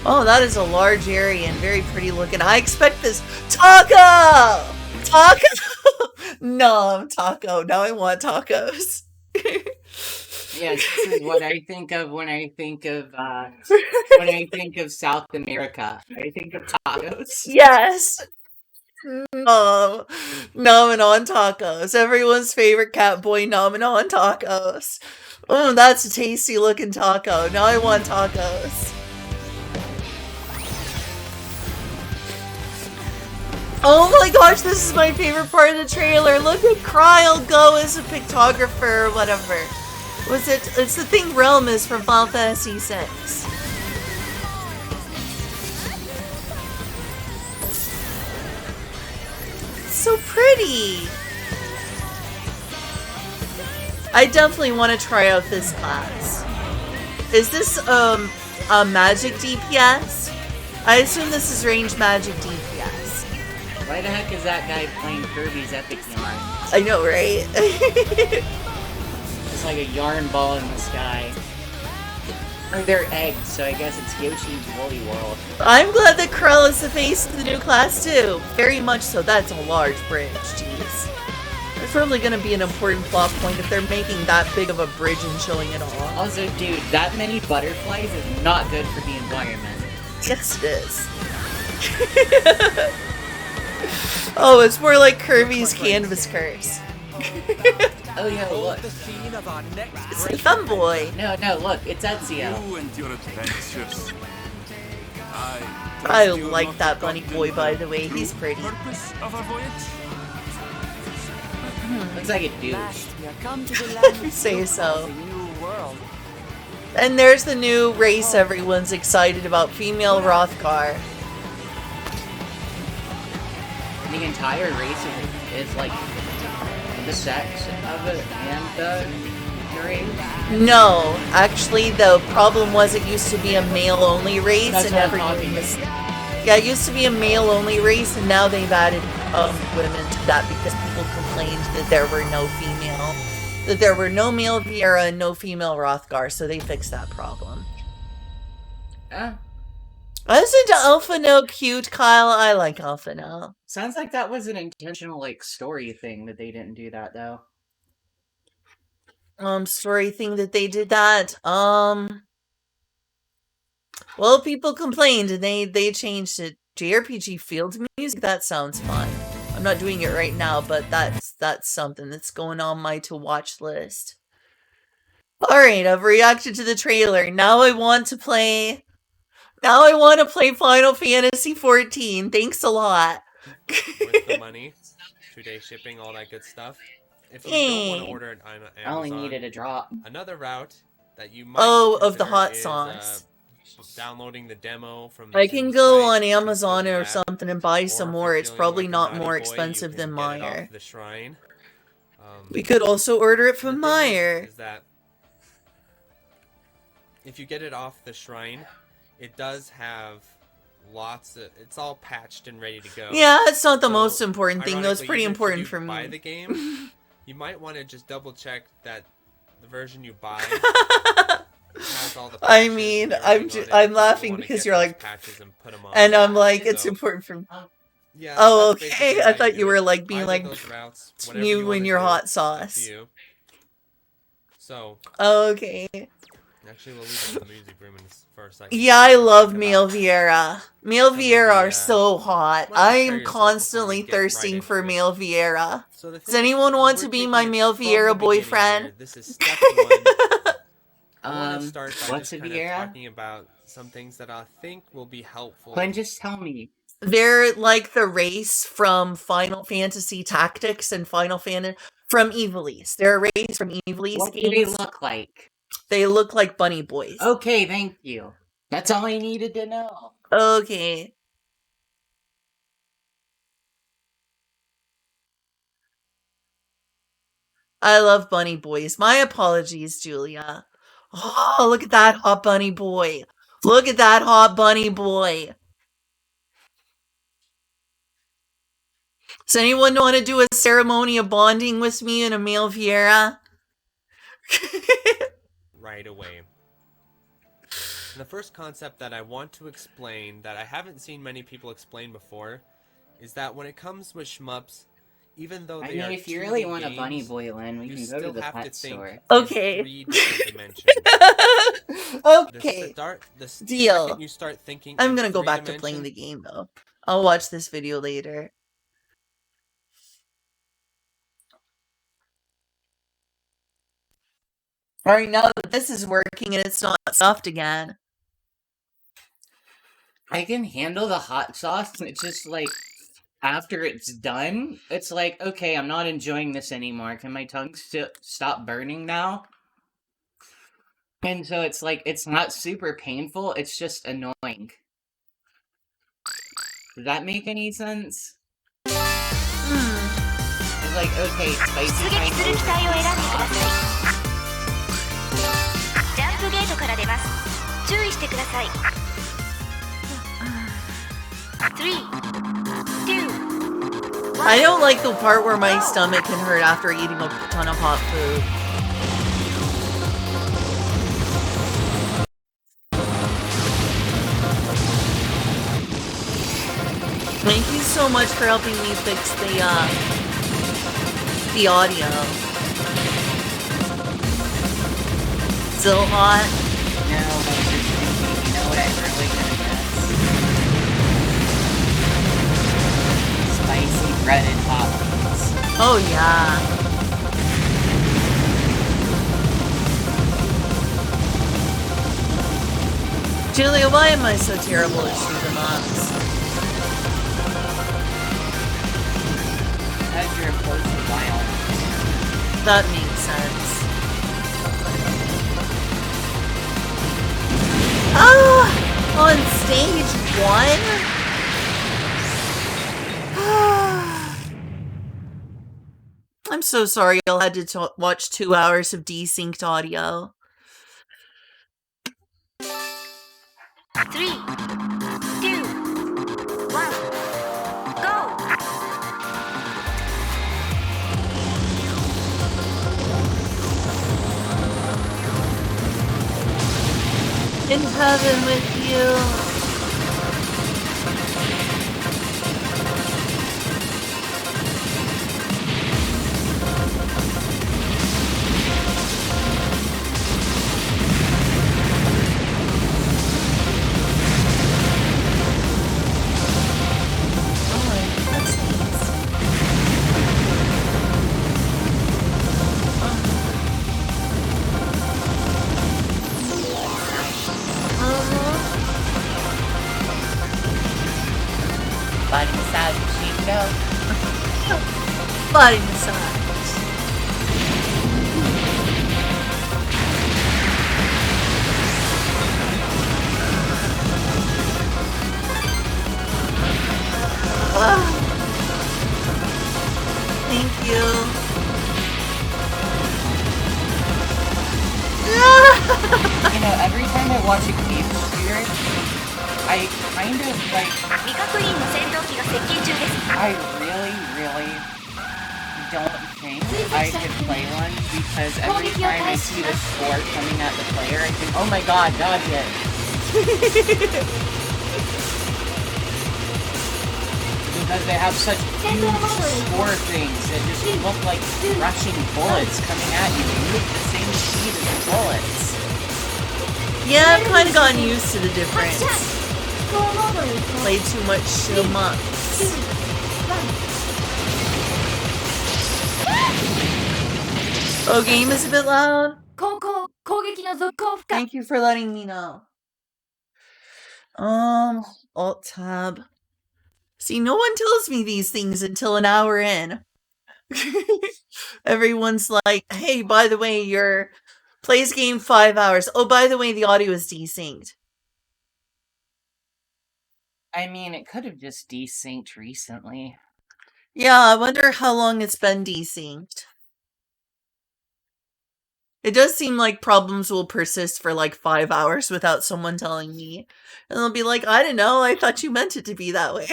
Oh, that is a large area and very pretty looking. I expect this. Taco! Taco! No, taco. Now I want tacos. Yes, this is what I think of when I think of South America. I think of tacos. Yes. Nom. Nomin on tacos. Everyone's favorite cat boy nomin on tacos. Oh, that's a tasty looking taco. Now I want tacos. Oh my gosh, this is my favorite part of the trailer. Look at Kryl go as a pictographer or whatever. Was it? It's the thing Realm is from Final Fantasy VI. It's so pretty. I definitely want to try out this class. Is this a magic DPS? I assume this is range magic DPS. Why the heck is that guy playing Kirby's Epic Yarn? I know, right? It's like a yarn ball in the sky. Or they're eggs, so I guess it's Yoshi's Woolly World. I'm glad that Krell is the face of the new class too. Very much so. That's a large bridge, jeez. It's probably going to be an important plot point if they're making that big of a bridge and showing it all. Also, dude, that many butterflies is not good for the environment. Yes, it is. Oh, it's more like Kirby's Canvas Curse. Oh yeah, look. It's the Femboy. No, look, it's Ezio. I like that bunny boy, by the way. He's pretty. Looks like a douche. If you say so. And there's the new race everyone's excited about, female Rothgar. The entire race is like the sex of it and the race? No, actually, the problem was it used to be a male-only race, That's and what I'm everyone talking was. Yeah, it used to be a male-only race, and now they've added women to that because people complained that there were no male Viera and no female Rothgar, so they fixed that problem. Isn't Alphinaud cute, Kyle? I like Alphinaud. Sounds like that was an intentional, like, story thing that they didn't do that, though. Story thing that they did that. Well, people complained and they changed it. JRPG field music, that sounds fun. I'm not doing it right now, but that's something that's going on my to watch list. Alright, I've reacted to the trailer. Now I want to play Final Fantasy XIV. Thanks a lot. With the money, 2-day shipping, all that good stuff. If you don't want to order it on Amazon, I only needed a drop. Another route that you might of the consider hot is, sauce. Downloading the demo from I the can Zoom go site, on Amazon or that. something and buy Or some if more. you're It's feeling probably like a not naughty more boy, expensive you than can get it Meyer. off the Shrine. We could also order it from The thing Meyer. is that if you get it off the Shrine, it does have lots of. It's all patched and ready to go. Yeah, it's not the So, most important thing, though. It's ironically, pretty even if important you for buy me. the game, you might want to just double check that the version you buy has all the I patches mean, and I'm everything on it, I'm you laughing wanna because get you're those like, patches and put 'em on. and I'm like, it's So, important for. yeah, Oh, that's basically okay. how I thought do you it. were like being Either like those routes, whatever you wanna and your do, hot up sauce. to you. So, Okay. actually, we'll leave it in the music room for a second. Yeah, I love Talk Male about Vieira. Male some of Vieira the, are so hot. why don't you I prepare am yourself before we constantly get right thirsting into for it? Male Vieira. So the Does thing- anyone want we're to be taking my it Male from the Vieira beginning boyfriend? here. This is step one. I want to Um, start by what's just a kind of Vieira? talking about some things that I think will be helpful. Glenn, just tell me. They're like the race from Final Fantasy Tactics and Final Fantasy from Ivalice. They're a race from Ivalice What do they games. look like? They look like bunny boys. Okay, thank you. That's all I needed to know. Okay. I love bunny boys. My apologies, Julia. Oh, look at that hot bunny boy. Look at that hot bunny boy. Does anyone want to do a ceremony of bonding with me and a Male Vieira? Right away. And the first concept that I want to explain that I haven't seen many people explain before is that when it comes with shmups, even though I they mean, are if you 2D really want a bunny games, boy, Lynn, we you can go to still the have to pet think store. in Okay. 3 different dimensions. Okay. The Deal. second you start thinking I'm in gonna go 3 back to playing the dimensions, game, though. I'll watch this video later. Alright, now that this is working and it's not soft again. I can handle the hot sauce, and it's just like, after it's done, it's like, okay, I'm not enjoying this anymore. Can my tongue stop burning now? And so it's like, it's not super painful, it's just annoying. Does that make any sense? It's like, okay, spicy 出撃する機体を選んでください。ジャンプゲートから出ます。注意してください。3, 2, I don't like the part where my stomach can hurt after eating a ton of hot food. Thank you so much for helping me fix the audio. Still hot? No, but I'm just thinking, you know what I'm really gonna get? Spicy breaded hot wings. Oh yeah. Julia, why am I so terrible at shoot 'em ups? As your implosive violence. That makes sense. Ah! On stage 1? I'm so sorry y'all had to watch 2 hours of desynced audio. 3, 2, 1, go! In heaven with you. Body massage machine, go. Body massage. Thank you. You know, every time I watch a cave shooter, I kind of like. 未確認の戦闘機が接近中です I really don't think I could play one because every time I see the score coming at the player, I think, oh my god, dodge it. Because they have such huge score things that just look like rushing bullets coming at you. They move the same speed as the bullets. Yeah, I've kind of gotten used to the difference. Played too much shmups. Oh, game is a bit loud. 攻撃の続行不可 Thank you for letting me know. Alt tab. See, no one tells me these things until an hour in. Everyone's like, hey, by the way, your plays game 5 hours. Oh, by the way, the audio is desynced. I mean, it could have just desynced recently. Yeah, I wonder how long it's been desynced. It does seem like problems will persist for like 5 hours without someone telling me. And they'll be like, I don't know, I thought you meant it to be that way.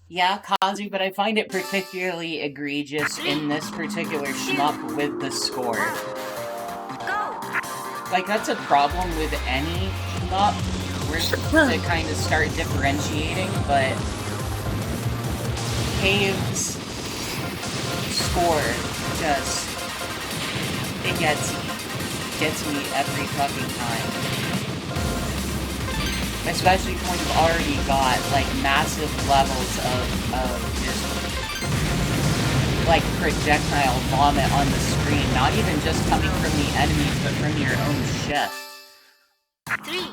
Yeah, Kazu, but I find it particularly egregious in this particular shmup with the score. Like, that's a problem with any shmup. We're supposed to kind of start differentiating, but Cave's score just, it gets me every fucking time. Especially when you've already got, like, massive levels of just, like, projectile vomit on the screen. Not even just coming from the enemies, but from your own ship.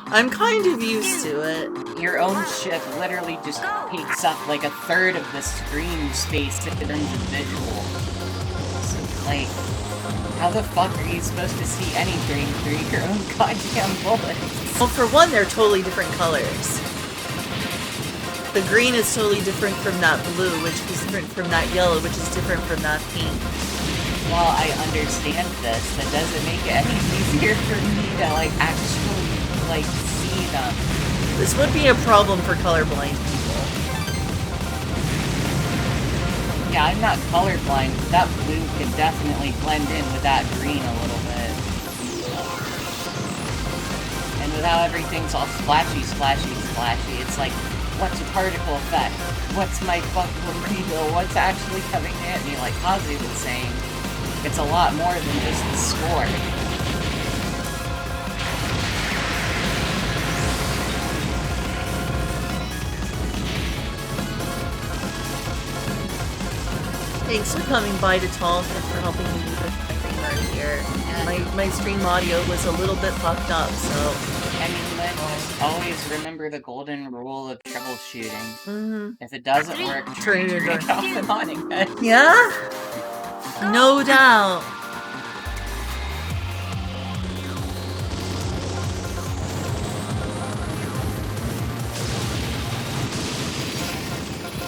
I'm kind of used to it. Your own ship literally just takes up, like, a third of the screen space in terms of visual. So, like, how the fuck are you supposed to see anything through your own goddamn bullets? Well, for one, they're totally different colors. The green is totally different from that blue, which is different from that yellow, which is different from that pink. While I understand this, that doesn't make it any easier for me to, like, actually, like, see them. This would be a problem for colorblind people. Yeah, I'm not colorblind, but that blue can definitely blend in with that green a little bit. And with how everything's all splashy, it's like, what's a particle effect? What's my fucking reveal? What's actually coming at me? Like Kazu was saying, it's a lot more than just the score. Thanks for coming by to talk and for helping me with my stream earlier. My stream audio was a little bit fucked up, so... I mean, let's always remember the golden rule of troubleshooting. Mm-hmm. If it doesn't work, turn it off and on again. Yeah? No doubt.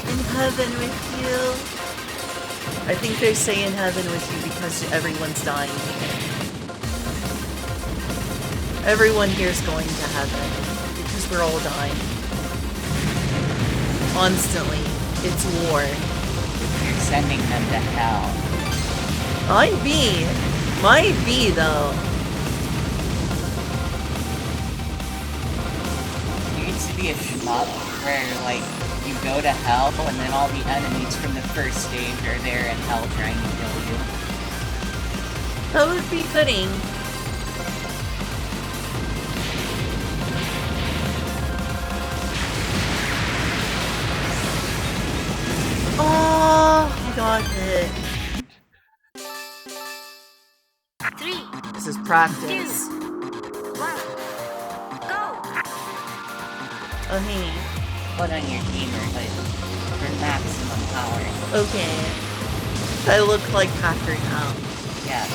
In heaven with you. I think they stay in heaven with you because everyone's dying here. Everyone here's going to heaven because we're all dying. Constantly. It's war. You're sending them to hell. Might be. Might be, though. There needs to be a shmup where, like, you go to hell and then all the enemies from the first stage are there in hell trying to kill you. That would be fitting. Oh, I got hit. 3, This is practice. 2, 1, go! Oh, hey. Put on your gamer hood for maximum power. Okay. I look like Hacker now. Yes.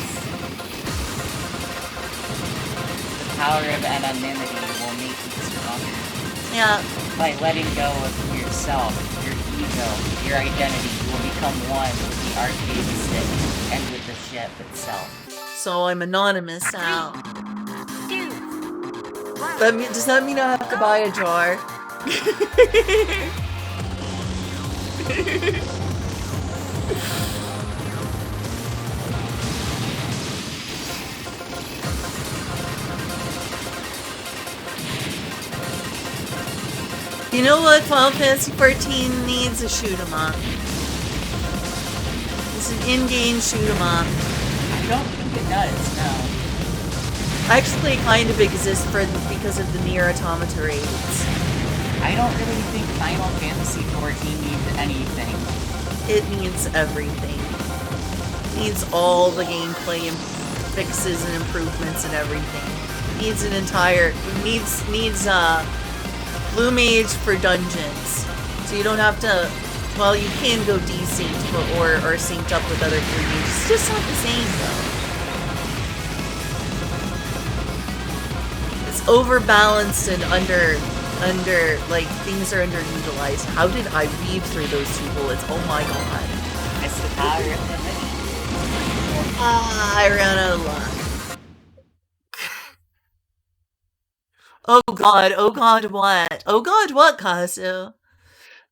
The power of anonymity will make you stronger. Yeah. By letting go of yourself, your ego, your identity, you will become one with the arcade stick and with the ship itself. So I'm anonymous now. 2, 1, Does that mean I have to buy a jar? You know what Final Fantasy XIV needs? A shoot 'em up. It's an in-game shoot 'em up. I don't think it does, no. Actually, it kind of exists because of the Nier Automata raids. I don't really think Final Fantasy XIV needs anything. It needs everything. It needs all the gameplay and fixes and improvements and everything. It needs an entire needs Blue Mage for dungeons. So you don't have to, well, you can go desynced or synced up with other Blue Mages. It's just not the same though. It's overbalanced and under like things are underutilized. How did I weave through those 2 bullets? Oh my god. It's the power of the mini. I ran out of luck. Oh god, what? Oh god, what, Kazu?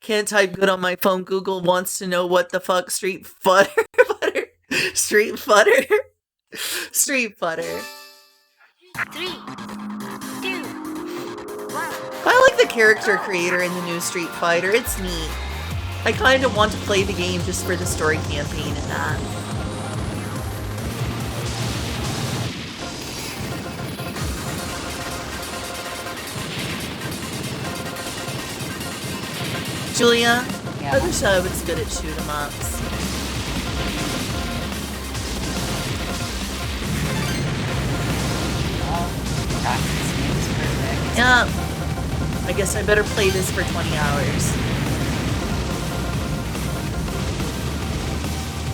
Can't type good on my phone. Google wants to know what the fuck Street Futter. Street Futter. 3, 2, 1, I like the character creator in the new Street Fighter. It's neat. I kind of want to play the game just for the story campaign and that. Julia, Yeah. I wish I was good at shoot 'em ups. Well, practice makes perfect. Yeah. I guess I better play this for 20 hours.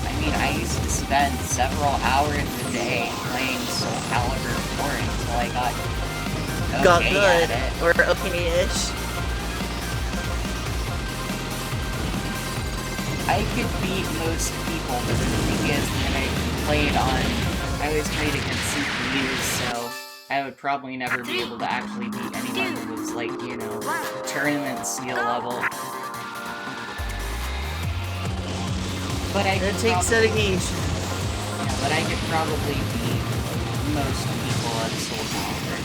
I mean, I used to spend several hours a day playing Soul Calibur 4 until I got Got okay good. at it. Or okay-ish. I could beat most people, but the thing is that I always played against CPUs, so I would probably never be able to actually beat anyone who was like, you know, tournament skill level. But I It could takes probably, dedication. yeah, but I could probably beat most people at Soul Calibur.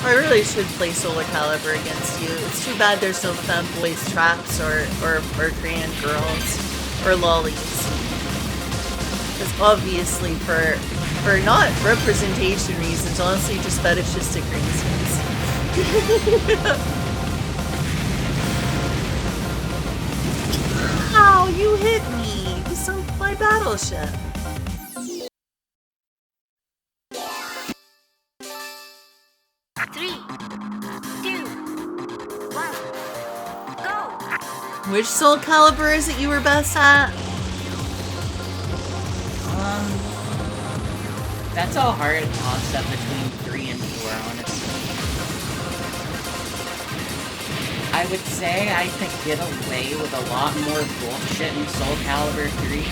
I really should play Solar Calibur against you. It's too bad there's no femboys traps or grand girls or lollies. Because obviously for not representation reasons, honestly just fetishistic reasons. Ow, you hit me! You sunk my battleship. Which Soul Calibur is it you were best at? That's a hard toss-up between 3 and 4, honestly. I would say I could get away with a lot more bullshit in Soul Calibur 3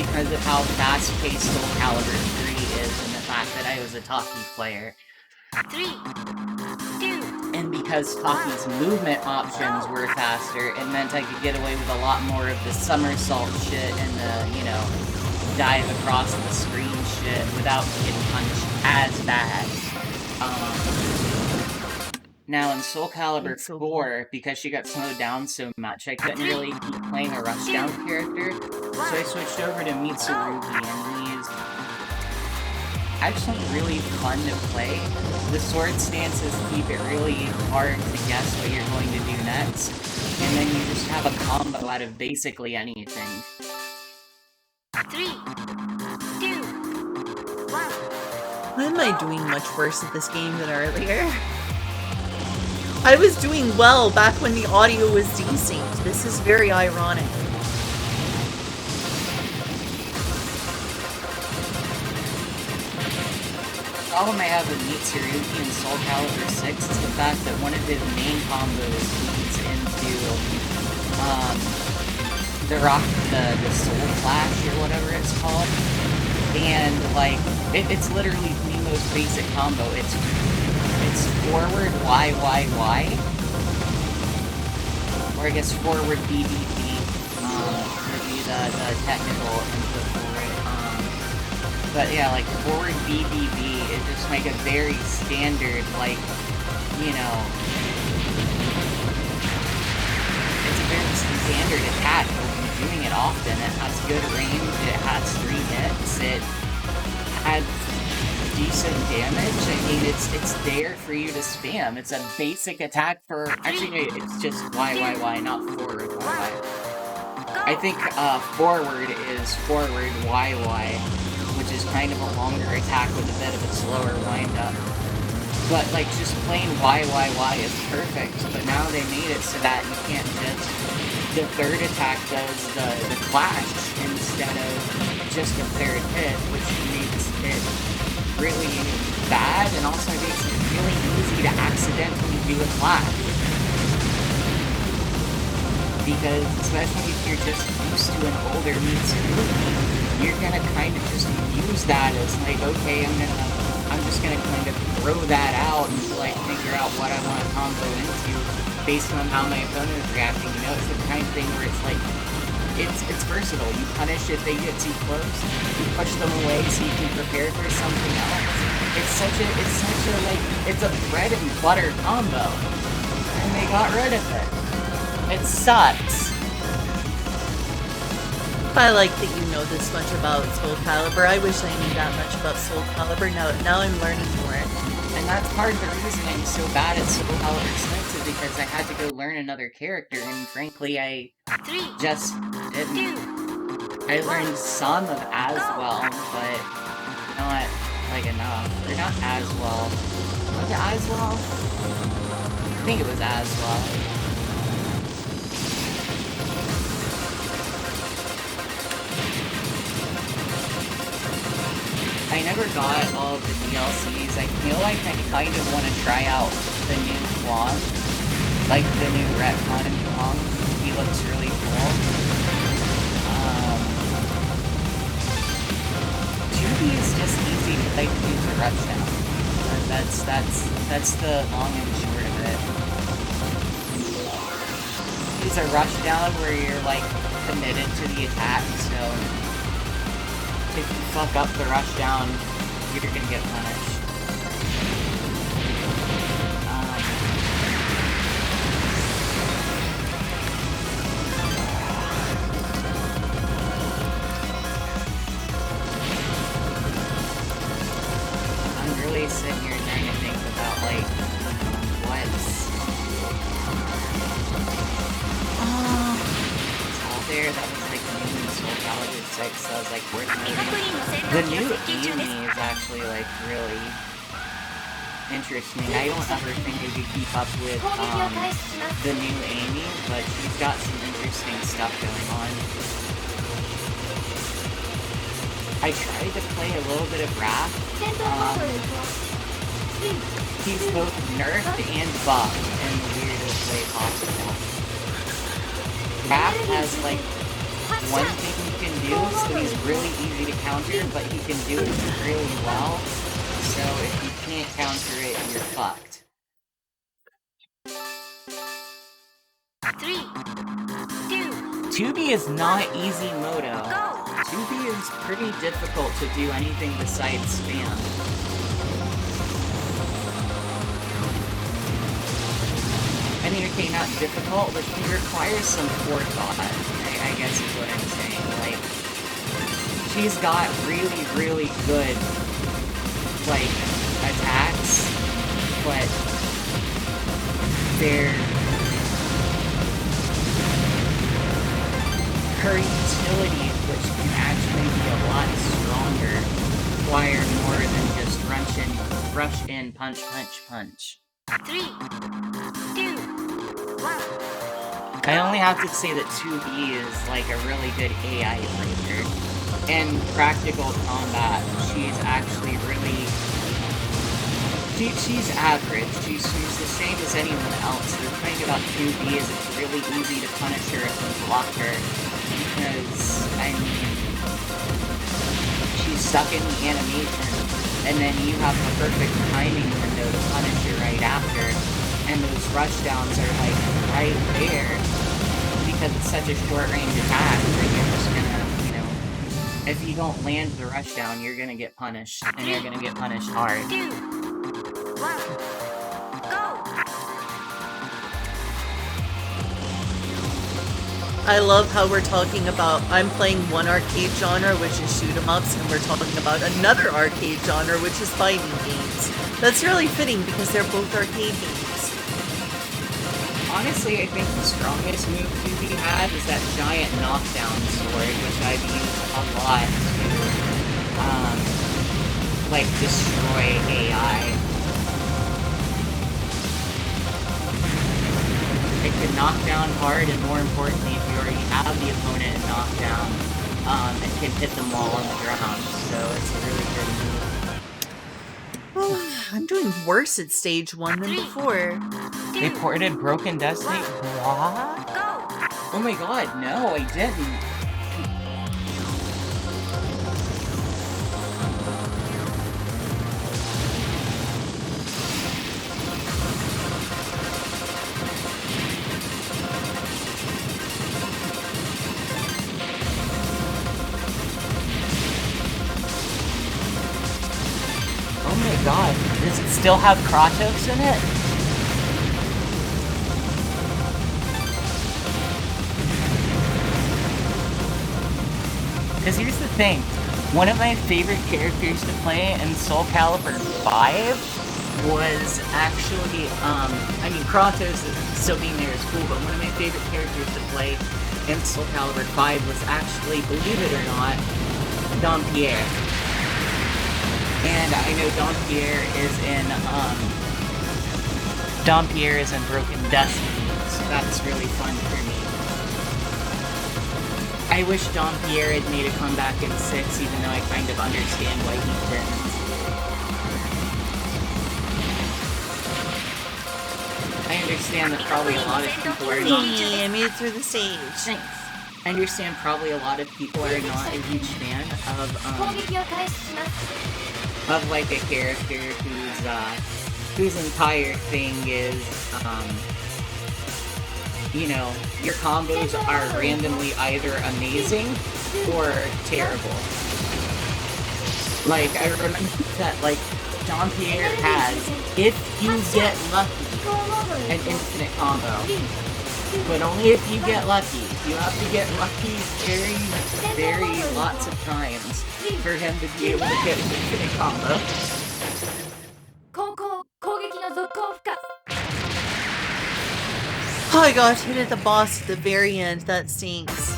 because of how fast-paced Soul Calibur 3 is and the fact that I was a Taki player. 3, 2, And because Taki's movement options were faster, it meant I could get away with a lot more of the somersault shit and the, you know, dive across the screen shit without getting punched as bad. Now in Soul Calibur 4, because she got slowed down so much, I couldn't really keep playing a rushdown character, so I switched over to Mitsurugi, and he's actually really fun to play. The sword stances keep it really hard to guess what you're going to do next, and then you just have a combo out of basically anything. 3, 2, 1. Why am I doing much worse at this game than earlier? I was doing well back when the audio was decent. This is very ironic. The problem I have with Mitsurugi in Soul Calibur 6 is the fact that one of his main combos leads into the Soul Clash or whatever it's called. And like it's literally the most basic combo. It's forward Y, or I guess forward BBB would be the technical input for it. But yeah, like forward BBB is just like a very standard, like, you know, it's a very standard attack. You're doing it often. It has good range. It has 3 hits. It has decent damage. I mean, it's there for you to spam. It's a basic attack for... Actually, it's just Y, not forward Y. I think forward is forward Y, which is kind of a longer attack with a bit of a slower wind-up. But, like, just plain Y is perfect, but now they made it so that you can't just... The third attack does the clash instead of just a third hit, which makes it really bad, and also makes it really easy to accidentally do a clash. Because, especially if you're just used to an older Mitsurugi, you're gonna kind of just use that as like, okay, I'm just gonna kind of throw that out until I figure out what I want to combo into based on how my opponent is reacting. You know, it's the kind of thing where it's like, it's versatile. You punish if they get too close, you push them away so you can prepare for something else. It's a bread and butter combo, and they got rid of it. It sucks. I like that you know this much about Soul Calibur. I wish I knew that much about Soul Calibur. Now I'm learning more. And that's part of the reason I'm so bad at Soul Calibur 6 is because I had to go learn another character, and frankly, I just didn't. I learned some of Aswell, but not, like, enough. Or not Aswell. Was it Aswell? I think it was Aswell. I never got all of the DLCs. I feel like I kind of want to try out the new Kwong. Like the new retcon Kwong. He looks really cool. 2B is just easy to like use a rushdown. That's the long and short of it. Use a rushdown where you're like committed to the attack, so if you fuck up the rushdown, you're gonna get punished. I'm really sitting here trying to think about, like, what's out there that was like new in Soul Calibur 6, so I was like worth noting. The new Amy is actually like really interesting. I don't ever think I could keep up with the new Amy, but she's got some interesting stuff going on. I tried to play a little bit of Wrath. He's both nerfed and buffed in the weirdest way possible. Raph has, like, one thing he can do, so he's really easy to counter, but he can do it really well. So if you can't counter it, you're fucked. 3, 2, 2B is not easy moto. go! 2B is pretty difficult to do anything besides spam. I mean, okay, not difficult, but it requires some forethought, I guess is what I'm saying. Like, she's got really, really good, like, attacks, but her utility, which can actually be a lot stronger, require more than just rush in, punch, punch, punch. 3, 2, 1. I only have to say that 2B is like a really good AI breaker. In practical combat, she's actually really... She's average. She's the same as anyone else. The thing about 2B is it's really easy to punish her and block her. Because, I mean... she's stuck in the animation. And then you have the perfect timing window to punish her right after. And those rushdowns are like right there. Because it's such a short range attack that you're just gonna, you know, if you don't land the rushdown, you're gonna get punished. And you're gonna get punished hard. 2, 1, go! I love how we're talking about, I'm playing one arcade genre, which is shoot 'em ups, and we're talking about another arcade genre, which is fighting games. That's really fitting because they're both arcade games. Honestly, I think the strongest move 2B had is that giant knockdown sword, which I've used a lot to, like, destroy AI. It can knock down hard, and more importantly, if you already have the opponent knocked down, it can hit them all on the ground, so it's a really good move. I'm doing worse at stage 1 than before. They ported Broken Destiny? What? Go! Oh my god, no, I didn't. Oh my god, does it still have Kratos in it? Because here's the thing, one of my favorite characters to play in Soul Calibur 5 was actually, I mean, Kratos still being there is cool, but one of my favorite characters to play in Soul Calibur 5 was actually, believe it or not, Dampierre. And I know Dampierre is in Broken Destiny, so that's really fun for me. I wish Dampierre had made a comeback in 6, even though I kind of understand why he didn't. I understand that probably a lot of people are not... Yeah, I made it through the stage. Thanks. I understand probably a lot of people are not a huge fan of, 攻撃を開始します。 of like a character whose entire thing is, you know, your combos are randomly either amazing or terrible. Like, I remember that, like, Dampierre has, if you get lucky, an infinite combo. But only if you get lucky. You have to get lucky very, very lots of times for him to be able to get an infinite combo. 後攻攻撃の続行不可 Oh, I got hit at the boss at the very end. That stinks.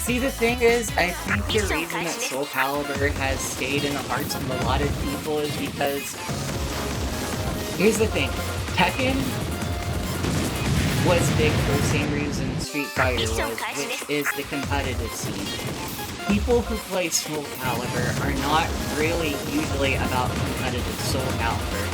See, the thing is, I think the reason that Soul Calibur has stayed in the hearts of a lot of people is because... Here's the thing. Tekken was big for the same reason Street Fighter was, which is the competitive scene. people who play Soul Calibur are not really usually about competitive Soul Calibur.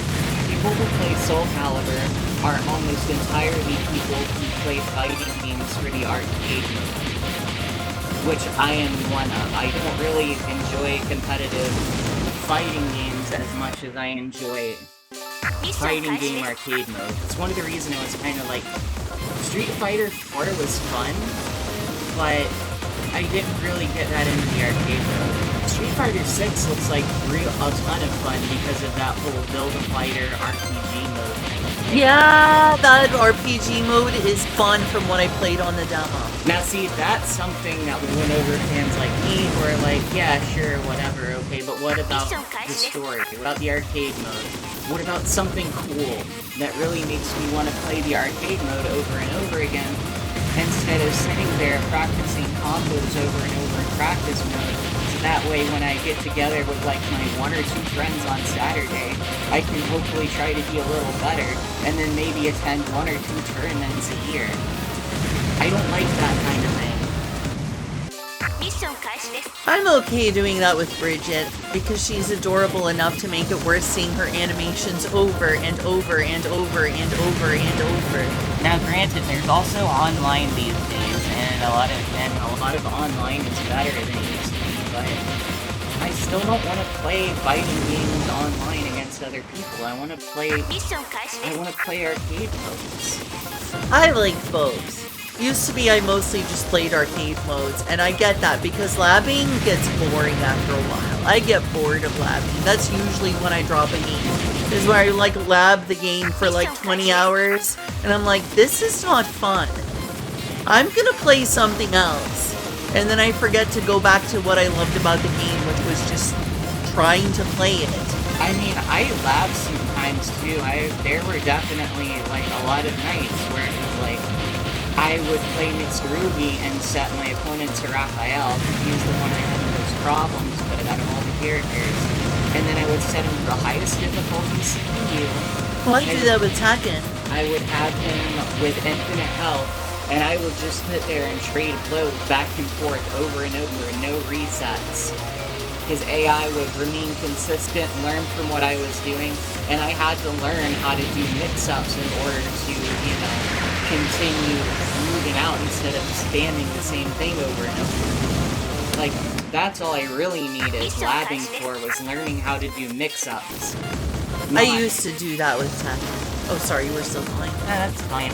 People who play Soul Calibur are almost entirely people who play fighting games for the arcade mode, which I am one of. I don't really enjoy competitive fighting games as much as I enjoy fighting game arcade mode. It's one of the reasons I was kind of like, Street Fighter 4 was fun, but I didn't really get that into the arcade mode. Street Fighter 6 looks like a ton of fun because of that whole Build-A-Fighter RPG mode. Yeah, that RPG mode is fun from what I played on the demo. Now see, that's something that would win over fans like me who are like, yeah, sure, whatever, okay, but what about the story? What about the arcade mode? What about something cool that really makes me want to play the arcade mode over and over again, instead of sitting there practicing combos over and over in practice mode, so that way when I get together with like my 1 or 2 friends on Saturday, I can hopefully try to be a little better, and then maybe attend 1 or 2 tournaments a year. I don't like that kind of thing. I'm okay doing that with Bridget, because she's adorable enough to make it worth seeing her animations over and over and over and over and over. Now granted, there's also online these days, and a lot of online is better than it used to be, but I still don't want to play fighting games online against other people. I want to play arcade modes. I like both. Used to be I mostly just played arcade modes, and I get that because labbing gets boring after a while. I get bored of labbing. That's usually when I drop a game. Is where I like lab the game for like 20 hours, and I'm like, this is not fun. I'm gonna play something else. And then I forget to go back to what I loved about the game, which was just trying to play it. I mean, I lab sometimes too. There were definitely like a lot of nights where it was like, I would play Mitsurugi and set my opponent to Raphael, because he was the one I had the most problems with out of all the characters. And then I would set him to the highest difficulty CPU. Well, I do that with Tekken. I would have him with infinite health, and I would just sit there and trade blows back and forth over and over, no resets. His AI would remain consistent, learn from what I was doing, and I had to learn how to do mix-ups in order to, continue moving out instead of spamming the same thing over and over. Like, that's all I really needed labbing for, was learning how to do mix-ups. I used to do that with Tekken. Oh, sorry, you were still playing. That's fine.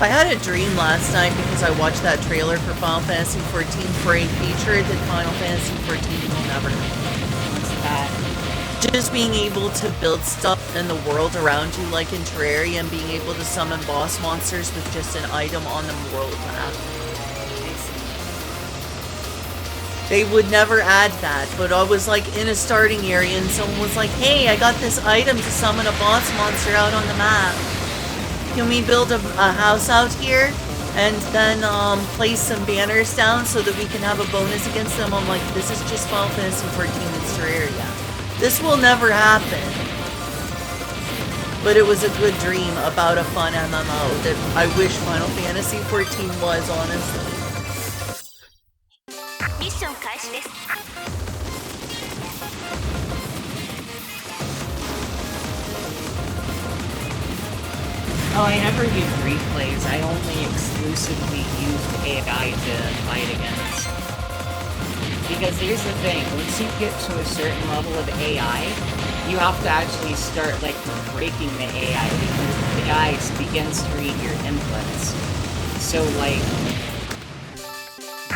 I had a dream last night because I watched that trailer for Final Fantasy XIV for a feature that Final Fantasy XIV will never have. What's that? Just being able to build stuff in the world around you, like in Terraria, and being able to summon boss monsters with just an item on the world map. They would never add that, but I was like in a starting area and someone was like, hey, I got this item to summon a boss monster out on the map. Can we build a house out here and then place some banners down so that we can have a bonus against them? I'm like, this is just Final Fantasy XIV in Terraria. This will never happen. But it was a good dream about a fun MMO that I wish Final Fantasy XIV was, honestly. Oh, I never used replays. I only exclusively used AI to fight against. Because here's the thing, once you get to a certain level of AI, you have to actually start, like, breaking the AI, because the AI begins to read your inputs. So, like,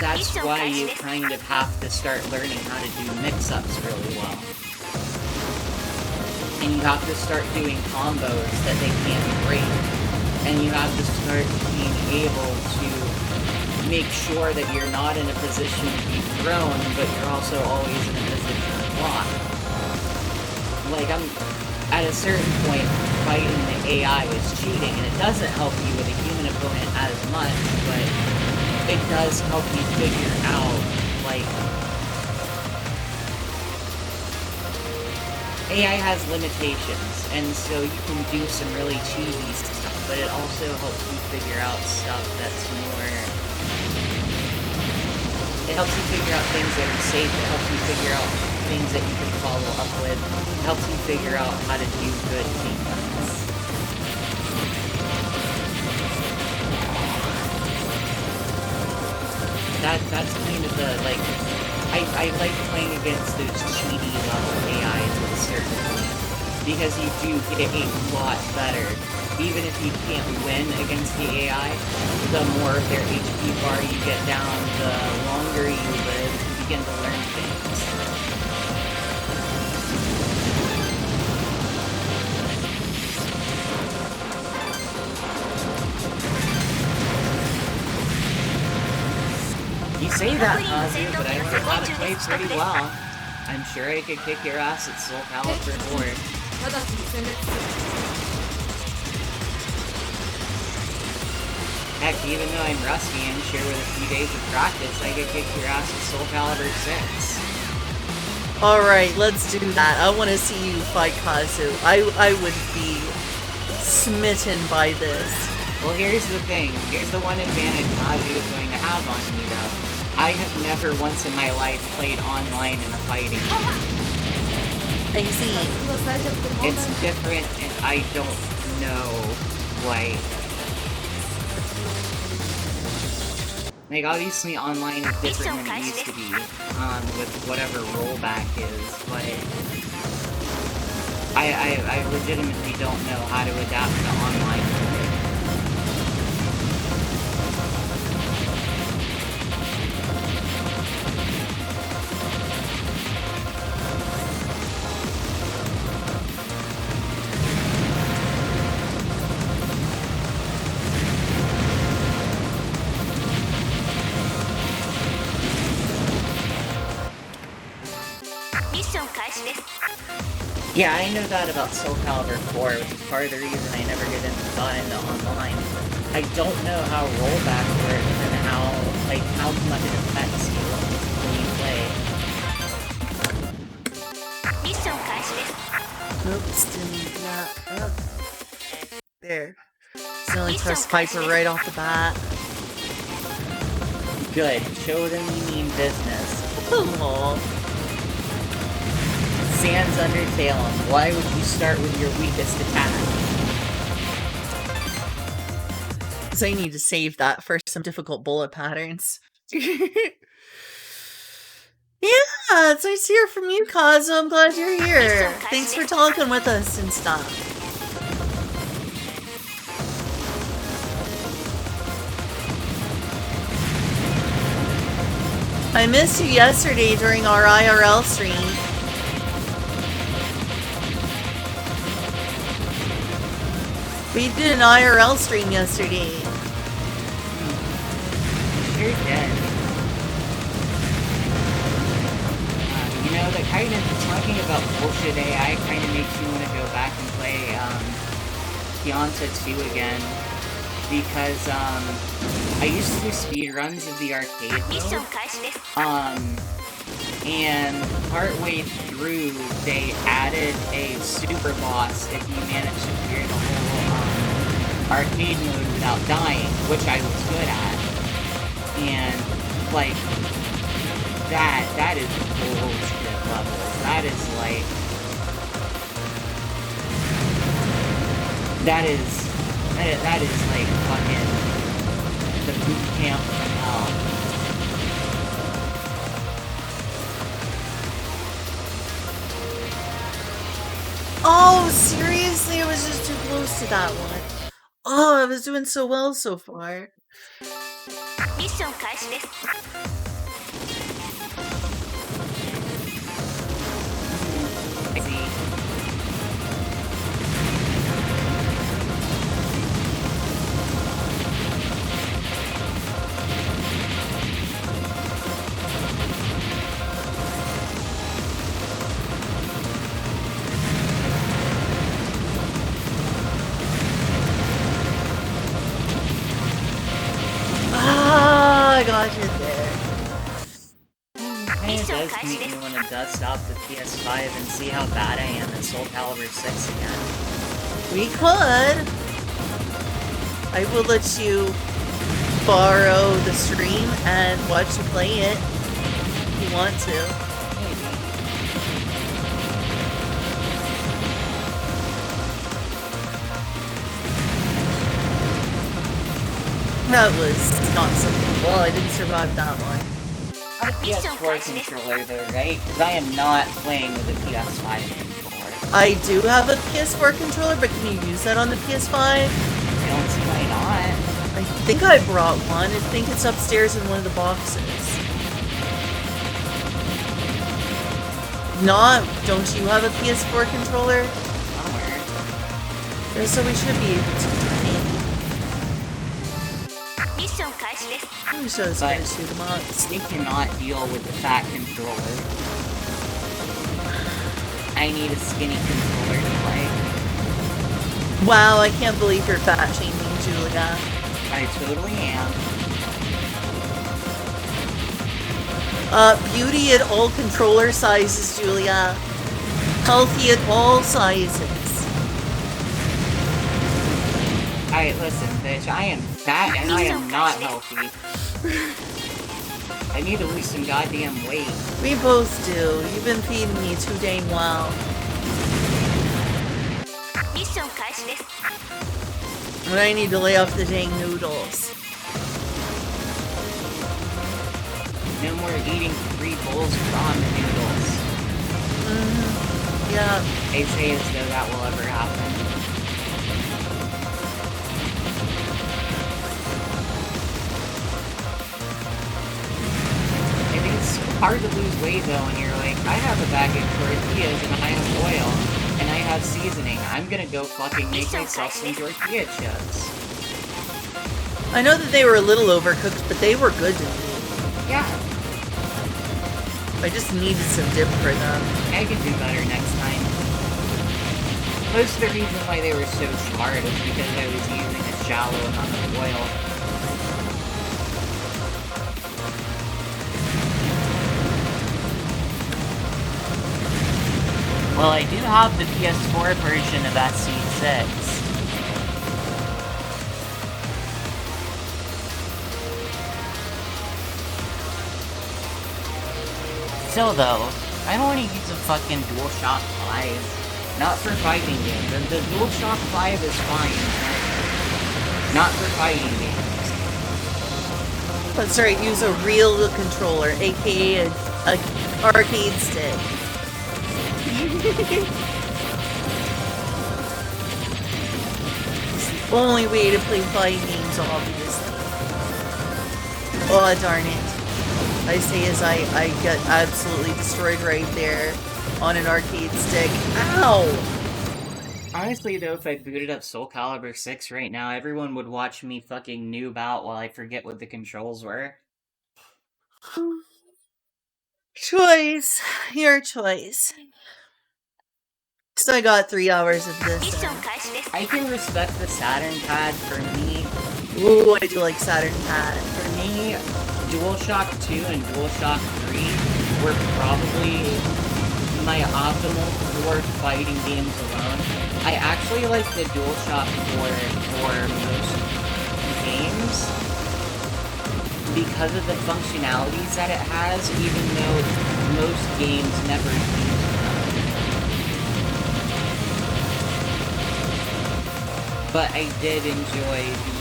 that's why you kind of have to start learning how to do mix-ups really well. And you have to start doing combos that they can't break. And you have to start being able to make sure that you're not in a position to be thrown, but you're also always in a position to block. Like, at a certain point, fighting the AI is cheating, and it doesn't help you with a human opponent as much, but it does help you figure out, like, AI has limitations, and so you can do some really cheesy stuff, but it also helps you figure out stuff that's more... It helps you figure out things that are safe, it helps you figure out things that you can follow up with, it helps you figure out how to do good things. That's kind of the, like... I like playing against those cheaty level AIs at a certain point, because you do get a lot better. Even if you can't win against the AI, the more of their HP bar you get down, the longer you live, you begin to learn things. You say that, Kazu, but I learned how to play pretty well. I'm sure I could kick your ass at Soul Calibur 4. 直ちに殲滅する Heck, even though I'm rusty, I'm sure with a few days of practice, I could kick your ass at Soul Calibur 6. Alright, let's do that. I want to see you fight Kazu. I would be smitten by this. Well, here's the thing. Here's the one advantage Kazu is going to have on me, though. I have never once in my life played online in a fighting game. I see. 発動されちゃって問題 It's different, and I don't know, like... Like, obviously online is different than it used to be, with whatever rollback is, but... I legitimately don't know how to adapt to online play. Yeah, I know that about Soul Calibur 4, which is part of the reason I never got into online. I don't know how rollback works and how much it affects you when you play. Oops, didn't that up. There. Silly press Piper right off the bat. Good. Show them you mean business. Aww. Sans Undertale, why would you start with your weakest attack? Because I need to save that for some difficult bullet patterns. Yeah, it's nice to hear from you, Kazu. I'm glad you're here. Thanks for talking with us and stuff. I missed you yesterday during our IRL stream. We did an IRL stream yesterday. Sure did. You know, that kind of, talking about bullshit AI kind of makes you want to go back and play, Pianta 2 again. Because, I used to do speedruns of the arcade mode. And partway through, they added a super boss if you manage to clear the whole, arcade mode without dying, which I was good at. And, like, that is bullshit levels. That is, like... That is, like, fucking... the boot camp from hell. Oh, seriously? I was just too close to that one. Oh, I was doing so well so far. Ah, I got you there. Hey, does make me want to dust off the PS5 and see how bad I am in Soul Calibur 6 again. We could. I will let you borrow the stream and watch you play it if you want to. Maybe. That was not something. Well, I didn't survive that one. Not a PS4 controller though, right? Because I am not playing with a PS5 controller. I do have a PS4 controller, but can you use that on the PS5? I don't see why not. I think I brought one. I think it's upstairs in one of the boxes. Not, don't you have a PS4 controller? Somewhere. So we should be able to do it. ミッション開始です。 I'm so excited to shoot them up. They cannot deal with the fat controller. I need a skinny controller to play. Wow, I can't believe you're fat shaming Julia. I totally am. Beauty at all controller sizes, Julia. Healthy at all sizes. Alright, listen, bitch. I am fat and I am not healthy. I need to lose some goddamn weight. We both do. You've been feeding me too dang well. ミッション開始です。 And I need to lay off the dang noodles. No more eating 3 bowls of ramen noodles. Yeah. They say as though that will ever happen. I think it's hard to lose weight though when you're like, I have a bag of tortillas and I have oil and I have seasoning. I'm gonna go fucking make myself some tortilla chips. I know that they were a little overcooked, but they were good to me. Yeah, I just needed some dip for them. I can do better next time. Most of the reason why they were so smart is because I was using a shallow amount of oil. Well, I do have the PS4 version of SC6. Still though, I don't want to use a fucking DualShock 5. Not for fighting games. The DualShock 5 is fine. Not for fighting games. That's right, use a real controller, aka a arcade stick. It's the only way to play fighting games, obviously. Oh, darn it. I say as I get absolutely destroyed right there on an arcade stick. Ow! Honestly though, if I booted up Soul Calibur 6 right now, everyone would watch me fucking noob out while I forget what the controls were. Choice. Your choice. So I got 3 hours of ミッ this. ション開始です。 I can respect the Saturn pad. For me, Ooh, I do like Saturn Pad. for me, DualShock 2 and DualShock 3 were probably my optimal for fighting games alone. I actually like the DualShock 4 for most games because of the functionalities that it has, even though most games never use them. But I did enjoy the,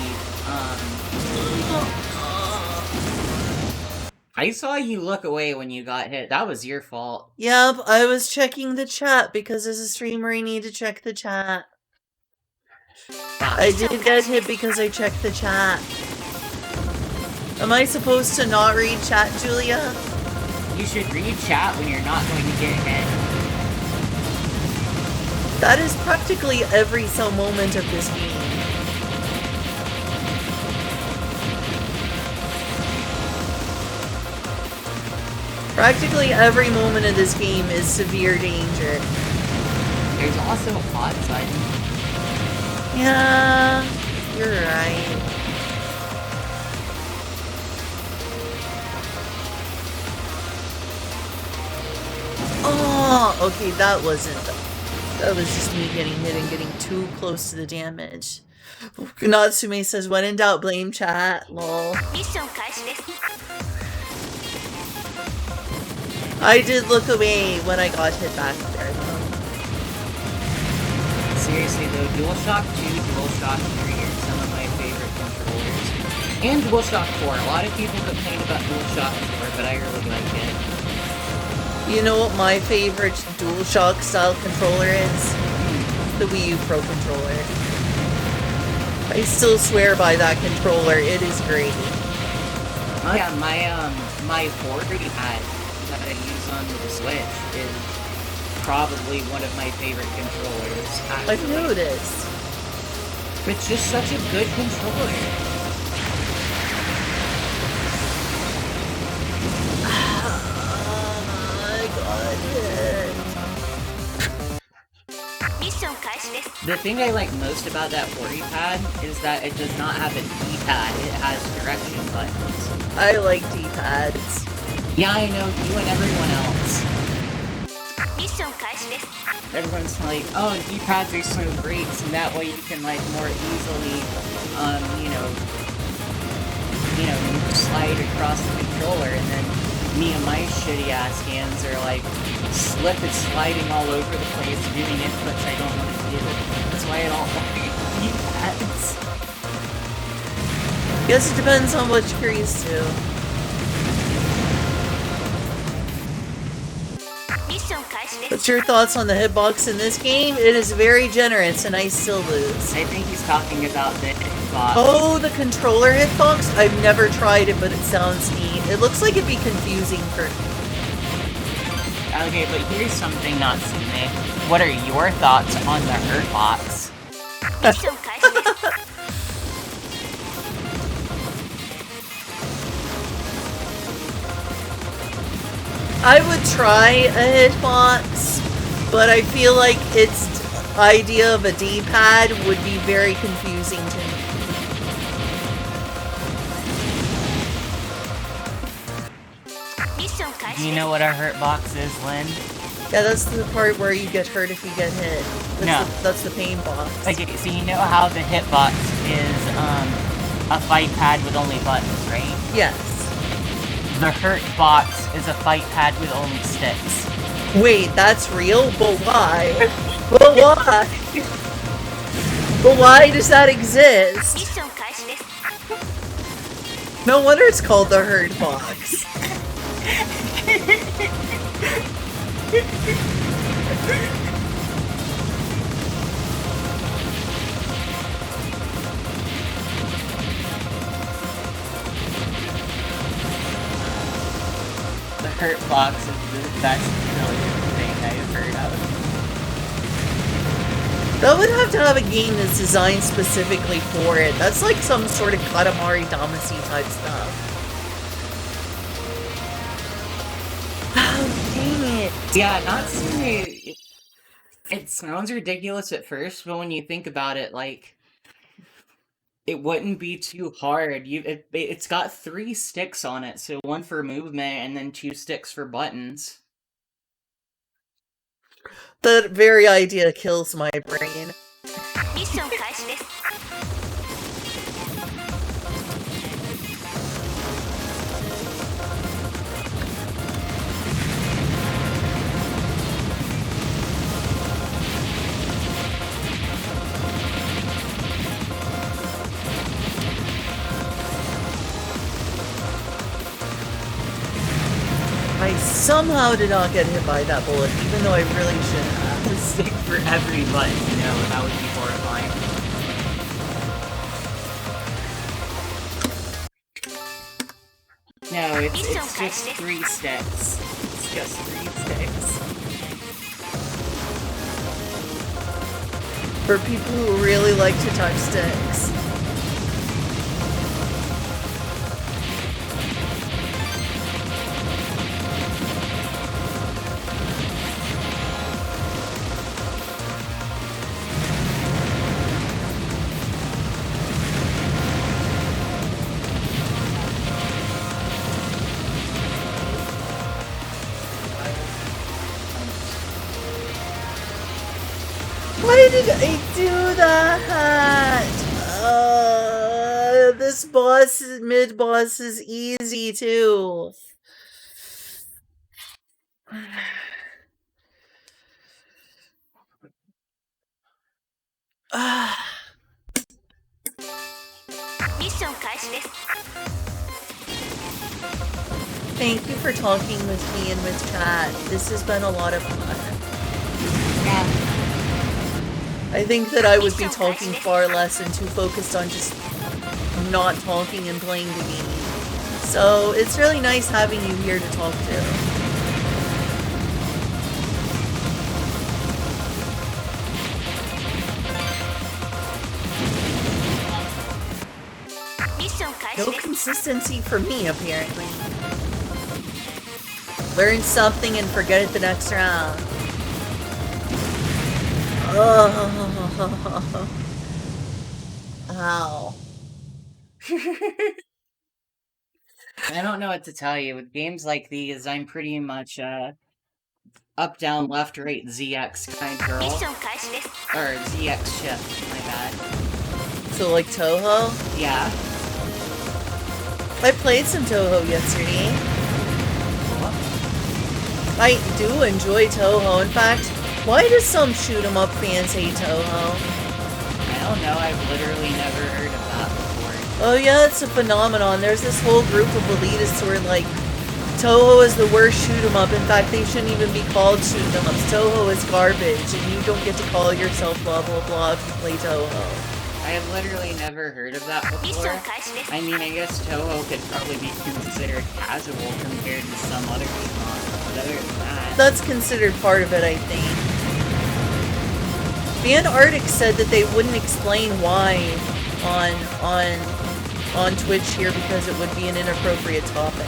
I saw you look away when you got hit. That was your fault. Yep, I was checking the chat because as a streamer I need to check the chat. I did get hit because I checked the chat. Am I supposed to not read chat, Julia? You should read chat when you're not going to get hit. That is practically every so moment of this game. Practically every moment of this game is severe danger. There's also a pod side. Yeah, you're right. Oh, okay, that wasn't. That was just me getting hit and getting too close to the damage. Natsume says, when in doubt, blame chat. Lol. ミッション開始です I did look away when I got hit back there, though. Seriously though, DualShock 2, DualShock 3 are some of my favorite controllers. And DualShock 4. A lot of people complain about DualShock 4, but I really like it. You know what my favorite DualShock style controller is? The Wii U Pro controller. I still swear by that controller. It is great. Oh yeah, my 4D pad that I use on the Switch is probably one of my favorite controllers. I've Actually. noticed. It's just such a good controller. I got hit. ミッション開始です The thing I like most about that 4D pad is that it does not have a D-pad, it has direction buttons. I like D-pads. Yeah, I know, you and everyone else. ミッション開始です Everyone's like, oh, D-pads are so great, so that way you can like more easily, slide across the controller, and then me and my shitty ass hands are like slip and sliding all over the place, doing inputs I don't want to do. That's why I don't like D-pads. Guess it depends on what you're used to. ミッション開始です What's your thoughts on the hitbox in this game? It is very generous and I still lose. I think he's talking about the hitbox. Oh, the controller hitbox? I've never tried it, but it sounds neat. It looks like it'd be confusing for... Okay, but here's something, Natsume. What are your thoughts on the hitbox? ミッション開始です I would try a hitbox, but I feel like its idea of a D-pad would be very confusing to me. Do you know what our hitbox is, Lynn? Yeah, that's the part where you get hurt if you get hit. That's the pain box. Okay, so you know how the hitbox is a fight pad with only buttons, right? Yes. The hurt box is a fight pad with only sticks. Wait, that's real? But why? But why? But why does that ミッ exist? ション開始です No wonder it's called the hurt box. The hurt box is the best brilliant thing I have heard of. That would have to have a game that's designed specifically for it. That's like some sort of Katamari Damacy type stuff. Oh, dang it. Yeah, Natsume, it sounds ridiculous at first, but when you think about it, like, it wouldn't be too hard. It's got 3 sticks on it, so 1 for movement and then 2 sticks for buttons. That very idea kills my brain. ミッション開始です I somehow did not get hit by that bullet, even though I really should have. A stick for every button, that would be horrifying. No, it's just 3 sticks. It's just 3 sticks. For people who really like to touch sticks. did I do that? This mid boss is easy too. Ah. ミッション開始です。 Thank you for talking with me and with chat. This has been a lot of fun. I think that I would be talking far less and too focused on just not talking and playing the game. So it's really nice having you here to talk to. No consistency for me, apparently. Learn something and forget it the next round. Oh. Ow. I don't know what to tell you. With games like these, I'm pretty much up, down, left, right, ZX kind of girl. Or ZX shift, my bad. So like Touhou? Yeah. I played some Touhou yesterday. I do enjoy Touhou. In fact, why do some shoot-'em-up fans hate Touhou? I don't know, I've literally never heard of that before. Oh yeah, it's a phenomenon. There's this whole group of elitists who are like, Touhou is the worst shoot-'em-up. In fact, they shouldn't even be called shoot-'em-ups. Touhou is garbage, and you don't get to call yourself blah blah blah if you play Touhou. I have literally never heard of that before. I mean, I guess Touhou could probably be considered casual compared to some other game models, but other than that... That's considered part of it, I think. Band Arctic said that they wouldn't explain why on Twitch here because it would be an inappropriate topic.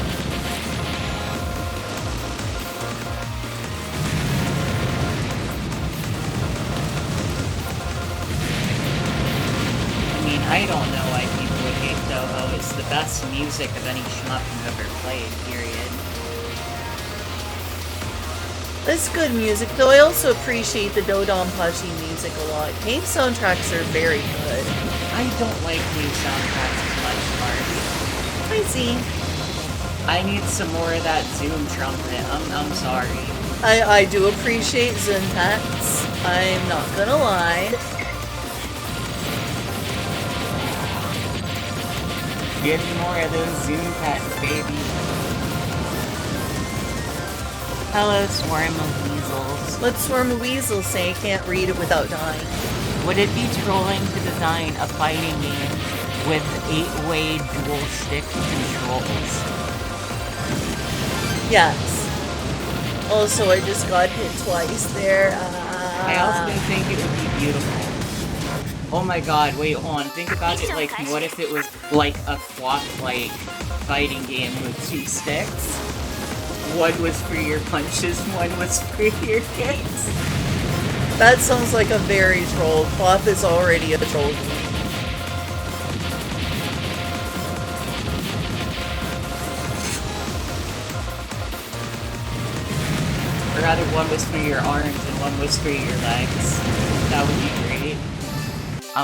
I don't know why people would hate Touhou. It's the best music of any shmup you've ever played, period. It's good music, though I also appreciate the Dodonpachi music a lot. Game soundtracks are very good. I don't like new soundtracks as much, Mark. I see. I need some more of that Zoom trumpet. I'm sorry. I do appreciate Zunpats. I'm not gonna lie. Give me more of those Zoom packs, baby. Hello, Swarm of Weasels. Let Swarm of Weasels say I can't read it without dying. Would it be trolling to design a fighting game with 8-way dual stick controls? Yes. Also, I just got hit twice there. I also think it would be beautiful. Oh my god, wait, hold on. Think about it like, what if it was like a clock-like fighting game with 2 sticks? One was for your punches, one was for your kicks. That sounds like a very troll. Cloth is already a troll game. Or rather, one was for your arms and one was for your legs. That would be great. I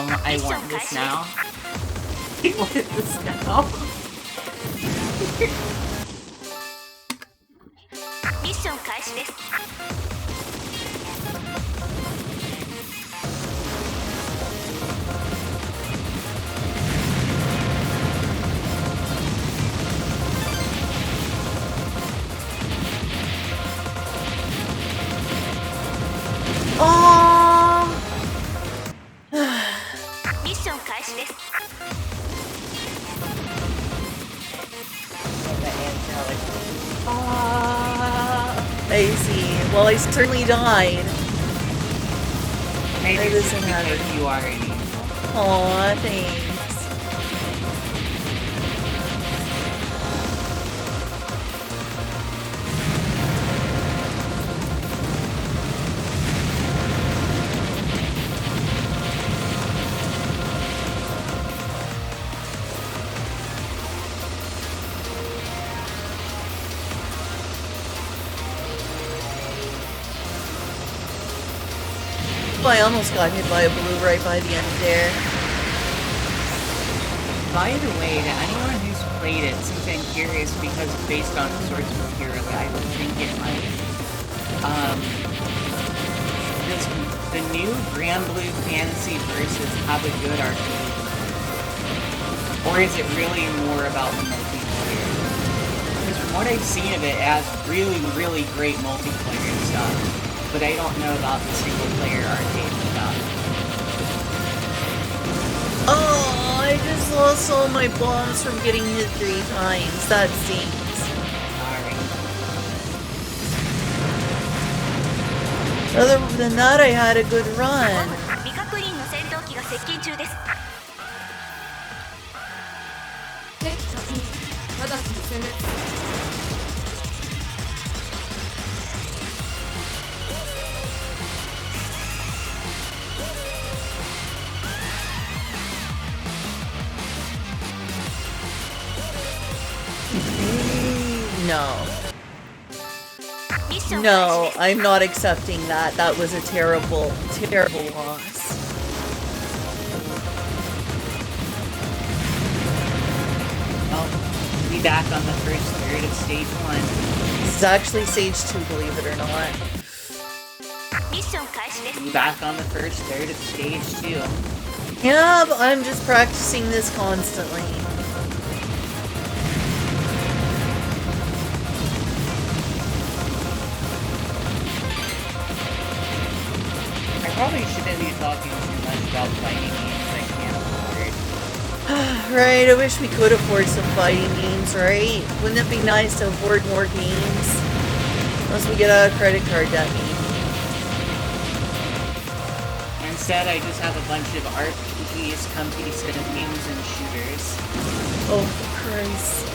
want this now. I want this now. Mission 開始です。 Oh! ミッション開始です。 I see. Well, I certainly died. Maybe It it's doesn't matter. because you are an angel. Aw, thanks. Oh, I almost got hit by a blue right by the end there. By the way, to anyone who's played it, since I'm curious, because based on source material, I would think it might. Does the new Grand Blue Fantasy Versus have a good arcade? Or is it really more about the multiplayer? Because from what I've seen of it, it has really, really great multiplayer stuff. But I don't know about the single player arcade stuff. Oh, I just lost all my bombs from getting hit 3 times. That stinks. Sorry. Other than that, I had a good run. 未確認の戦闘機が接近中です。敵確認。直ちに殲滅。No. ミッション開始 No, です。 I'm not accepting that. That was a terrible, terrible loss. Well, we'll be back on the first third of stage 1. This is actually stage 2, believe it or not. ミッション開始です。 Be back on the first third of stage 2. Yeah, but I'm just practicing this constantly. I probably shouldn't be talking too much about fighting games I can't afford. Right, I wish we could afford some fighting games, right? Wouldn't it be nice to afford more games? Once we get out of credit card debt, maybe. Instead, I just have a bunch of RPGs, company games, and shooters. Oh, Christ.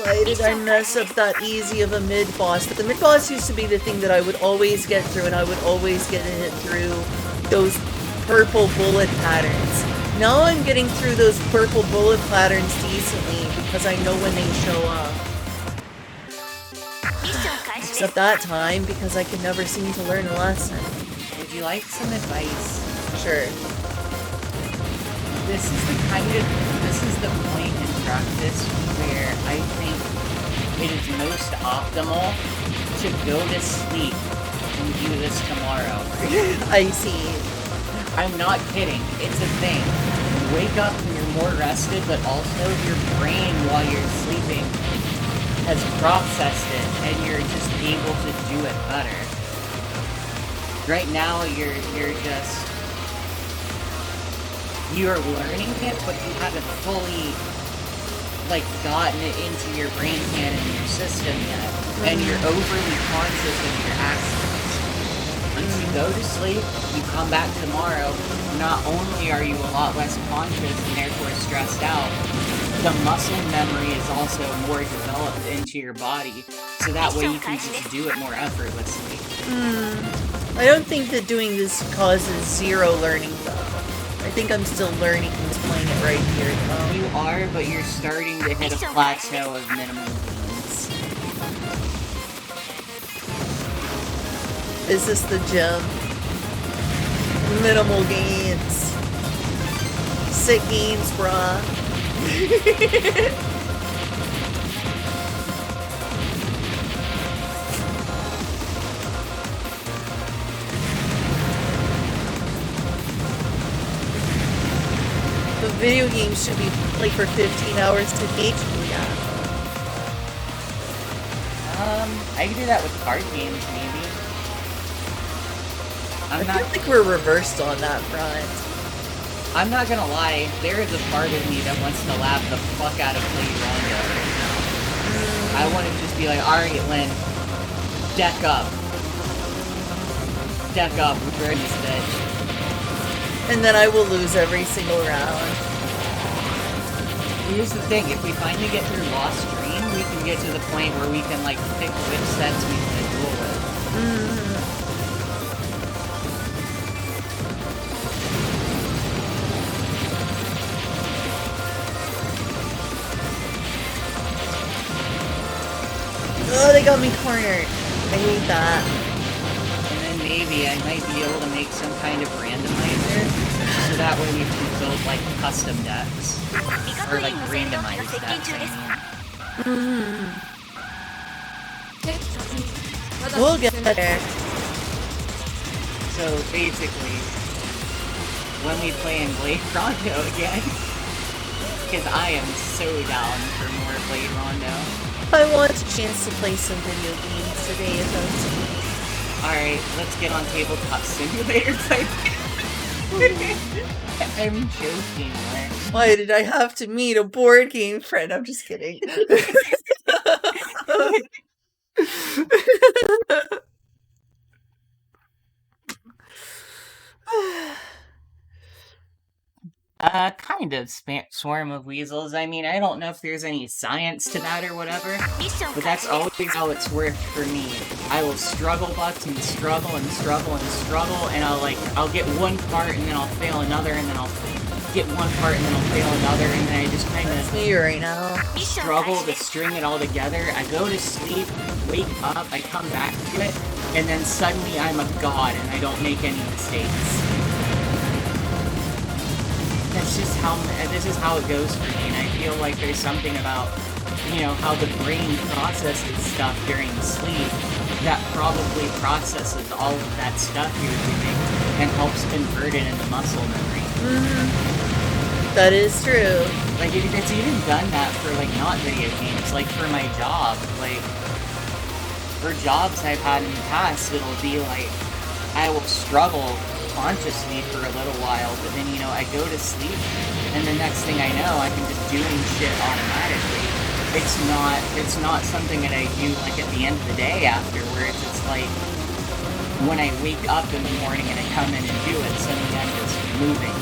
Why did I mess up that easy of a mid-boss? The mid-boss used to be the thing that I would always get through, and I would always get hit through those purple bullet patterns. Now I'm getting through those purple bullet patterns decently, because I know when they show up. ミッション開始です。 Except that time, because I could never seem to learn a lesson. Would you like some advice? Sure. This is the point in practice where I think it is most optimal to go to sleep and do this tomorrow. I see. I'm not kidding. It's a thing. You wake up and you're more rested, but also your brain while you're sleeping has processed it and you're just able to do it better. Right now you're learning it, but you haven't fully gotten it into your brain can and your system yet. And you're overly conscious of your actions. Once you go to sleep, you come back tomorrow, not only are you a lot less conscious and therefore stressed out, the muscle memory is also more developed into your body, so that way you can just do it more effortlessly. I don't think that doing this causes zero learning, though. I think I'm still learning and playing it right here, though. You are, but you're starting to hit a plateau of minimal gains. Is this the gym? Minimal gains. Sick gains, bruh. The video game should be played for 15 hours to gauge yeah. I can do that with card games, maybe. I feel like we're reversed on that front. I'm not gonna lie, there is a part of me that wants to laugh the fuck out of Play Rondo right now. I want to just be like, alright, Lynn, deck up. Deck up, we're doing this bitch. And then I will lose every single round. Here's the thing, if we finally get through Lost Dream, we can get to the point where we can, pick which sets we can duel with. Oh, they got me cornered. I hate that. And maybe I might be able to make some kind of randomizer, so that way we can build like custom decks. 味 Or 方 like 軍の戦闘機の randomized 接近 decks, 中 I です mean. 敵突入私 We'll に get 戦略 there. So basically, when we play in Blade Rondo again, because I am so down for more Blade Rondo. I want a chance to play some video games today if that's Alright, let's get on Tabletop Simulator type. I'm joking, Lex. Why did I have to meet a board game friend? I'm just kidding. Kind of swarm of weasels. I mean, I don't know if there's any science to that or whatever, ミッション but 開始 that's です always how it's worked for me. I will struggle butts and struggle and struggle and struggle, and I'll get one part and then I'll fail another, and then I'll get one part and then I'll fail another, and then I just kind That's of me right now. ミッション struggle 開始 to です string it all together. I go to sleep, wake up, I come back to it, and then suddenly I'm a god and I don't make any mistakes. That's just how, this is how it goes for me, and I feel like there's something about, you know, how the brain processes stuff during sleep that probably processes all of that stuff you're doing and helps convert it into muscle memory. That is true. Like, it's even done that for, like, not video games, like, for my job, like, for jobs I've had in the past, it'll be like, I will struggle consciously for a little while, but then, you know, I go to sleep, and the next thing I know, I can just doing shit automatically. It's not something that I do, like, at the end of the day afterwards. It's like, when I wake up in the morning and I come in and do it, suddenly I'm just moving.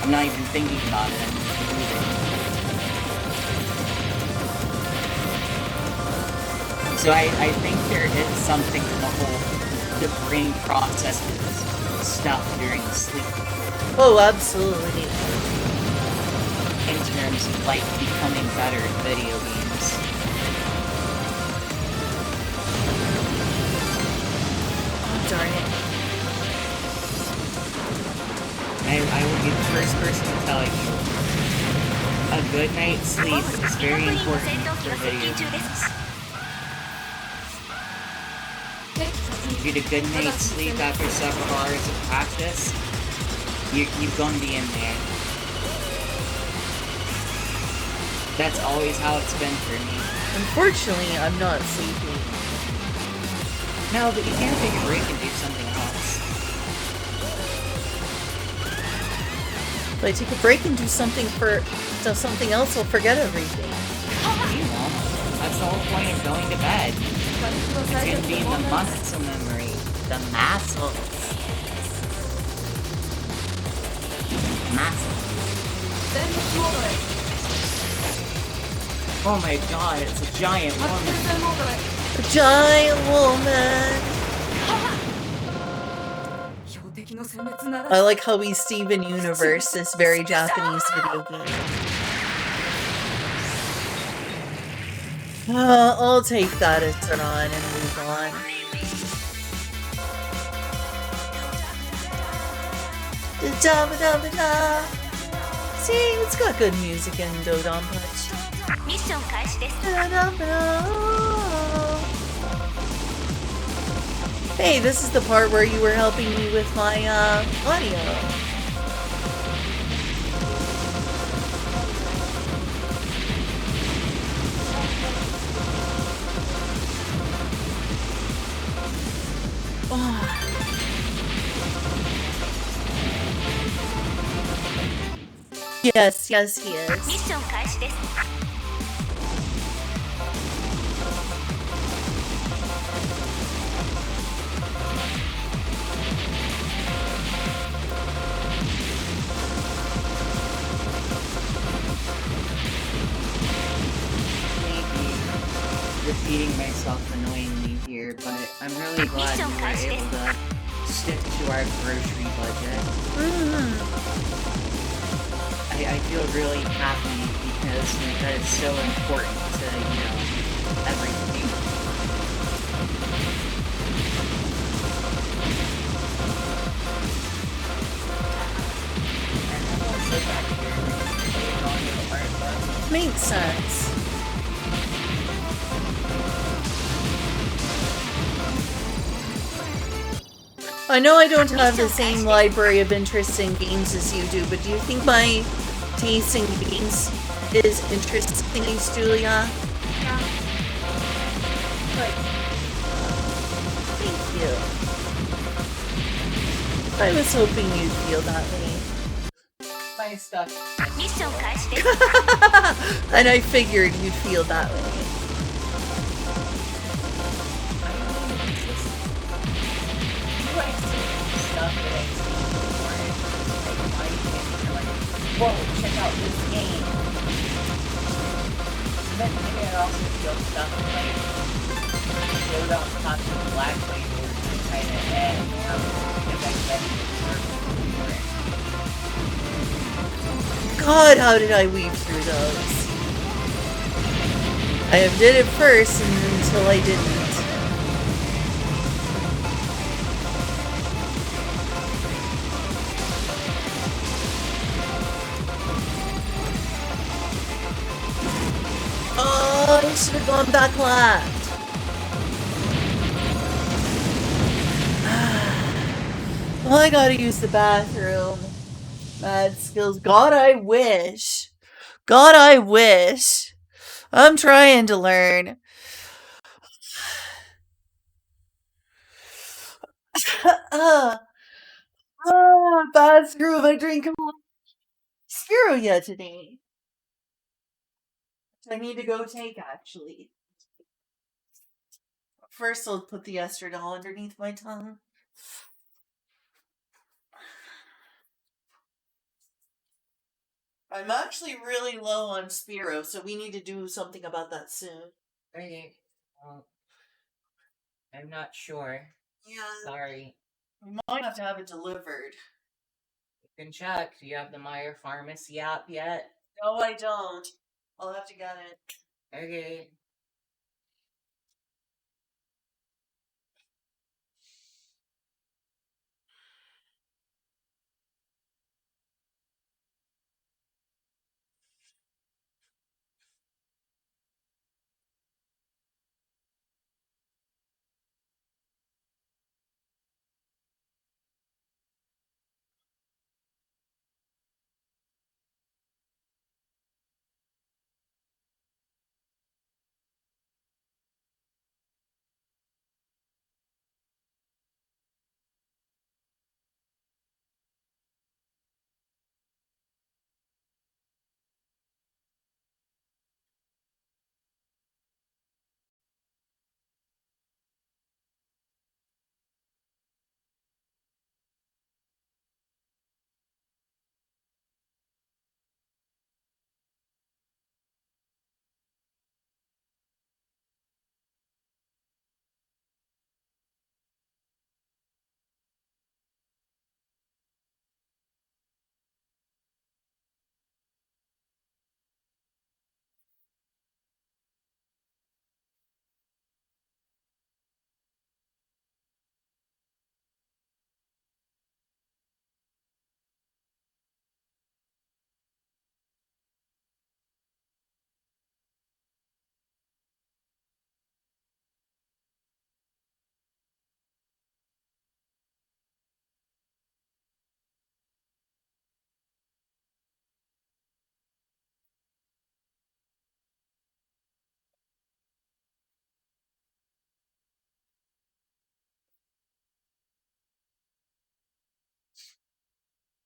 I'm not even thinking about it, I'm just moving. So I think there is something to the whole, the brain processes stuff during sleep. Oh, absolutely. In terms of, like, becoming better at video games. Oh, darn it. I will be the first person to tell you, a good night's sleep 本 is 部 very 味方軍の important 戦闘機 for が接 video 近中で games. す 敵突入 If you get a good night's sleep after several hours of practice, you're gonna be in there. That's always how it's been for me. Unfortunately, I'm not sleepy. No, but you can take a break and do something else. If I take a break and do something else, I'll forget everything. You won't. That's the whole point of going to bed. 火力の It's 最 gonna 速 be で the 問題 muscle memory. The muscles. Muscles. 全力モードへ Oh my god, it's a giant 発 woman. 展戦モードへ A giant woman. 標的の殲滅なら I like how we Steven Universe this very Japanese video game. I'll take that as an on and move on. Da-da-da-da-da. See, it's got good music in Dodon Punch. ミッション開始です Da-da-da. Hey, this is the part where you were helping me with my audio. Yes, yes, he ミッ is. ション開始です Repeating myself annoyingly here, but I'm really glad we were able to stick to our grocery budget. I feel really happy because like, that is so important to, you know, everything. makes sense. I know I don't have the same library of interesting games as you do, but do you think my taste in games is interesting, Julia? Yeah. Thank you. I was hoping you'd feel that way. My stuff. ミッション開始です And I figured you'd feel that way. Stuff that I've seen before, like my opinion, like, whoa, check out this game. But maybe I also feel stuff like showed on top of the Black Label to kind of add more because I get it for it. God, how did I weave through those? I did it first and until I didn't. Oh, I should have gone back left. Well, I gotta use the bathroom. Mad skills. God, I wish. God, I wish. I'm trying to learn. Bathroom. I drink Skiro yet today. I need to go take, actually. First, I'll put the estradiol underneath my tongue. I'm actually really low on Spiro, so we need to do something about that soon. Okay. Well, I'm not sure. Yeah. Sorry. We might have to have it delivered. You can check. Do you have the Meyer Pharmacy app yet? No, I don't. I'll have to get it. Okay.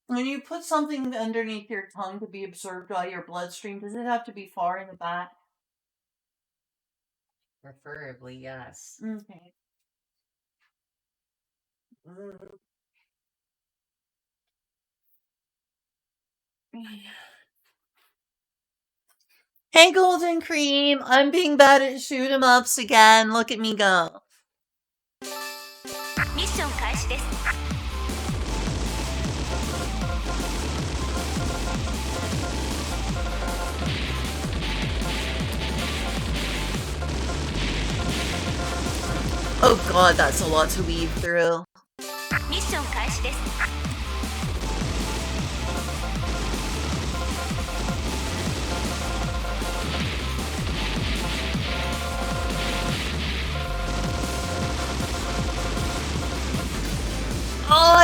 When you put something underneath your tongue to be absorbed by your bloodstream, does it have to be far in the back? Preferably, yes. Okay. Hey, Golden Cream! I'm being bad at shoot 'em ups again. Look at me go. ミッション開始です Oh god, that's a lot to weave through. ミッション開始です Oh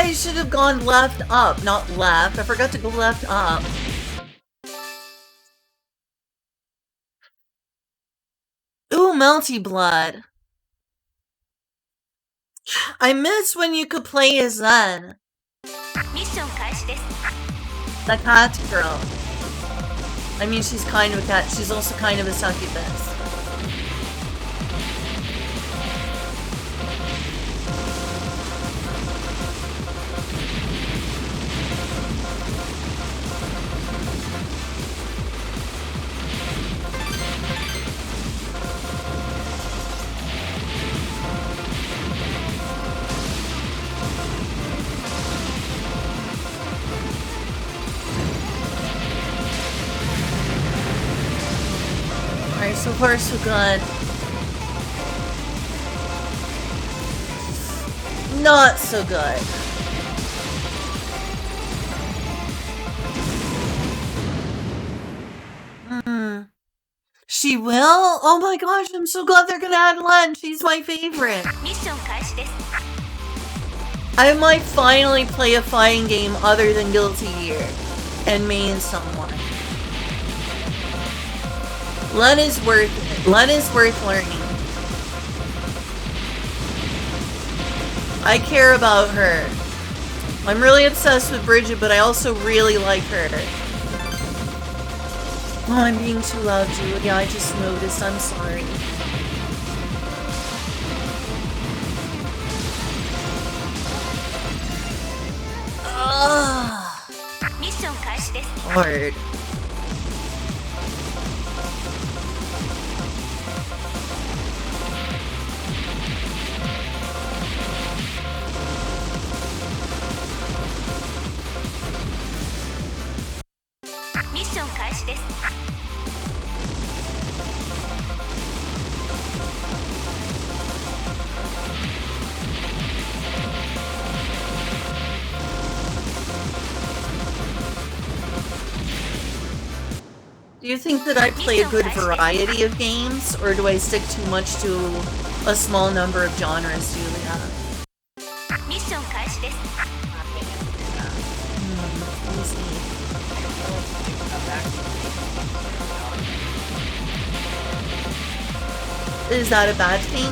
I should have gone left up, not left. I forgot to go left up. Ooh, Melty Blood. I miss when you could play as Zen. ミッション開始です。 The cat girl. I mean, she's kind of a cat. She's also kind of a succubus. Alright, so far so good. Not so good. She will? Oh my gosh, I'm so glad they're gonna add Len. She's my favorite. ミッション開始です。 I might finally play a fighting game other than Guilty Gear and main someone. Len is worth it. Len is worth learning. I care about her. I'm really obsessed with Bridget, but I also really like her. Oh, I'm being too loud, Julia. I just noticed. I'm sorry. Ugh. ミッション開始です。 Hard. Mission 開始です。 Do you think that I play a good variety of games, or do I stick too much to a small number of genres, Julia? ミッション開始です。 Is that a bad thing?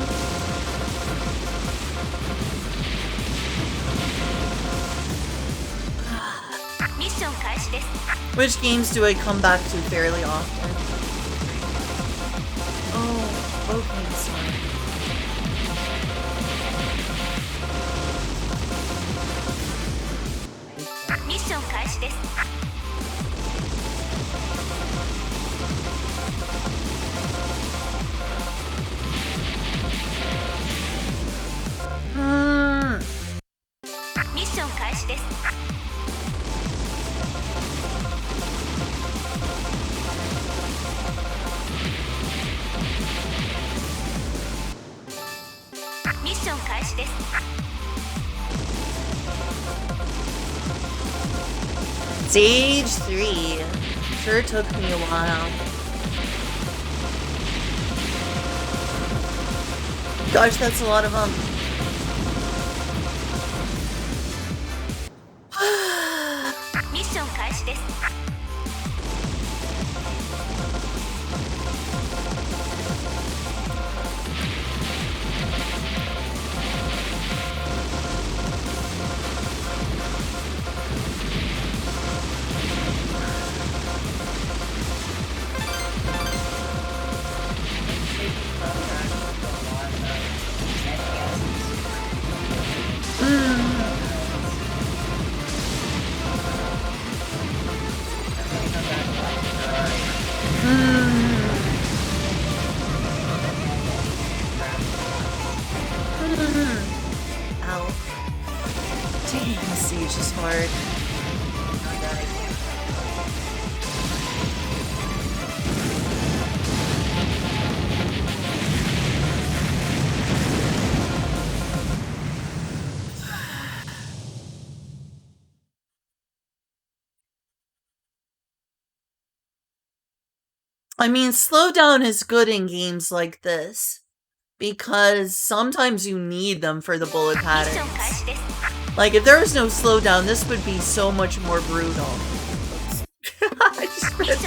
Mission 開始です。 Which games do I come back to fairly often? Oh, okay, sorry. Mission 開始です。 ミッション開始です。 ミッション開始です。 Stage 3. Sure took me a while. Gosh, that's a lot of them. Mission 開始です。 Ow. Dang, this stage is hard. I mean, slowdown is good in games like this, because sometimes you need them for the bullet ミッション開 patterns. 始です。Like, if there was no slowdown, this would be so much more brutal. I just read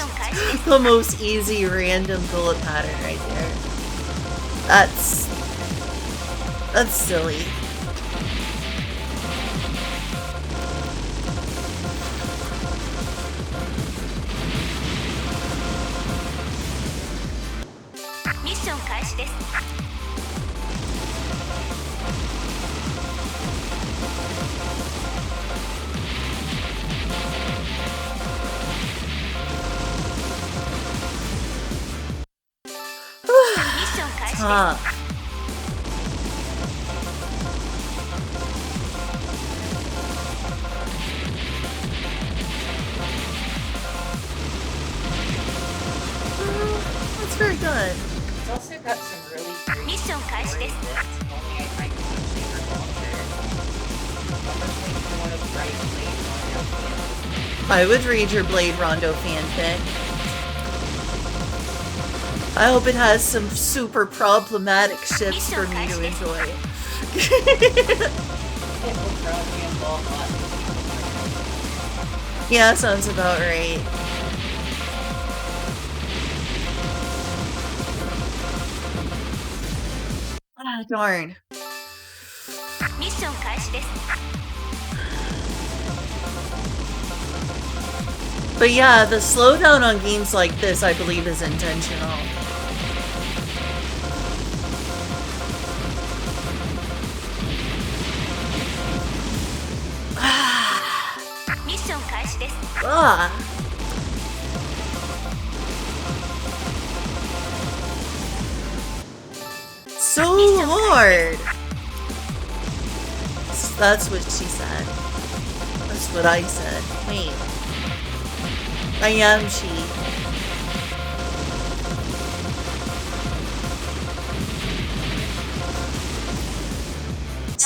the most easy random bullet pattern right there. That's silly. Mission 開始です。ミッション開始です。 Huh. That's very good. It's also got some really great ミッション開始です。 bits. Only I find some favorite longer. Almost like one of Bright Blade Rondo fans. I would read your Blade Rondo fanfic. I hope it has some super problematic ships for me to enjoy. It will probably involve lots of people. Yeah, sounds about right. Ah, darn. ミッション開始です。 But yeah, the slowdown on games like this, I believe, is intentional. Ah. ミッション開始です。 Ah. So hard. That's what she said. That's what I said. Wait. I am she.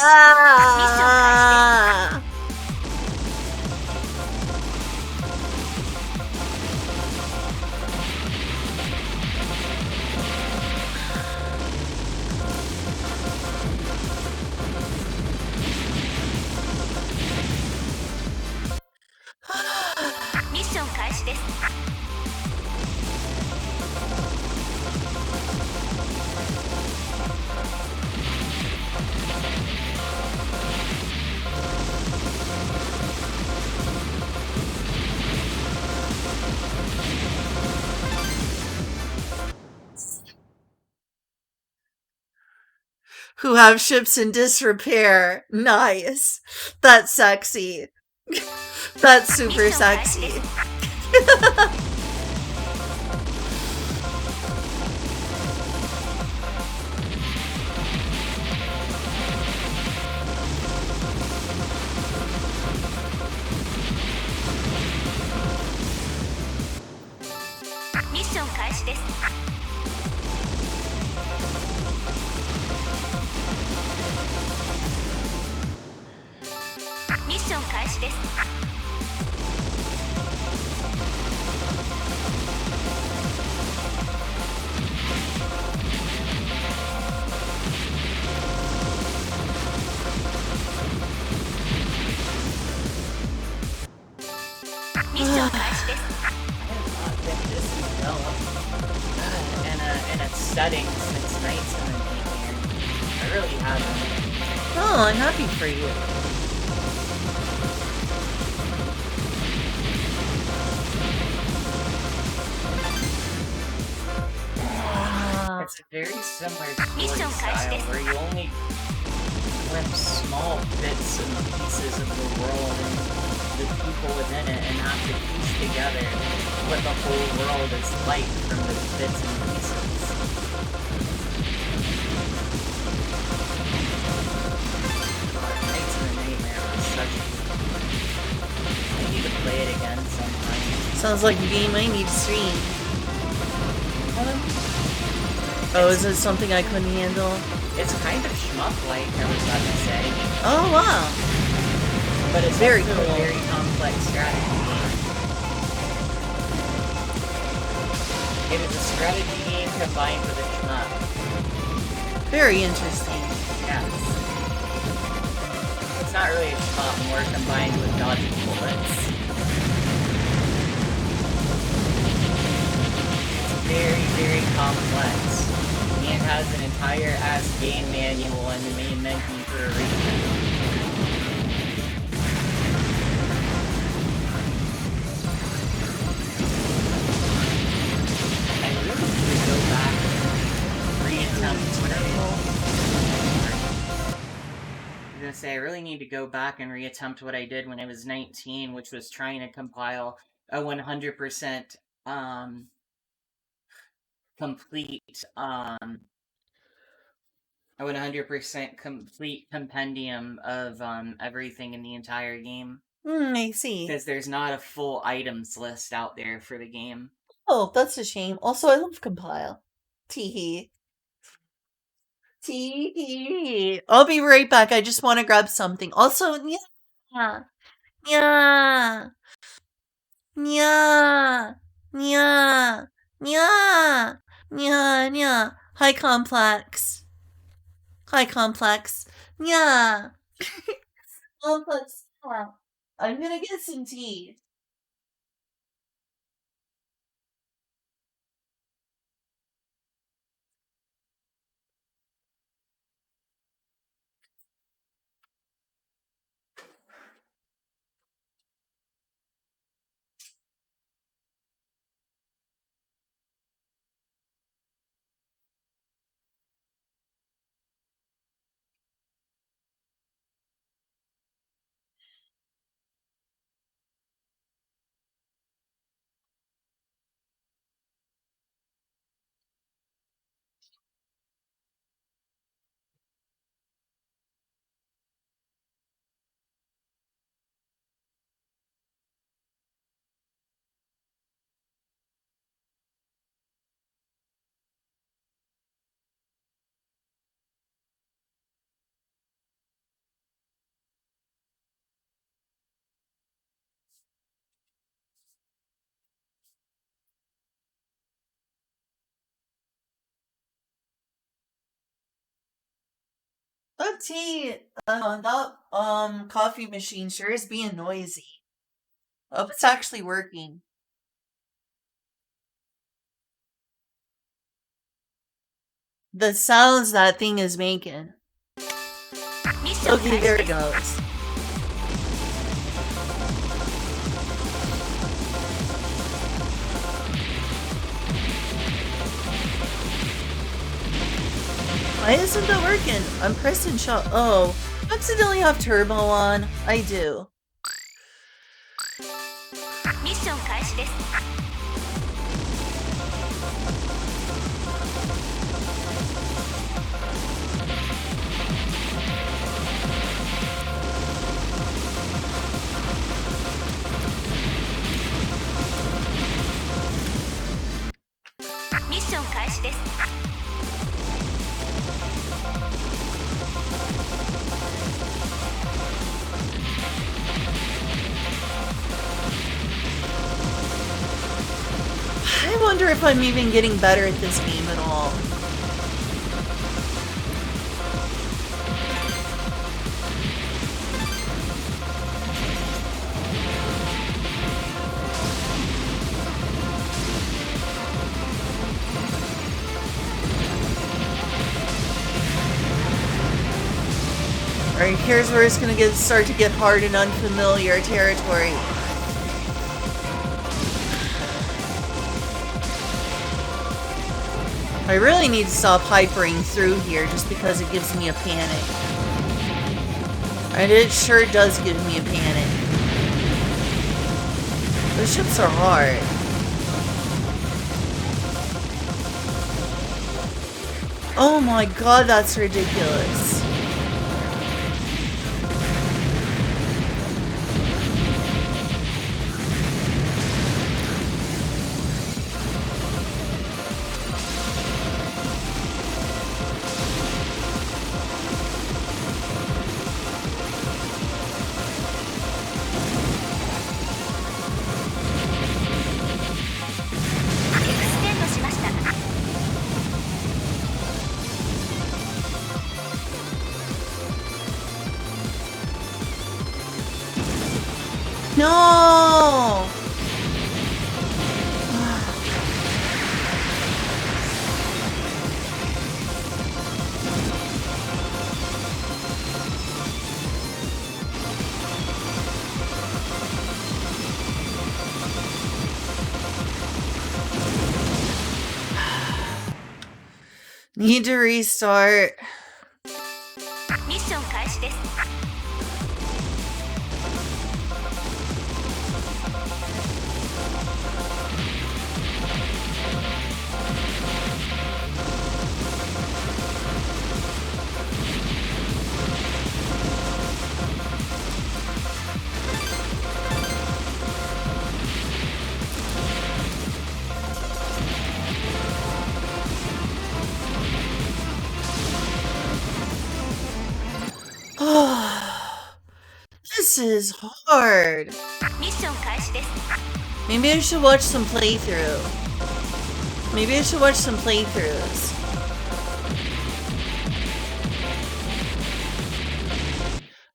Ah! Who have ships in disrepair. Nice. That's sexy. That's super sexy. Mission 開始です。 ミッション開始です。 ミッション開始です。 I have not been this developed in a setting since Knights in the Nightmare. I really haven't. Oh, I'm happy for you. It's a very similar story style where you only glimpse small bits and pieces of the world and the people within it and have to piece together what the whole world is like from the bits and pieces. Knights in the Nightmare was such a... I need to play it again sometime. Sounds like a game I need to stream. Oh, is it something I couldn't handle? It's kind of shmup-like, I was about to say. Oh, wow. But it's Very also cool. a very complex strategy game. It is a strategy game combined with a shmup. Very interesting. Yes. it's not really a shot more combined with dodging bullets. It's very, very complex. And has an entire ass game manual in the main menu for a reason. I really need to go back and reattempt I really need to go back and reattempt what I did when I was 19, which was trying to compile a 100% complete a 100% complete compendium of everything in the entire game. I see. Because there's not a full items list out there for the game. Oh, that's a shame. Also, I love compile. Teehee. Teehee. I'll be right back. I just want to grab something. Also, yeah. Yeah. Yeah. Yeah. Yeah. Yeah. Yeah. Hi, Complex. Hi, Complex. Yeah. Complex. I'm gonna get some tea. Oh, tea. That coffee machine sure is being noisy. Hope it's actually working. The sounds that thing is making. Okay, there it goes. Why isn't that working? I'm pressing shot. Oh, I accidentally have turbo on. I do. ミッション開始です ミッション開始です I wonder if I'm even getting better at this game at all. Alright, here's where it's gonna start to get hard and unfamiliar territory. I really need to stop hypering through here just because it gives me a panic. And it sure does give me a panic. Those ships are hard. Oh my god, that's ridiculous. Need to restart. ミッション開始です。This is hard. ミッション開始です。 Maybe I should watch some playthrough. Maybe I should watch some playthroughs.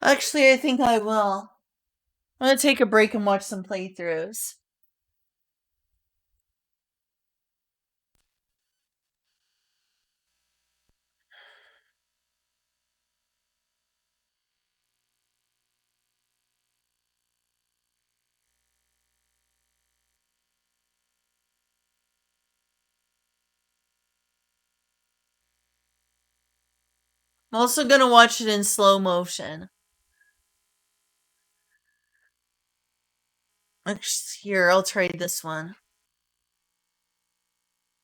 Actually, I think I will. I'm gonna take a break and watch some playthroughs. I'm also gonna watch it in slow motion. Actually, here, I'll try this one.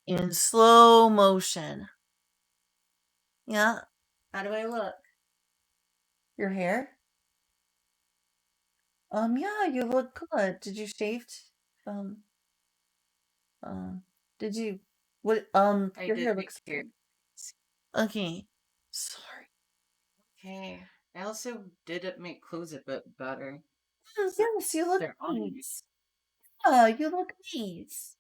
In slow motion. Yeah. How do I look? Your hair? Yeah, you look good. Did you shave? Did you, what, your hair looks good. Okay. Sorry. Okay. I also did make clothes a bit better. Yes, you look They're on. nice. Yeah, you look nice.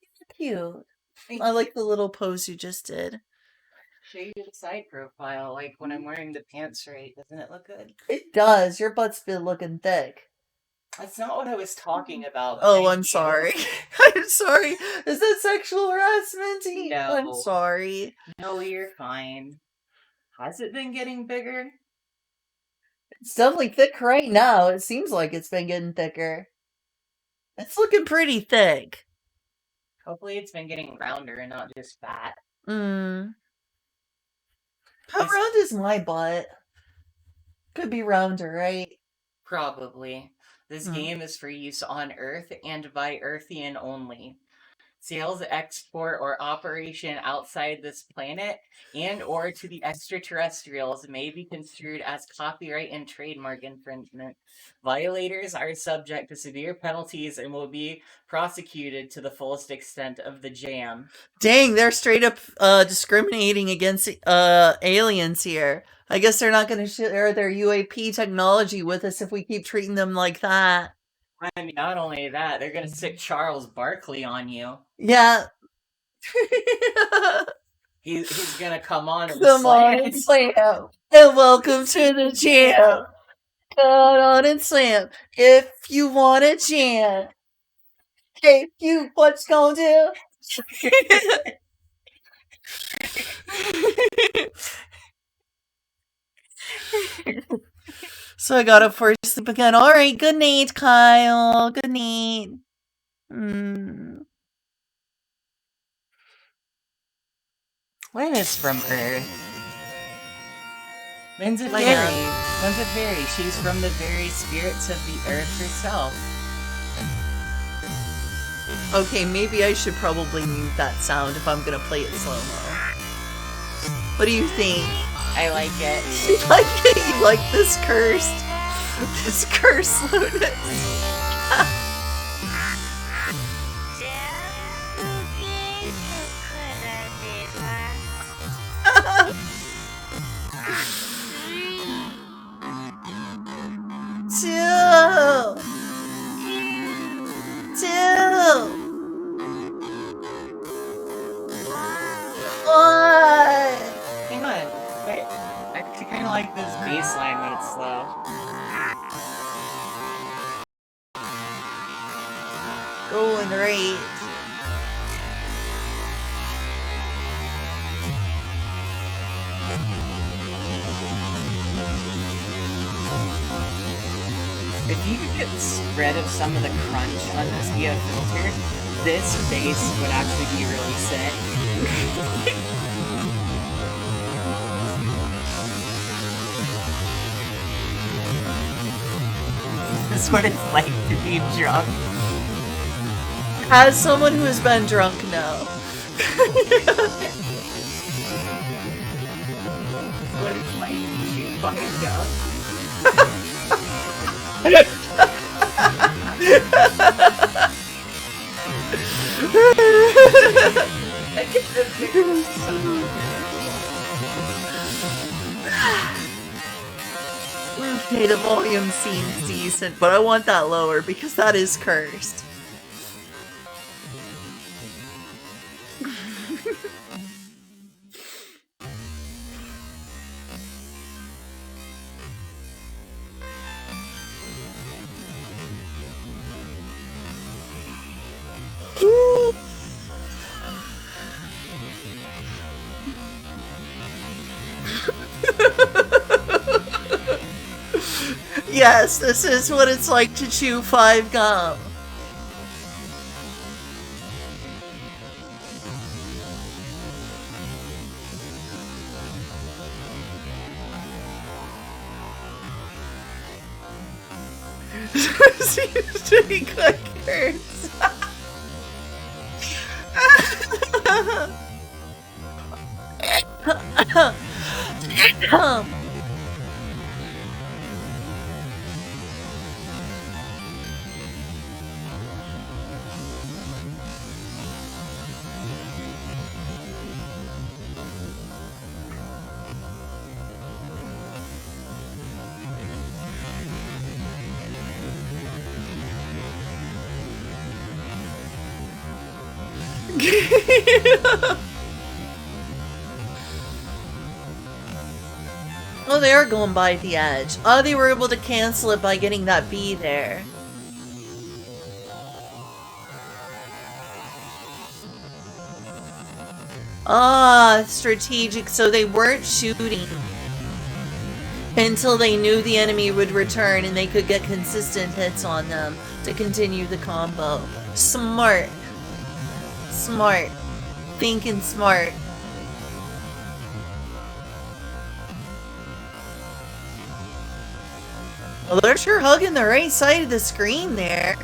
You look cute. I like the little pose you just did. Show you the side profile, like when I'm wearing the pants right. Doesn't it look good? It does. Your butt's been looking thick. That's not what I was talking about. Oh, thank I'm you. sorry. I'm sorry. Is that sexual harassment? I'm No. sorry. No, you're fine. Has it been getting bigger? It's definitely thick right now. It seems like it's been getting thicker. It's looking pretty thick. Hopefully it's been getting rounder and not just fat. How round is my butt? Could be rounder, right? Probably. This game is for use on Earth and by Earthian only. Sales, export, or operation outside this planet and or to the extraterrestrials may be construed as copyright and trademark infringement. Violators are subject to severe penalties and will be prosecuted to the fullest extent of the jam. Dang, they're straight up discriminating against aliens here. I guess they're not going to share their UAP technology with us if we keep treating them like that. I mean, not only that, they're gonna stick Charles Barkley on you. Yeah. He's gonna come on and Come on and slam. And welcome to the jam. Come on and slam. If you want a jam. Hey, you, what's gonna do? So I got up for sleep again. Alright, good night, Kyle. Good night. When is from Earth? When's a fairy? When's a fairy? She's from the very spirits of the Earth herself. Okay, maybe I should probably mute that sound if I'm gonna play it slow-mo. What do you think? I like it. You like it? You like this cursed? This cursed Lunas? Two. One. Hang on. Wait. I kind of like this bass line when it's slow. Going right. If you could get rid of some of the crunch on this via filter, this bass would actually be really sick. knows what it's like to be drunk. As someone who has been drunk, no. What it's like to be fucking drunk. I get the picture so Okay, the volume seems decent, but I want that lower because that is cursed. Yes, this is what it's like to chew 5 gum. Seems to be clickers. Oh, they are going by the edge. Oh, they were able to cancel it by getting that bee there. Ah, strategic. So they weren't shooting until they knew the enemy would return and they could get consistent hits on them to continue the combo. Smart. Smart. Thinking smart. Well, they're sure hugging the right side of the screen there.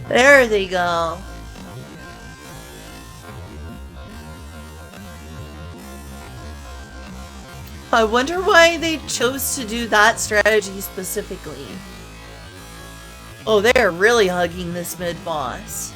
There they go. I wonder why they chose to do that strategy specifically. Oh, they're really hugging this mid-boss.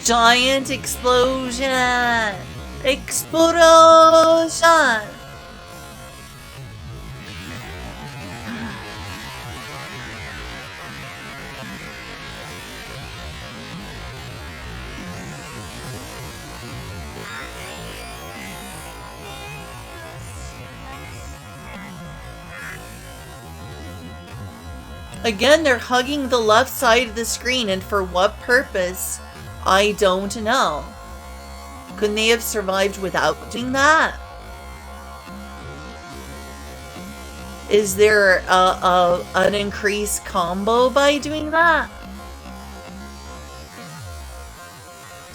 Giant explosion! Explosion! Again, they're hugging the left side of the screen, and for what purpose? I don't know. Couldn't they have survived without doing that? Is there an increased combo by doing that?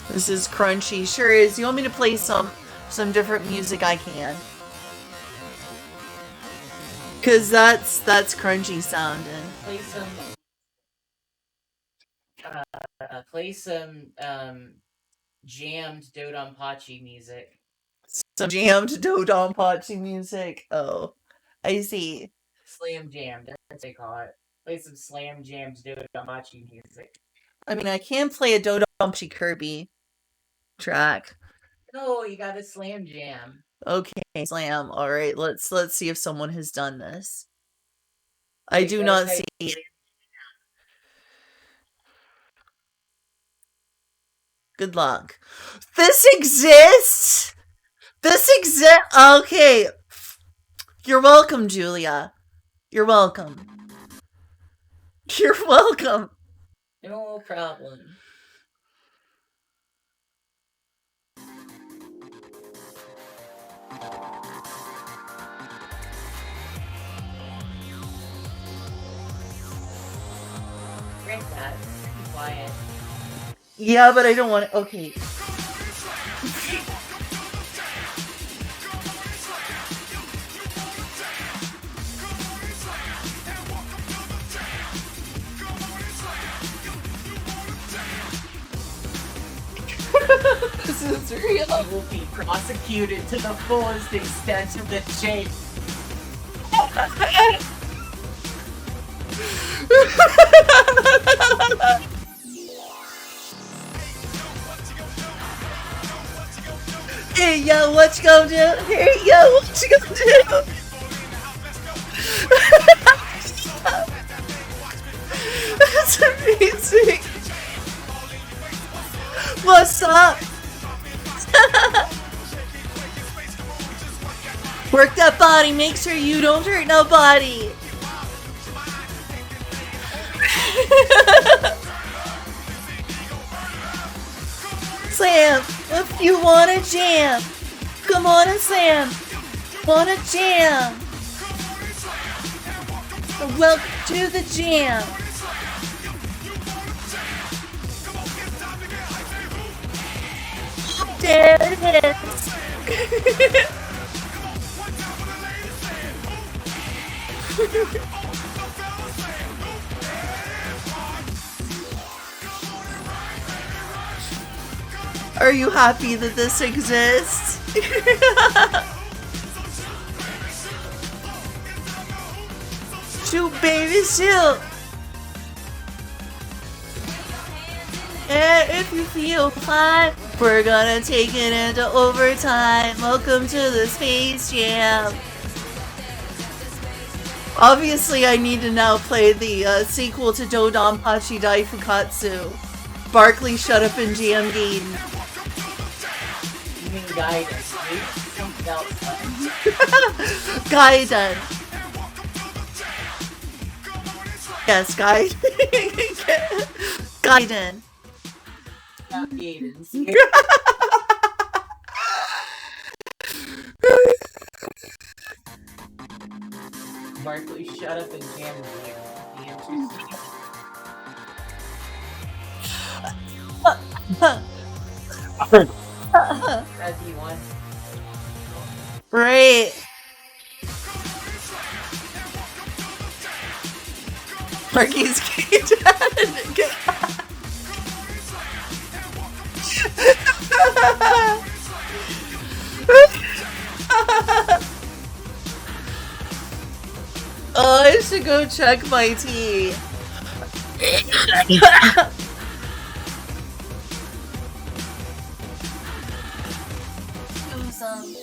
This is crunchy. Sure is. You want me to play some different music? I can. Cause that's crunchy sounding. Play some jammed Dodonpachi music. Some jammed Dodonpachi music. Oh, I see. Slam jammed, that's what they call it. Play some slam jammed Dodonpachi music. I mean, I can play a Dodonpachi Kirby track. No, you gotta slam jam. Okay, slam. All right, let's see if someone has done this. I do not see it. Good luck. This exists? This exists? Okay. You're welcome, Julia. You're welcome. You're welcome. No problem. Drink that. Be quiet. Yeah, but I don't want to. Okay. This is real. I will be prosecuted to the fullest extent of the chain. Hey, yo, what you gonna do? Hey, yo, what you gonna do? That's amazing. What's up? Work that body, make sure you don't hurt nobody. Sam, if you wanna jam, come on and Sam, wanna jam. Welcome to the jam. There it is. Are you happy that this exists? Shoot, baby, shoot! And if you feel fine, we're gonna take it into overtime. Welcome to the Space Jam. Obviously, I need to now play the sequel to Dodonpachi Daifukatsu. Barkley, shut up and jam Gaiden. You mean guidance, right? Something else. Gaiden. Yes, Gaiden. Gaiden. Not Gaidens. Barkley, shut up and jam Gaiden. The answer's that'd be one. Right. Marky's Gaiden. Oh, I should go check my tea. Do some.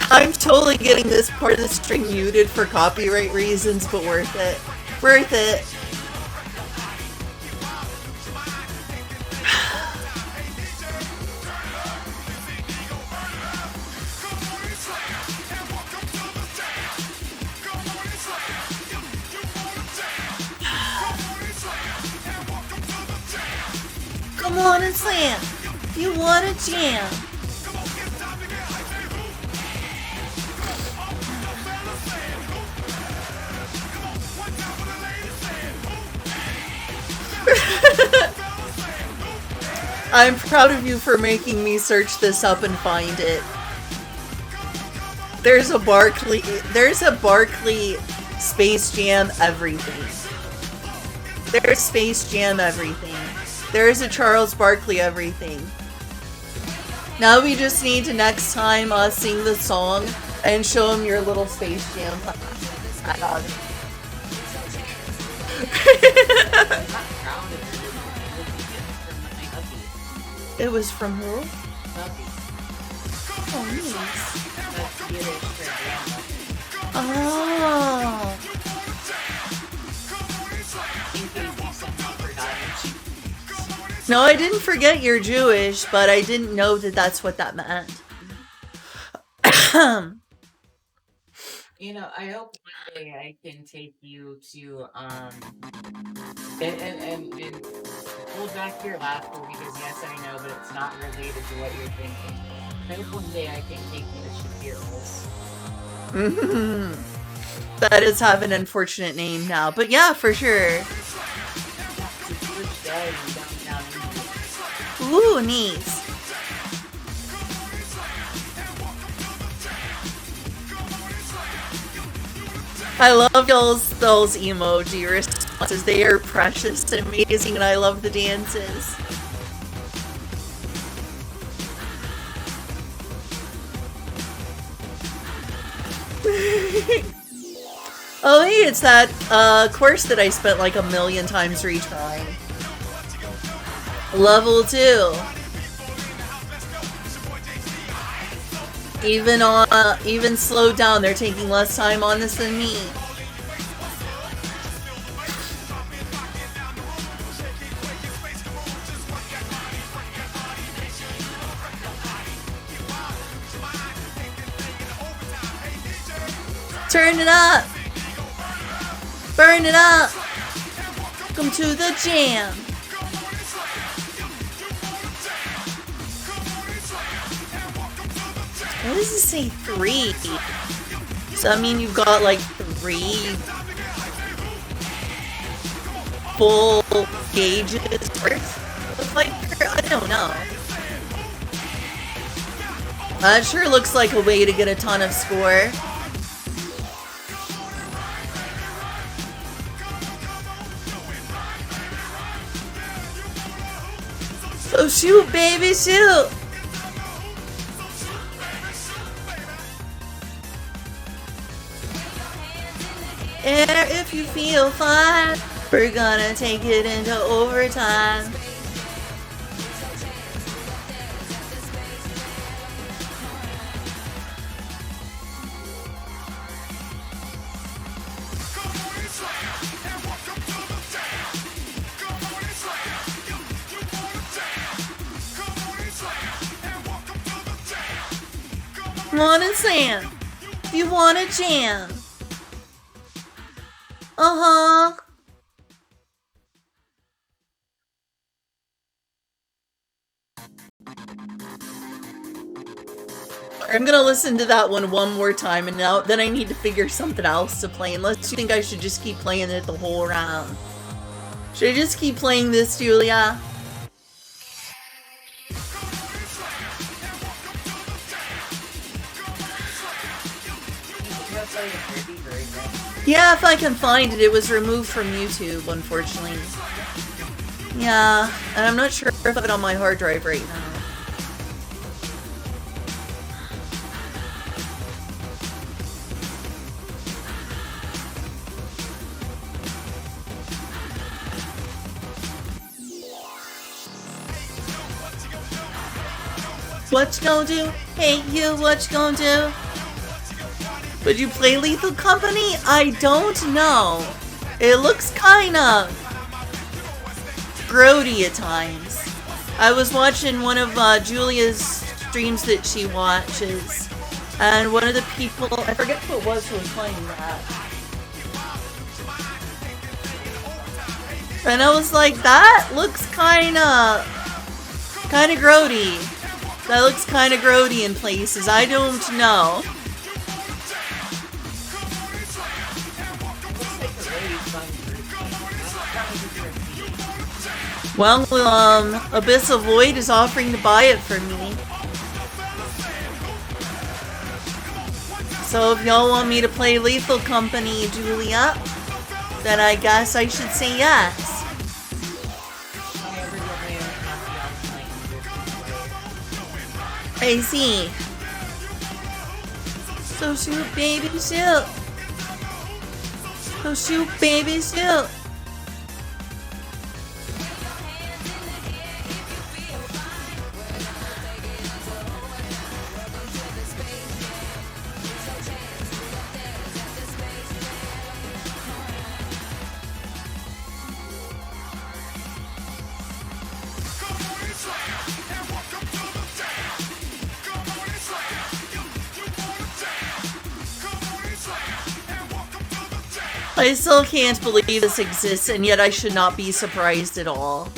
I'm totally getting this part of the string muted for copyright reasons, but worth it. Worth it. Come on and slam. You wanna jam. I'm proud of you for making me search this up and find it. There's a Barkley Space Jam everything. There's Space Jam everything. There's a Charles Barkley everything. Now we just need to next time sing the song and show him your little Space Jam. It was from who? Oh, nice. Yiddish for grandma. Oh. In case you somehow forgot. No, I didn't forget you're Jewish, but I didn't know that that's what that meant. You know, I hope one day I can take you to and hold back your laughter because yes, I know that it's not related to what you're thinking. I hope one day I can take you to Shapiro's. That does have an unfortunate name now, but yeah, for sure. It's a Jewish deli in downtown India. Ooh, neat. I love those emoji responses. They are precious and amazing, and I love the dances. Oh, hey, it's that course that I spent like 1,000,000 times retrying. Level 2. Even slowed down, they're taking less time on this than me. Turn it up! Burn it up! Welcome to the jam! What does it say 3? So I mean you've got like 3 full gauges worth of lighter? I don't know. That sure looks like a way to get a ton of score. So shoot, baby, shoot! Air if you feel fine. We're gonna take it into overtime. Wanna sand? You wanna jam? Uh-huh. I'm gonna listen to that one more time, and then I need to figure something else to play, unless you think I should just keep playing it the whole round. Should I just keep playing this, Julia? Yeah, if I can find it. It was removed from YouTube, unfortunately. Yeah, and I'm not sure if I have it on my hard drive right now. What you gonna do? Hey you, what you gonna do? Would you play Lethal Company? I don't know. It looks kinda grody at times. I was watching one of Julia's streams that she watches, and one of the people, I forget who it was playing that. And I was like, that looks kinda grody. That looks kinda grody in places. I don't know. Well, Abyssal Void is offering to buy it for me. So if y'all want me to play Lethal Company, Julia, then I guess I should say yes. I see. So shoot, baby, shoot. So shoot, baby, shoot. I still can't believe this exists, and yet I should not be surprised at all.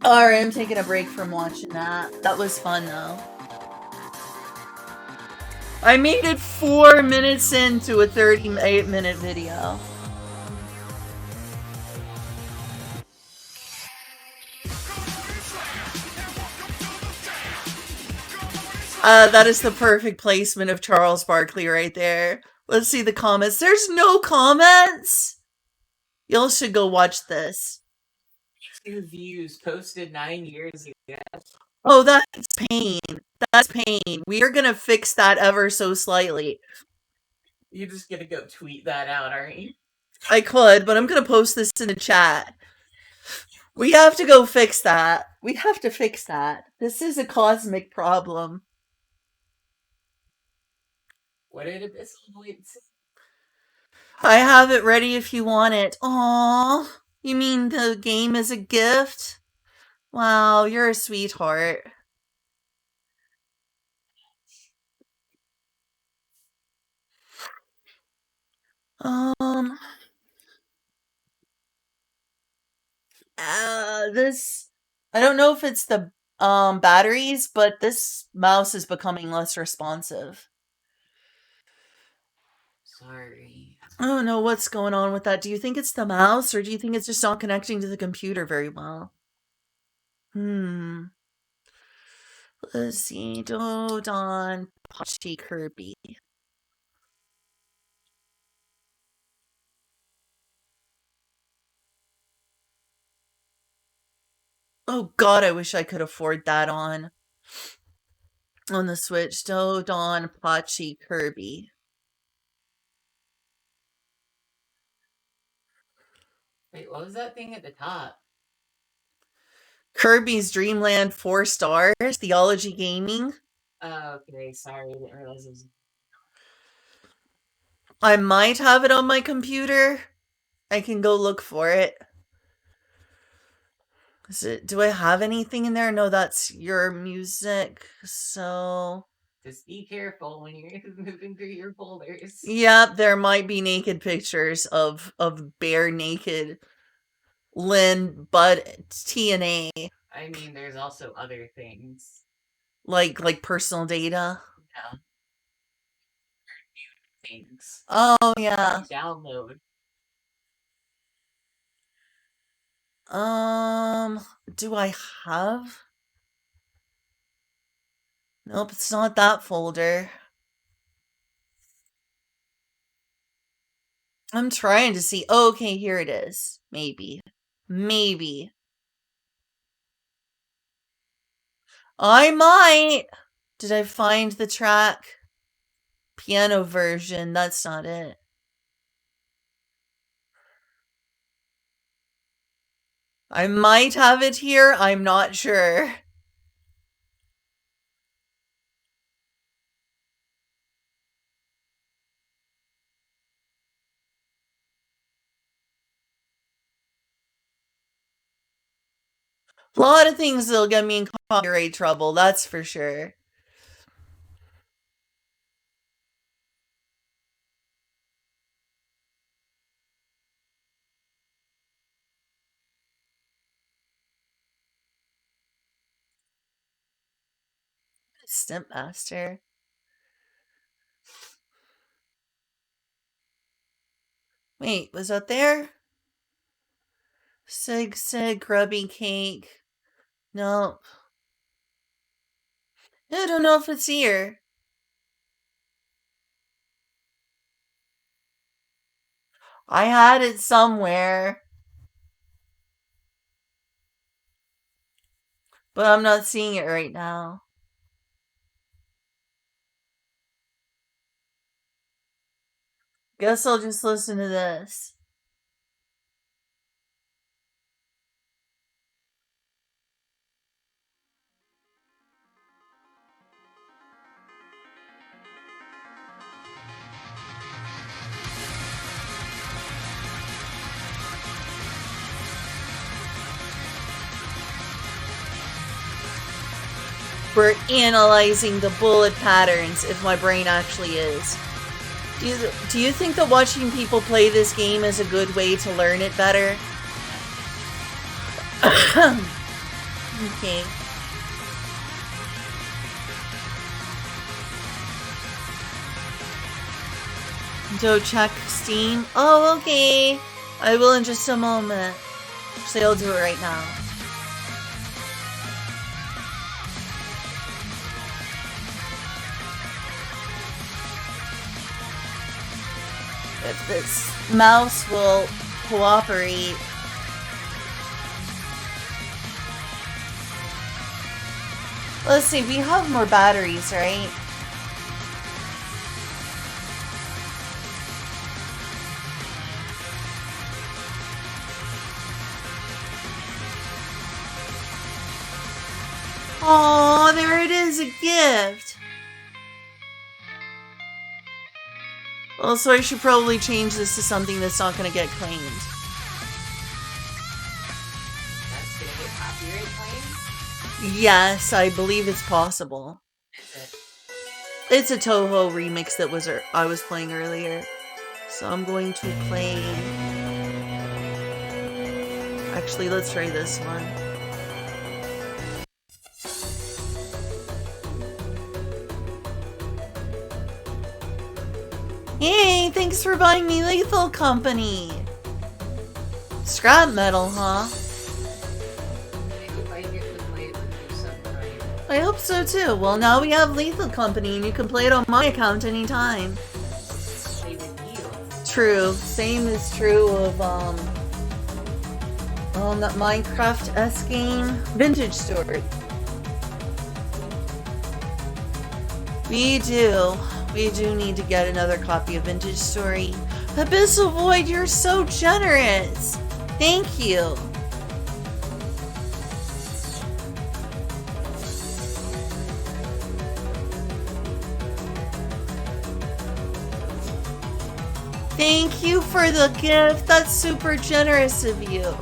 Alright, I'm taking a break from watching that. That was fun, though. I made it 4 minutes into a 38-minute video. That is the perfect placement of Charles Barkley right there. Let's see the comments. There's no comments! Y'all should go watch this. 2 views posted 9 years ago. Oh, that's pain. That's pain. We are gonna fix that ever so slightly. You're just gonna go tweet that out, aren't you? I could, but I'm gonna post this in the chat. We have to go fix that. We have to fix that. This is a cosmic problem. What did Abyssal Blade say? I have it ready if you want it. Aww. You mean the game is a gift? Wow, you're a sweetheart. This, I don't know if it's the batteries, but this mouse is becoming less responsive. Sorry. I don't know what's going on with that. Do you think it's the mouse, or do you think it's just not connecting to the computer very well? Let's see. Dodon Pachi Kirby. Oh god, I wish I could afford that on the Switch. Dodon Pachi Kirby. Wait, what was that thing at the top? Kirby's Dream Land 4 stars. Theology Gaming. Oh, okay, sorry, I didn't realize it was... I might have it on my computer. I can go look for it. Do I have anything in there? No, that's your music, so... Just be careful when you're moving through your folders. Yep, there might be naked pictures of bare naked Lynn, but TNA. I mean, there's also other things. Like personal data? Yeah. Things. Oh, yeah. Download. Do I have? Nope, it's not that folder. I'm trying to see. Oh, okay, here it is. Maybe. Maybe. I might. Did I find the track? Piano version. That's not it. I might have it here. I'm not sure. A lot of things that'll get me in copyright trouble, that's for sure. Stimp Master. Wait, was that there? Sig, Grubby Cake. Nope. I don't know if it's here. I had it somewhere. But I'm not seeing it right now. Guess I'll just listen to this. for analyzing the bullet patterns if my brain actually is. Do you think that watching people play this game is a good way to learn it better? Okay. Go check Steam. Oh, okay. I will in just a moment. Actually, I'll do it right now. If this mouse will cooperate. Let's see, we have more batteries, right? Oh, there it is, a gift. Also, I should probably change this to something that's not going to get claimed. That's gonna get copyright claims? Yes, I believe it's possible. Is it? It's a Toho remix that I was playing earlier. So I'm going to play... Actually, let's try this one. Hey, thanks for buying me Lethal Company! Scrap metal, huh? I hope so too. Well, now we have Lethal Company and you can play it on my account anytime. True. Same is true of, that Minecraft S game. Vintage Story. We do need to get another copy of Vintage Story. Abyssal Void, you're so generous! Thank you! Thank you for the gift! That's super generous of you!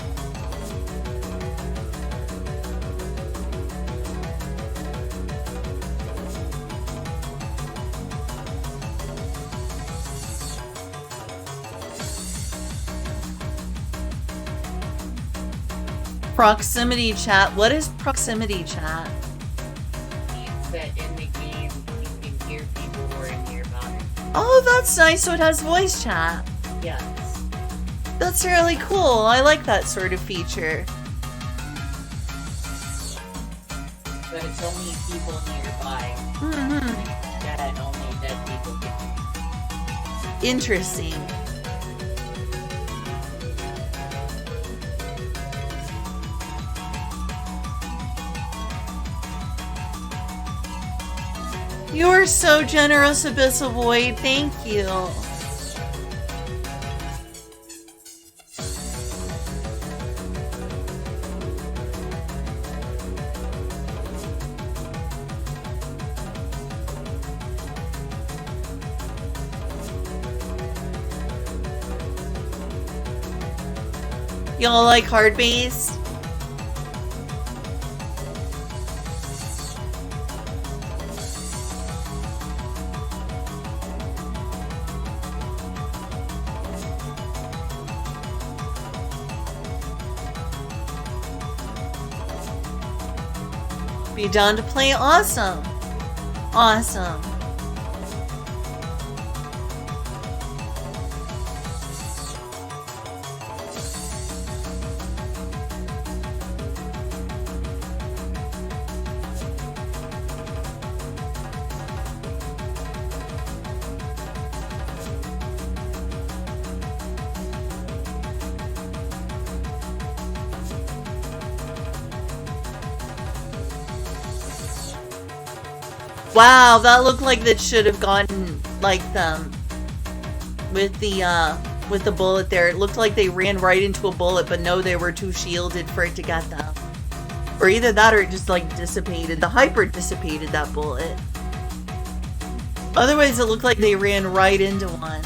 Proximity chat. What is proximity chat? Means that in the game you can hear people who are nearby. Oh, that's nice. So it has voice chat. Yes. That's really cool. I like that sort of feature. But it's only people nearby. Mm-hmm. Dead, only dead people can. Interesting. You're so generous, Abyssal Void. Thank you. Y'all like hard base? Be down to play? Awesome. Awesome. Wow, that looked like that should have gotten like them with the bullet there. It looked like they ran right into a bullet, but no, they were too shielded for it to get them. Or either that or it just like dissipated. The hyper dissipated that bullet. Otherwise it looked like they ran right into one.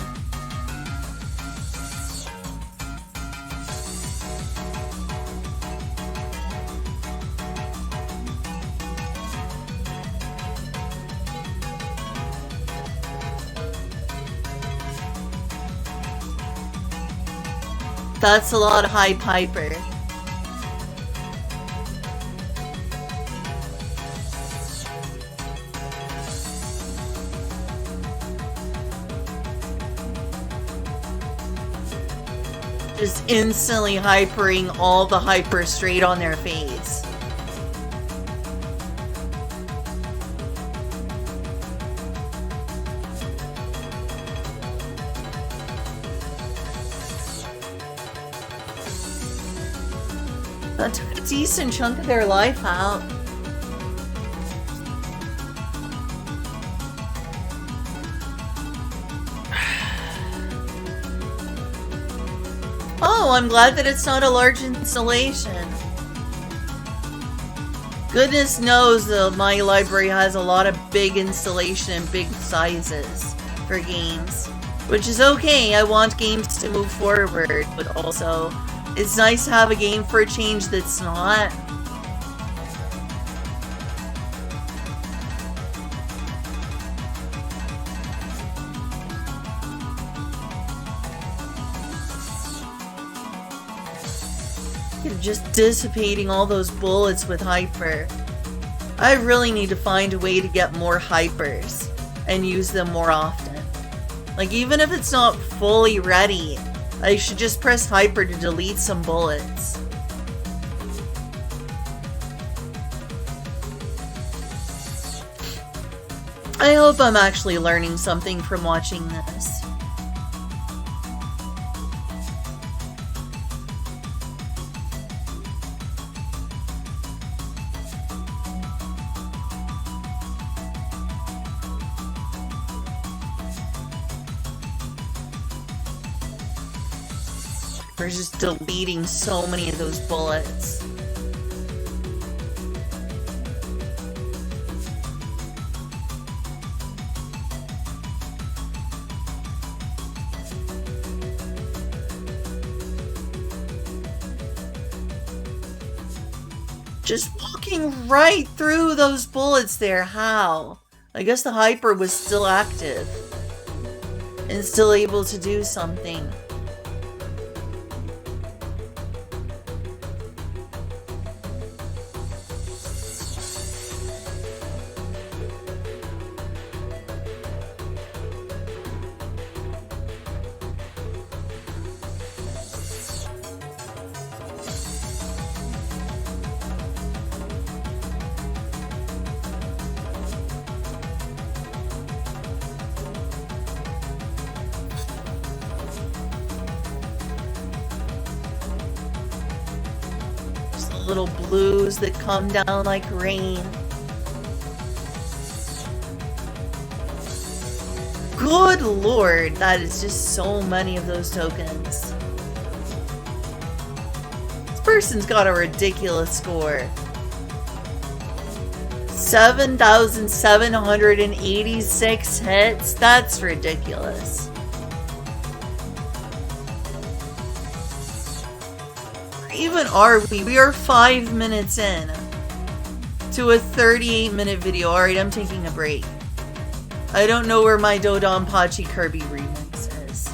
That's a lot of hype hyper. Just instantly hypering all the hyper straight on their face. That took a decent chunk of their life out. Oh, I'm glad that it's not a large installation. Goodness knows my library has a lot of big installation and big sizes for games. Which is okay, I want games to move forward, but also it's nice to have a game for a change that's not. You're just dissipating all those bullets with hyper. I really need to find a way to get more hypers and use them more often. Like, even if it's not fully ready, I should just press hyper to delete some bullets. I hope I'm actually learning something from watching this. We're just deleting so many of those bullets. Just walking right through those bullets there, how? I guess the hyper was still active and still able to do something. Little blues that come down like rain. Good lord, that is just so many of those tokens. This person's got a ridiculous score. 7,786 hits? That's ridiculous. Even are we? We are 5 minutes in to a 38-minute video. Alright, I'm taking a break. I don't know where my Dodonpachi Kirby remix is.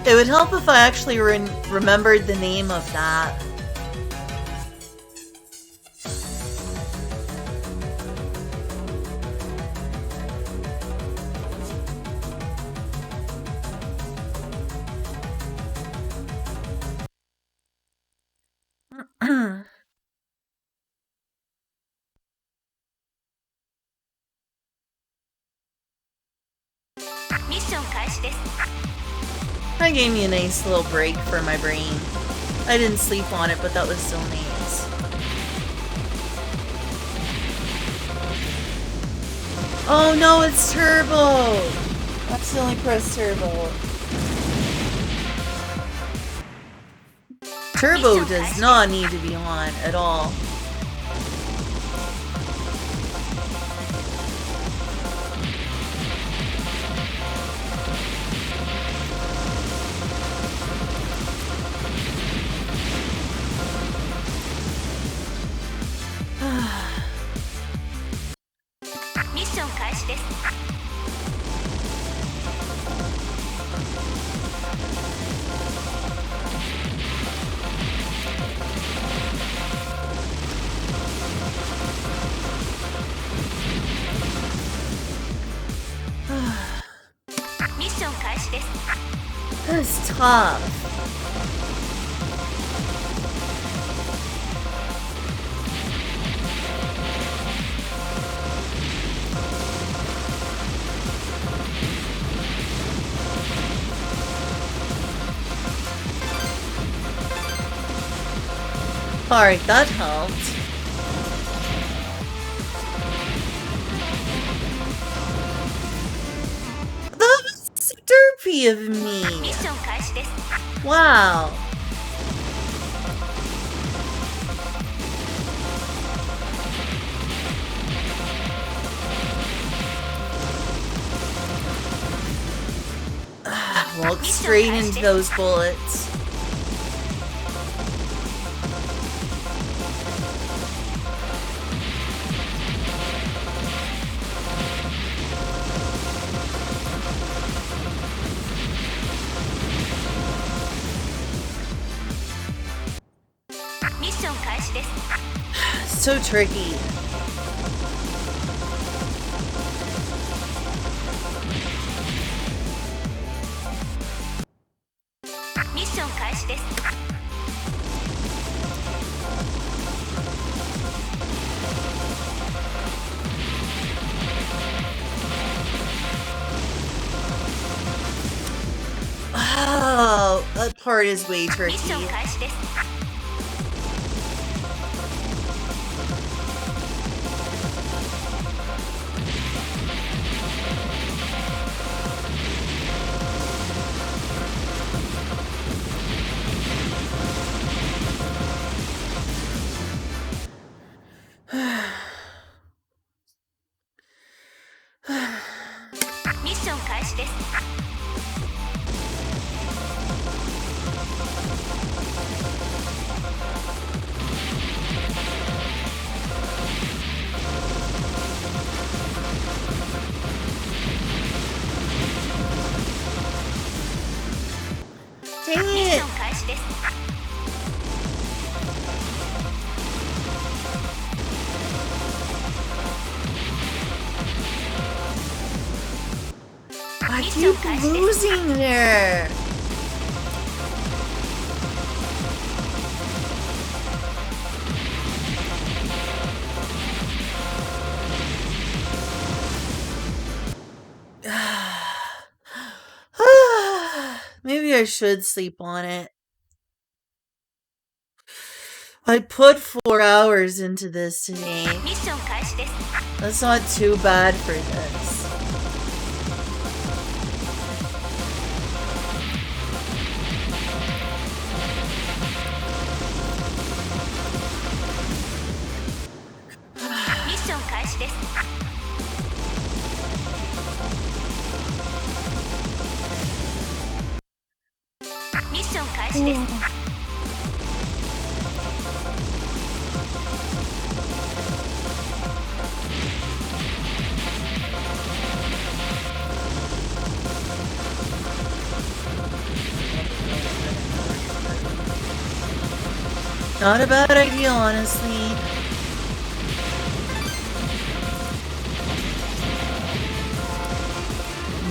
It would help if I actually remembered the name of that. That gave me a nice little break for my brain. I didn't sleep on it, but that was so nice. Oh no, it's Turbo! Accidentally pressed Turbo. Turbo does not need to be on at all. That's tough. Alright, that helped. That was so derpy of me. Wow. Walk straight into those bullets. So tricky. Oh, that part is way tricky. Dang it! I keep losing there. Maybe I should sleep on it. I put 4 hours into this today. That's not too bad for this. Not a bad idea, honestly.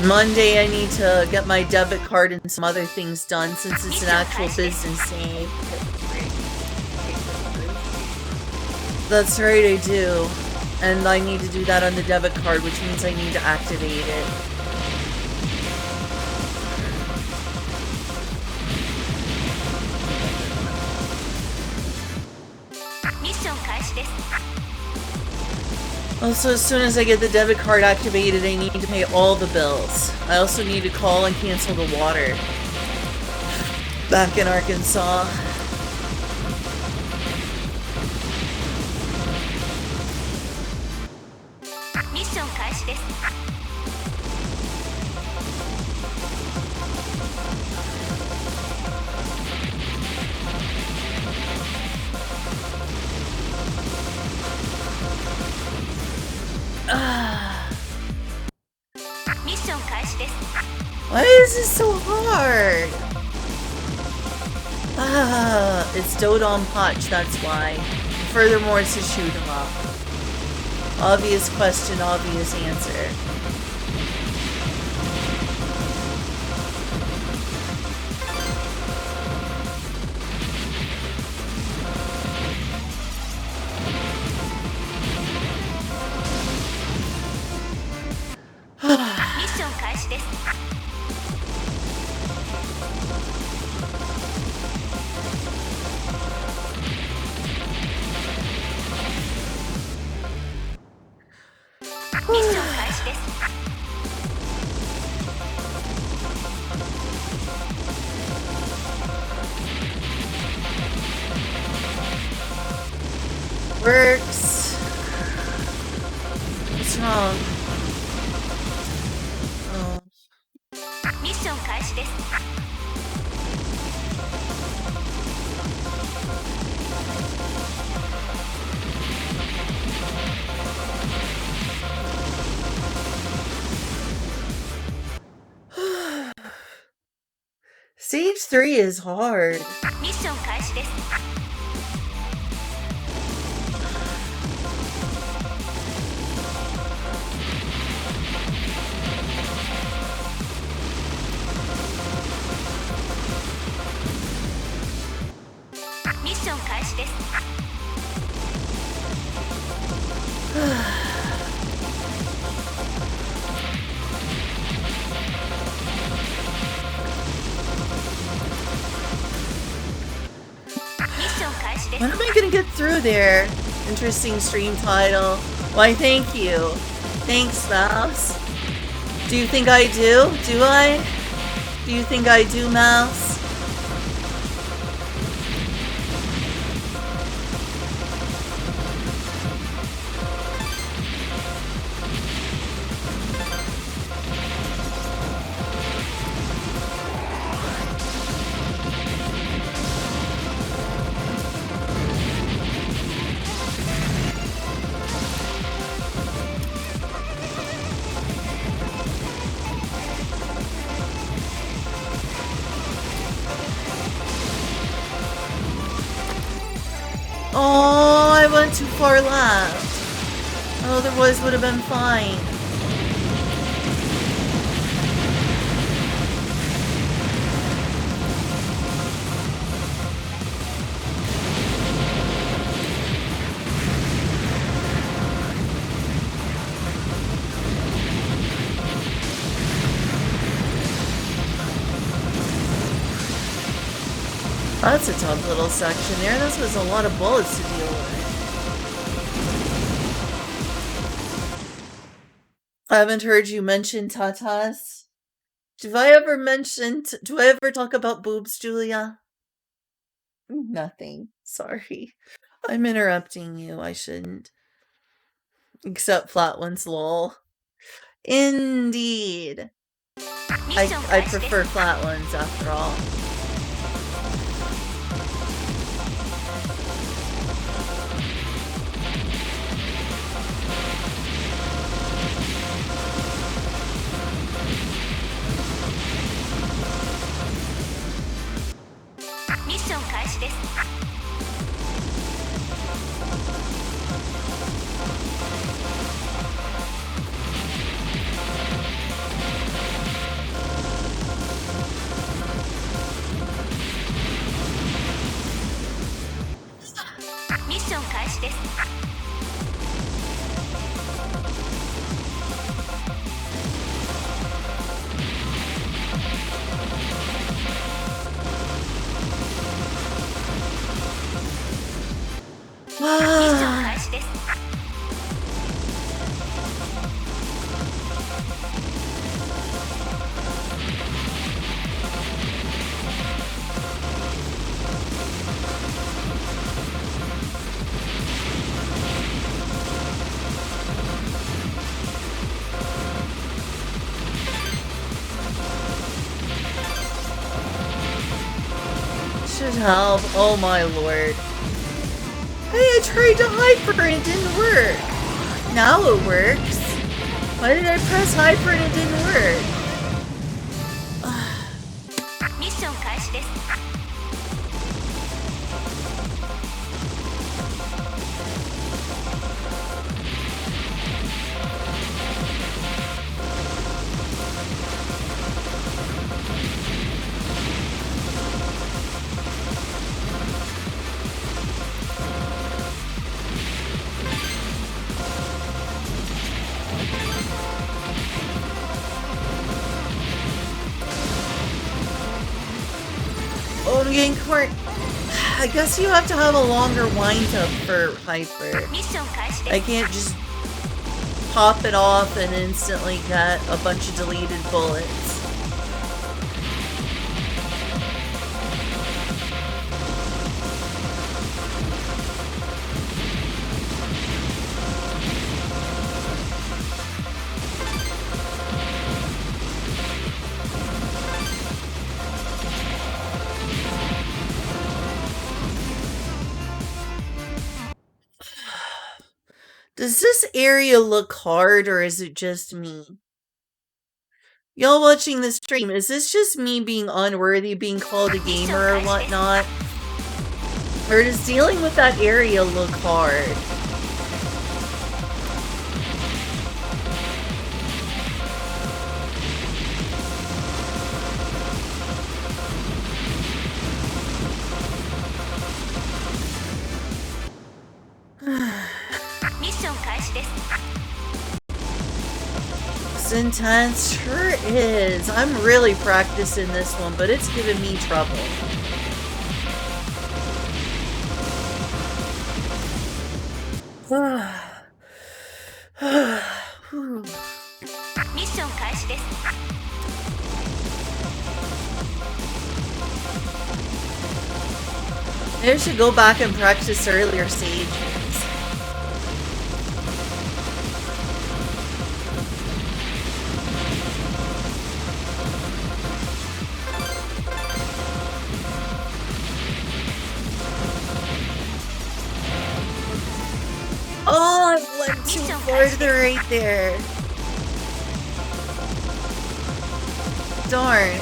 Monday I need to get my debit card and some other things done since it's an actual business day. That's right, I do. And I need to do that on the debit card, which means I need to activate it. Also, as soon as I get the debit card activated, I need to pay all the bills. I also need to call and cancel the water back in Arkansas. Why is this so hard? Ah, it's Dodon Potch, that's why. Furthermore, it's to shoot him up. Obvious question, obvious answer. Works. What's wrong? Oh. ミッション開始です。 Stage 3 is hard. ミッション開始です。 ミッション開始です。 ミッション開始です。 When am I gonna get through there? Interesting stream title. Why, thank you. Thanks, Mouse. Do you think I do? Do I? Do you think I do, Mouse? Oh, I went too far left. Otherwise would have been fine. That's a tough little section there. This was a lot of bullets to deal with. I haven't heard you mention tatas. Do I ever talk about boobs, Julia? Nothing. Sorry. I'm interrupting you. I shouldn't. Except flat ones, lol. Indeed. I prefer flat ones after all. Mission 開始です。 ミッション開始です。 ミッション開始です。 Should help. Oh my lord. Hey, I tried to hyper and it didn't work. Now it works. Why did I press hyper and it didn't work? I'm getting corn. I guess you have to have a longer wind up for Hyper. ミッション開始です I can't just pop it off and instantly get a bunch of deleted bullets. Does this area look hard, or is it just me? Y'all watching this stream, is this just me being unworthy, being called a gamer or whatnot? Or does dealing with that area look hard? It's intense. Sure is. I'm really practicing this one, but it's giving me trouble. Maybe I should go back and practice earlier stages. Oh, I went too further right there. Darn.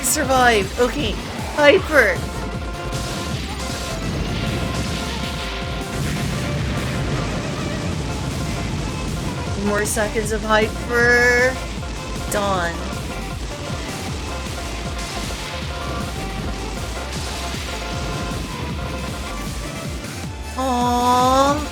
Survived. Okay. Hyper. More seconds of Hyper. Done. Aww.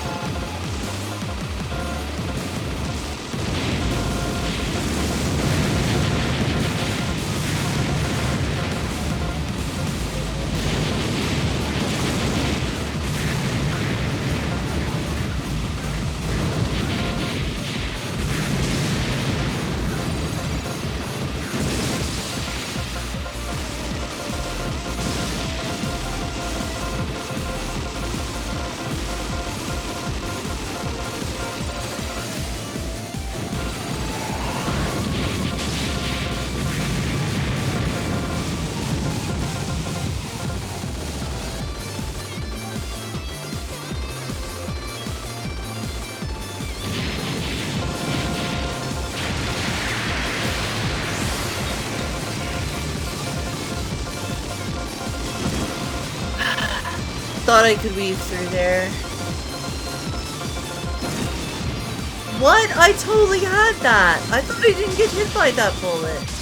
Thought I could weave through there. What? I totally had that. I thought I didn't get hit by that bullet.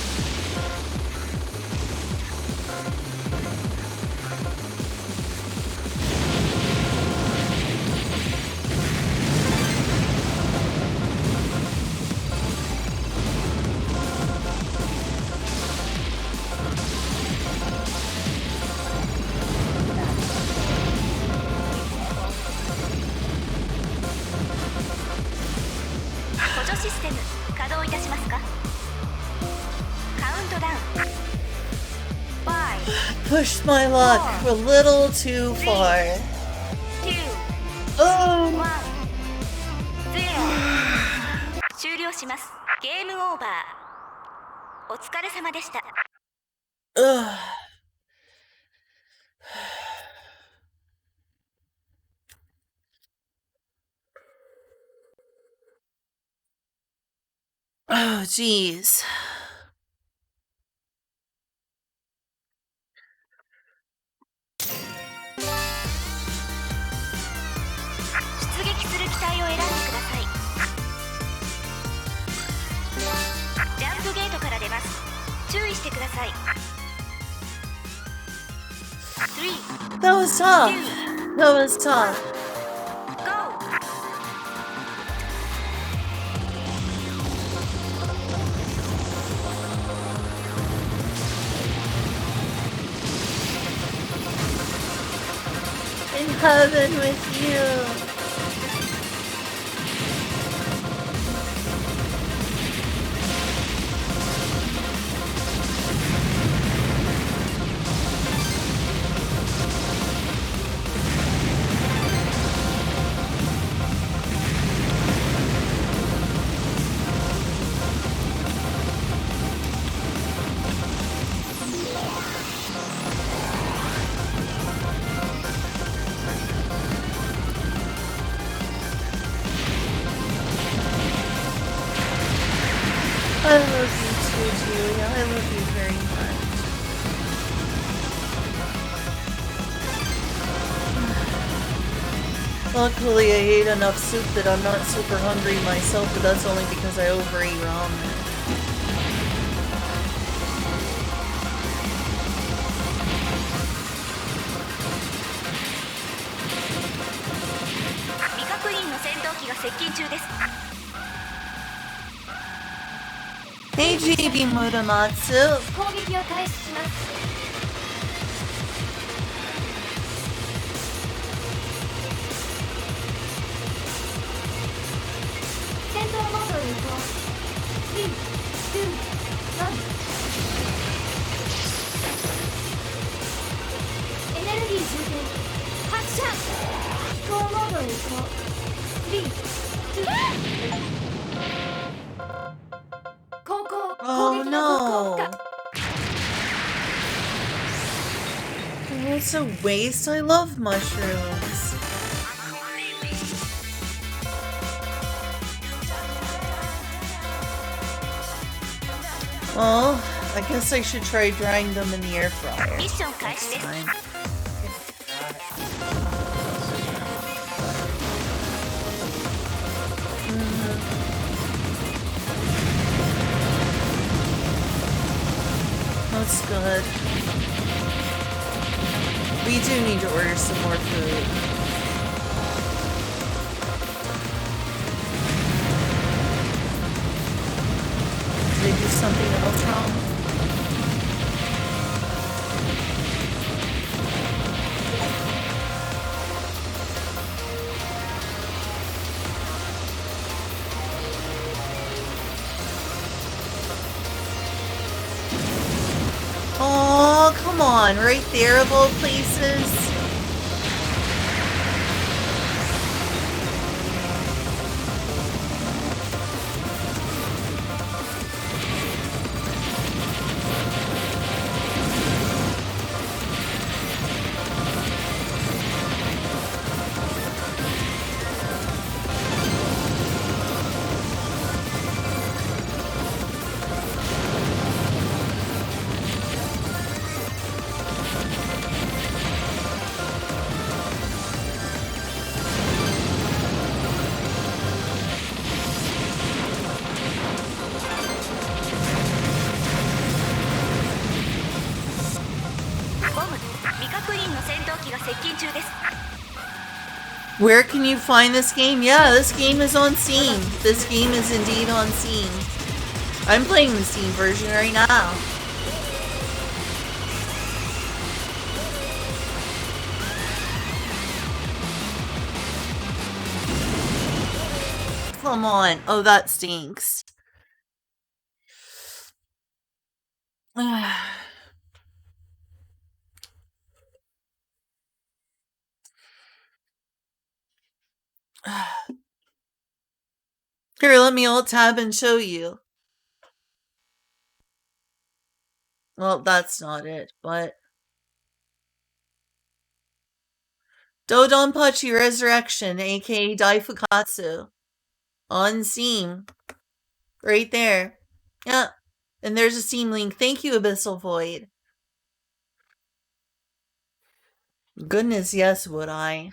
Pushed my luck a little too far. Oh. 終了します。ゲームオーバー。お疲れ様でした。Oh, jeez. ジャンプゲートから出ます。注意してください。3、That was tough. That was tough. GO! In heaven with you. I love you too, Julia. I love you very much. Luckily, I ate enough soup that I'm not super hungry myself, but that's only because I overate ramen. 未確認の戦闘機が接近中です。 Hey, JB Muramatsu. 攻撃を開始します。戦闘モードへ移行。3、2、1。エネルギー充填。発射。飛行モードへ移行。3、2、後攻。 Oh no. Oh, it's a waste. I love mushrooms. Well, I guess I should try drying them in the air fryer. ミッション開始です。 Fine. That's good. We do need to order some more food. Did I do something else wrong? Oh, come on, right there of all places. Where can you find this game? Yeah, this game is on Steam. This game is indeed on Steam. I'm playing the Steam version right now. Come on. Oh, that stinks. Here, let me alt tab and show you. Well, that's not it, but... Dodonpachi Resurrection, aka Daifukatsu. On Steam. Right there. Yeah. And there's a Steam link. Thank you, Abyssal Void. Goodness, yes, would I.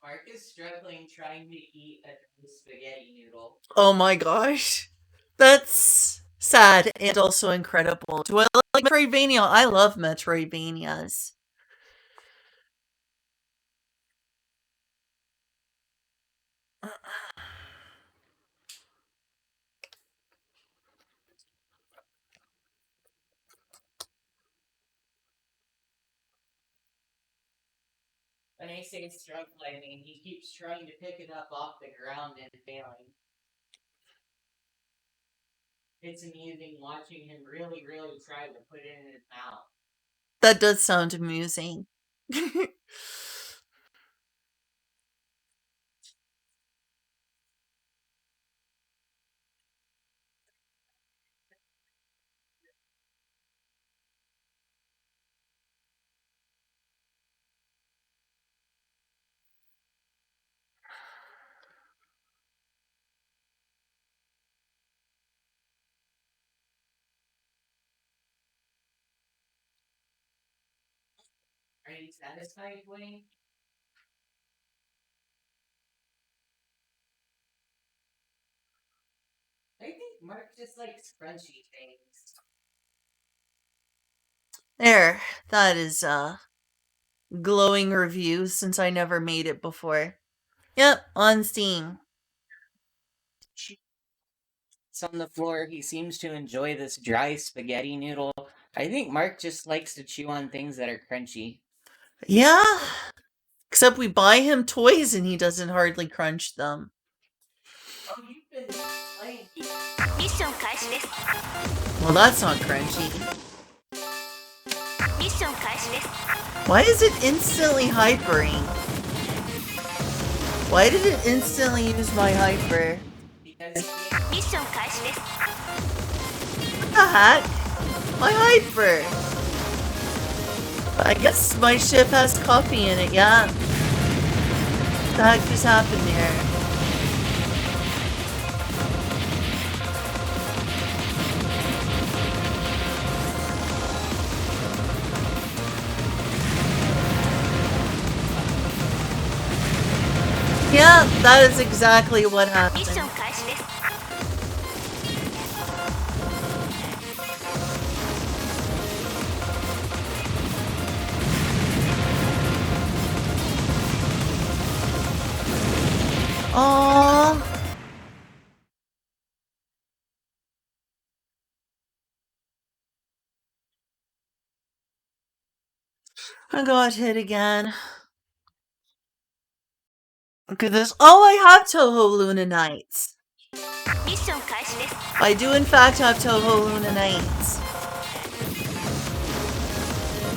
Mark is struggling trying to eat a spaghetti noodle. Oh my gosh. That's sad and also incredible. Do I like Metroidvania? I love Metroidvanias. When I say struggling, I mean he keeps trying to pick it up off the ground and failing. It's amusing watching him really try to put it in his mouth. That does sound amusing. Are you satisfied, Wayne? I think Mark just likes crunchy things. There. That is glowing review since I never made it before. Yep, on Steam. It's on the floor. He seems to enjoy this dry spaghetti noodle. I think Mark just likes to chew on things that are crunchy. Yeah. Except we buy him toys and he doesn't hardly crunch them. Oh, you've been playing. ミッション開始です Well, that's not crunchy. ミッション開始です Why is it instantly hypering? Why did it instantly use my hyper? Because ミッション開始です What the heck? My hyper! I guess my ship has coffee in it, yeah. What the heck just happened there? Yeah, that is exactly what ミッ happened. ション開始です Aww. I got hit again. Look at this. Oh, I have Toho Luna Nights. ミッション開始です I do in fact have Toho Luna Nights.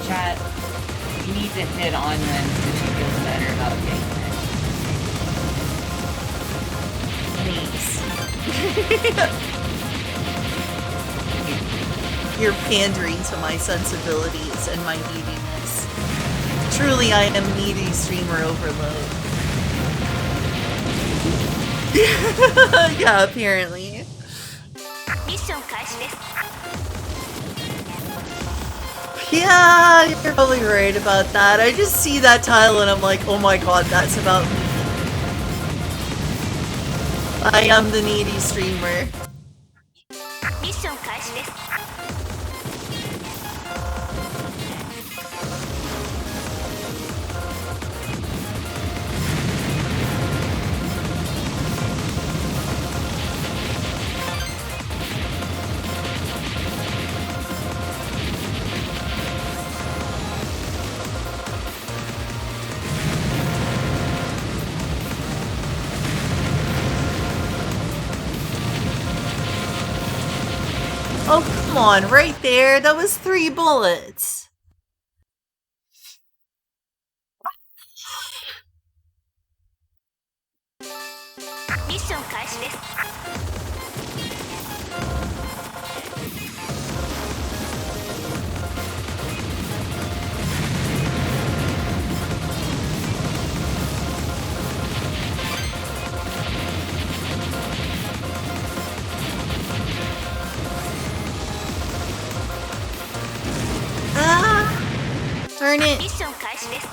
chat, you need to hit on when she feels better about getting Please. You're pandering to my sensibilities and my neediness. Truly, I am needy streamer overload. Yeah, apparently. ミッション開始です Yeah, you're probably right about that. I just see that title and I'm like, oh my god, that's about me. I am the needy streamer. ミッション開始です Oh, come on, right there. That was 3 bullets. Ah! Turn it. ミッション開始です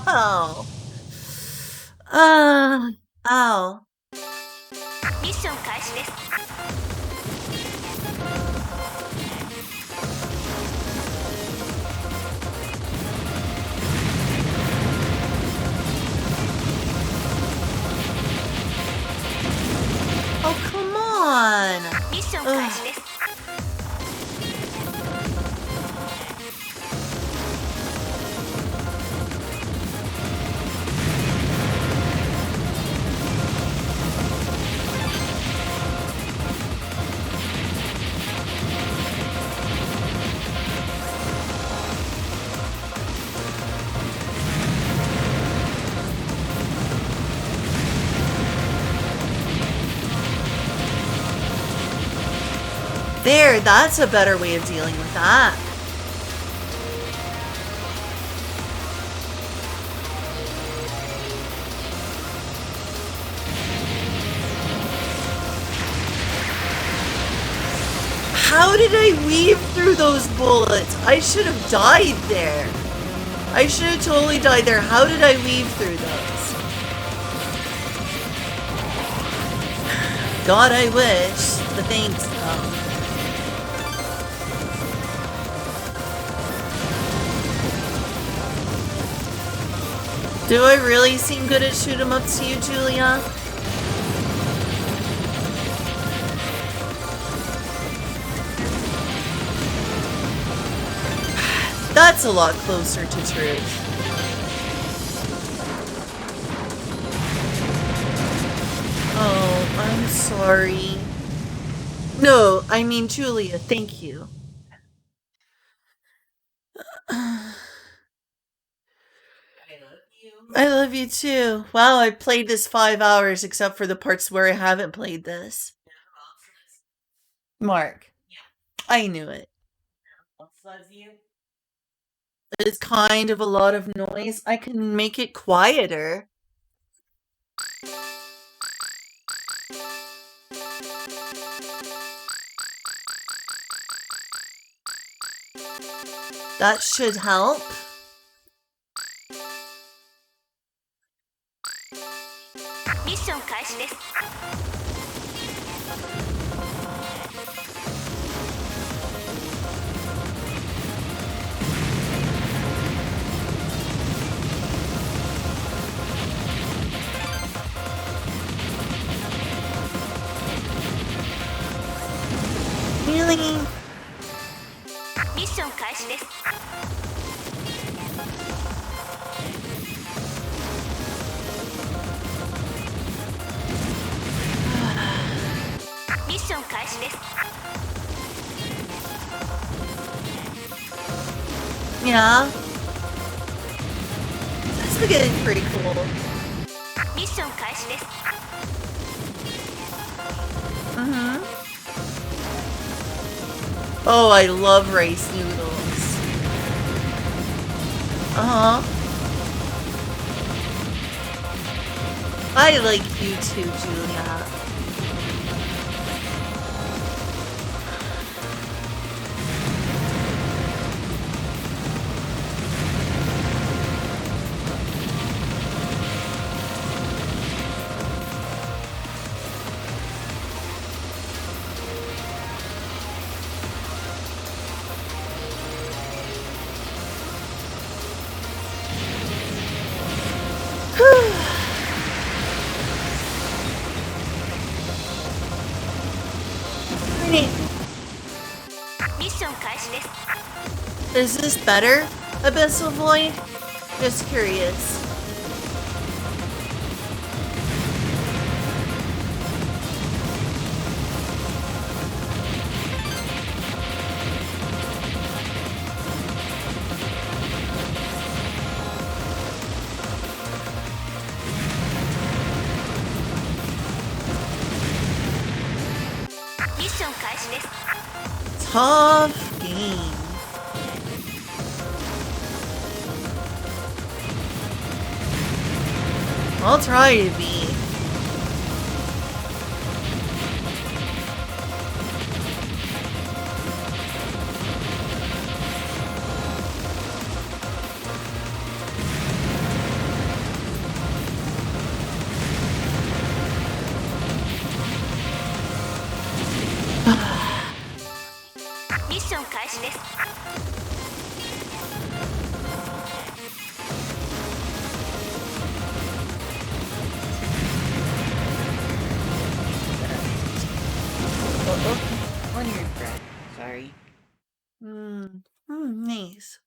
Ow. Ow. ミッション開始です。 Oh, come on. ミッション開始です。 There, that's a better way of dealing with that. How did I weave through those bullets? I should have died there. I should have totally died there. How did I weave through those? God, I wish. But thanks, though. Do I really seem good at shoot 'em ups to you, Julia? That's a lot closer to truth. Oh, I'm sorry. No, I mean Julia, thank you. I love you too. Wow, I played this 5 hours except for the parts where I haven't played this. Mark. I knew it. It's kind of a lot of noise. I can make it quieter. That should help. Mission 開始です。 Really? ミッション開始です。 ミッション開始です。 Yeah. That's getting pretty cool. ミッション開始です。 Mm-hmm. Oh, I love rice noodles. Uh-huh. I like you too, Julia. Wait, ミッション開始です。 is this better, Abyssal Void? Just curious. Mission 開始です。 Tough game. I'll try to be. 始です。One year bread. Sorry. Nice.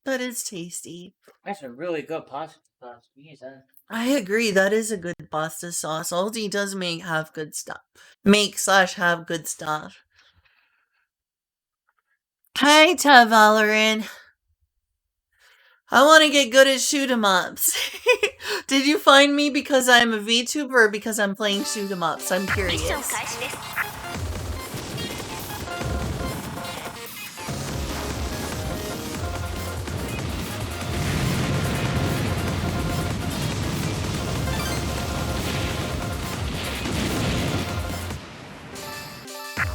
But it's tasty. That's a really good pasta sauce. Jesus. I agree, that is a good pasta sauce. Aldi does have good stuff. Have good stuff. Hi, Valorant. I want to get good at shoot 'em ups. Did you find me because I'm a VTuber or because I'm playing shoot 'em ups? I'm ミッ curious. ション開始です。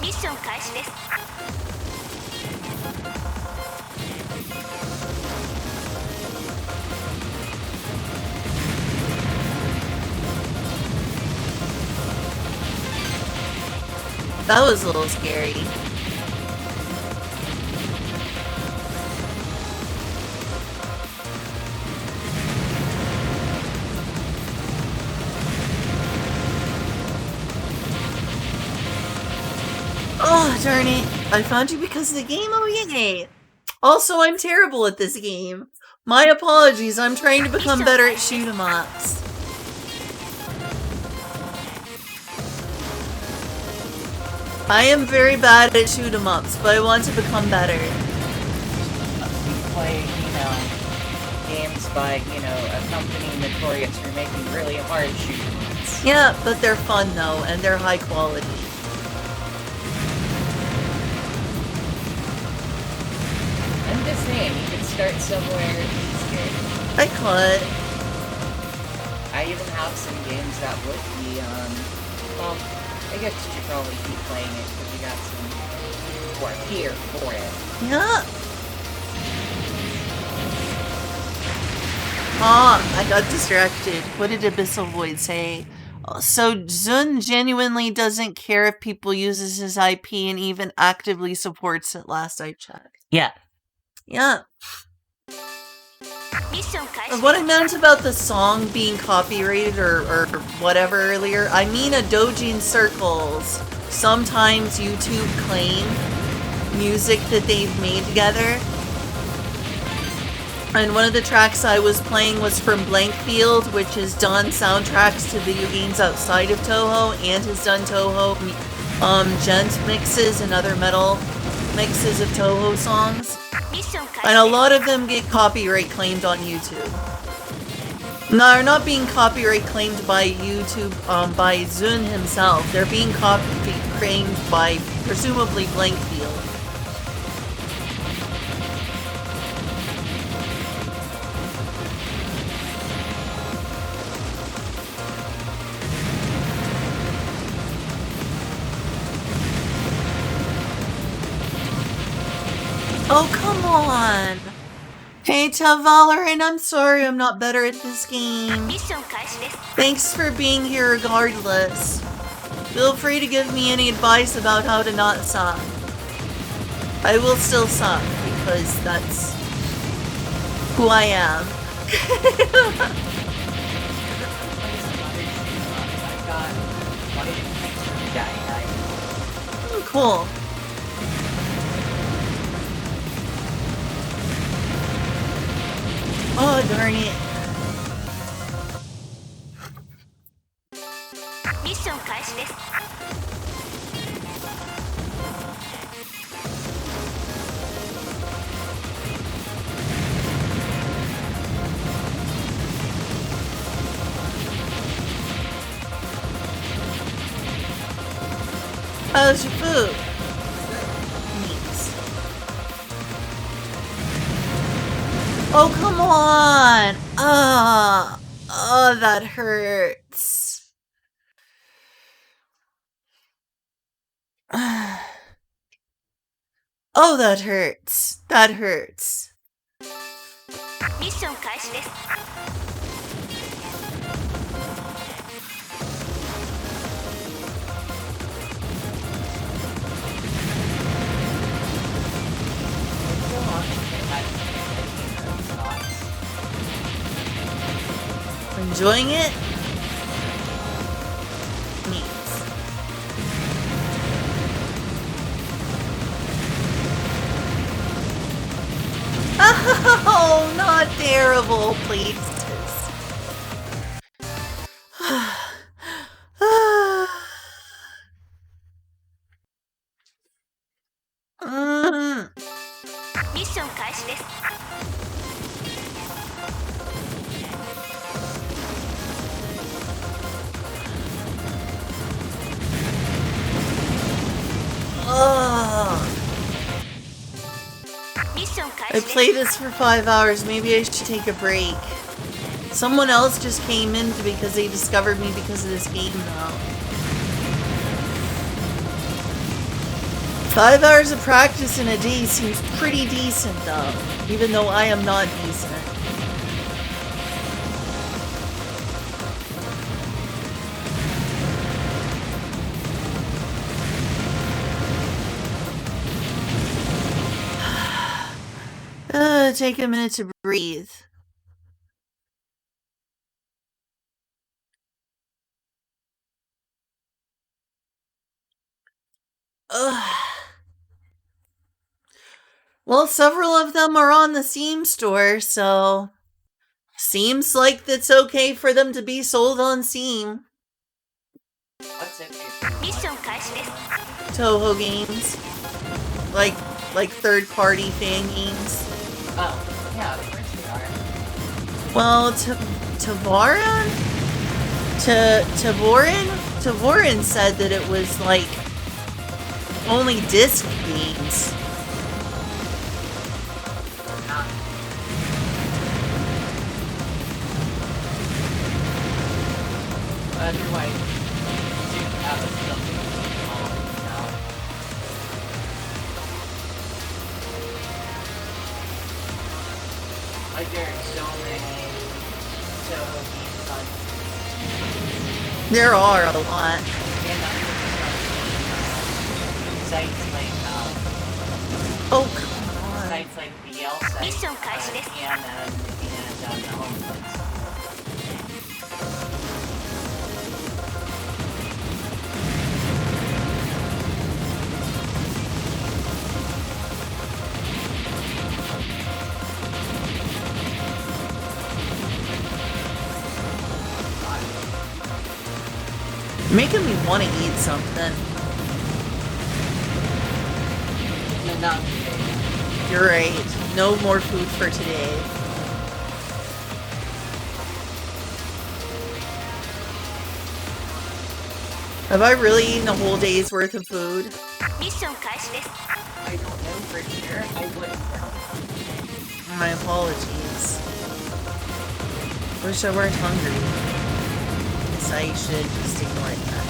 ミッション開始です。That was a little scary. Oh, darn it. I found you because of the game? Oh, yay. Also, I'm terrible at this game. My apologies. I'm trying to become better at shoot 'em ups. I am very bad at shoot 'em ups, but I want to become better. We play, games by, a company notorious for making really hard shoot 'em ups. Yeah, but they're fun though, and they're high quality. I'm just saying, you could start somewhere easier. I could. I even have some games that would be, well, I guess you should probably keep playing it because you got some who are here for it. Yeah. Ah, I got distracted. What did Abyssal Void say? So Zun genuinely doesn't care if people uses his IP and even actively supports it last I checked. Yeah. Yeah. ミッション開始 What I meant about the song being copyrighted or whatever earlier, I mean a Dojin circles. Sometimes YouTube claim music that they've made together. And one of the tracks I was playing was from Blankfield, which has done soundtracks to video games outside of Toho and has done Toho gent mixes and other metal mixes of Toho songs. ミッション開 And a 始 lot of them get copyright claimed on YouTube. No, they're not being copyright claimed by YouTube, by Zun himself. They're being copyright claimed by, presumably, Blankfield. Oh, come on! Hey, Valorant, I'm sorry I'm not better at this game. ミッション開始です。 Thanks for being here regardless. Feel free to give me any advice about how to not suck. I will still suck, because that's who I am. I've got one of the things from the guy. Cool. Oh, darn it. ミッション開始です。 How's your food? Thanks. Oh, come on! Oh, that hurts. Oh, that hurts. That hurts. ミッション開始です。 Oh, enjoying it? Neat. Oh, not terrible, please. Mm. ミッション開始です。 Ugh. ミッション開 I 始です。 played this for 5 hours. Maybe I should take a break. Someone else just came in because they discovered me because of this game now. 5 hours of practice in a day seems pretty decent though, even though I am not decent. Take a minute to breathe. Ugh. Well, several of them are on the Steam store, so seems like it's okay for them to be sold on Steam. What's it? ミッション開始です。 Toho games. Like third-party fan games. Oh, yeah, of course they are. Well, Tavorin said that it was like only disc games. Otherwise, dude, that was something now. Like, there are so many Toho games on There are a lot. and sites like, Oh, come on. sites like BL sites, ミッション開始です。 and HomePlace. Making me want to eat something. No, not today. You're right. No more food for today. Have I really eaten a whole day's worth of food? ミッション開始です。 I don't know for sure. I wouldn't know. My apologies. Wish I weren't hungry. Guess I should just ignore that.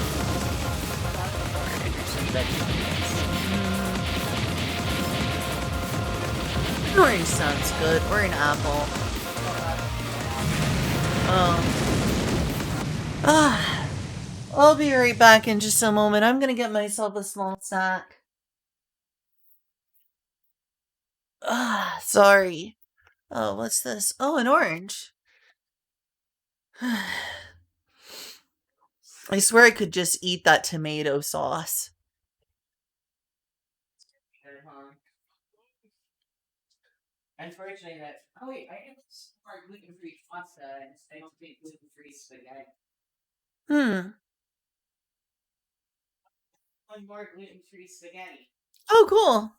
An orange sounds good, or an apple. I'll be right back in just a moment. I'm gonna get myself a small snack. Sorry. Oh, what's this? Oh, an orange. I swear I could just eat that tomato sauce. Unfortunately, that. Oh wait, I can start gluten-free pasta and I don't think gluten-free spaghetti. One more gluten-free spaghetti. Oh, cool.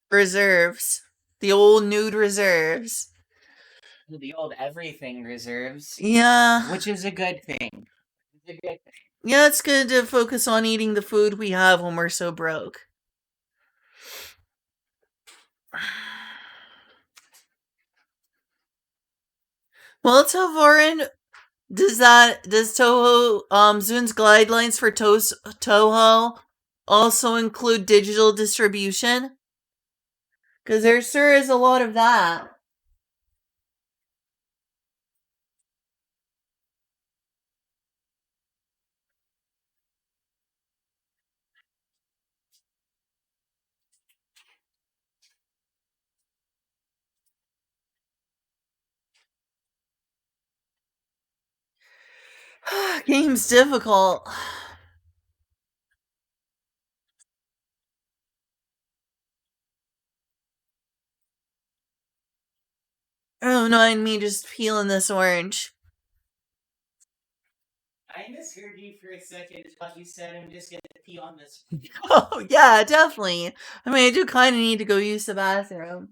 Reserves. The old nude reserves. The old everything reserves, Yeah. which is a good thing. It's a good thing. Yeah, it's good to focus on eating the food we have when we're so broke. Well, Tavorin, does Toho, Zun's guidelines for Toho also include digital distribution? Because there sure is a lot of that. Game's difficult. Oh, no, mind me just peeling this orange. I misheard you for a second. What you said, I'm just gonna pee on this. Oh, yeah, definitely. I mean, I do kind of need to go use the bathroom.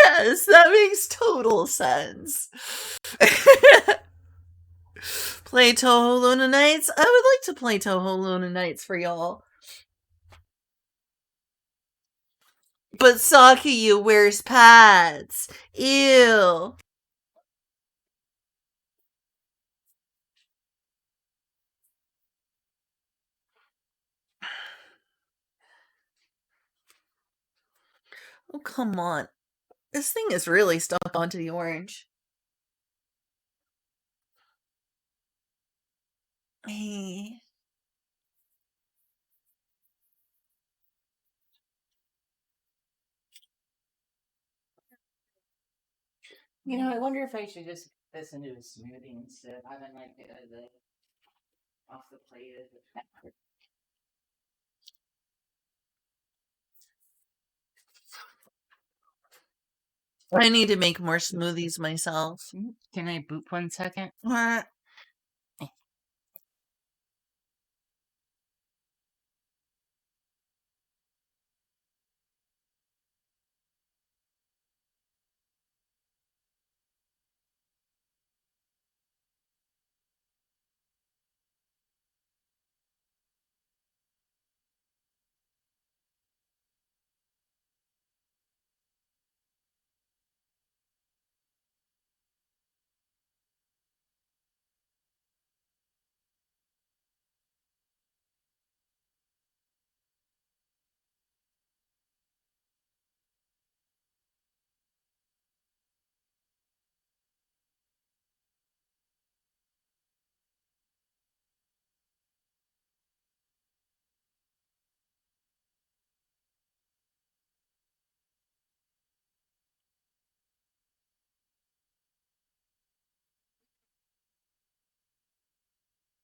Yes, that makes total sense. Play Toho Luna Nights? I would like to play Toho Luna Nights for y'all. But Sakuya wears pads. Ew. Oh, come on. This thing is really stuck onto the orange. Hey. You know, I wonder if I should just put this into a smoothie instead. I don't like it as a off the plate as a pepper. I need to make more smoothies myself. Can I boop 1 second? What?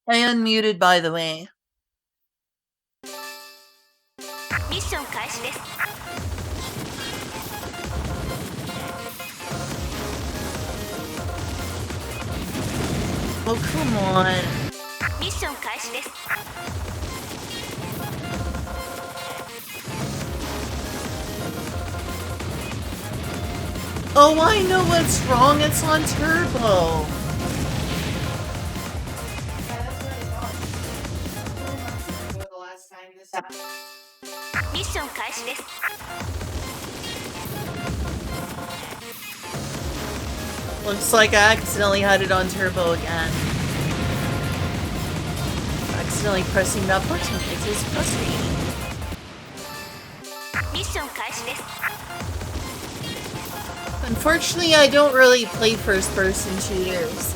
I unmuted, by the way. ミッション開始です。 Oh, come on. ミッション開始です。 Oh, I know what's wrong. It's on turbo. The last time this happened. ミッション開始です。 Looks like I accidentally had it on turbo again. Accidentally pressing that button. It is frustrating. ミッション開始です。 Unfortunately, I don't really play first-person shooters.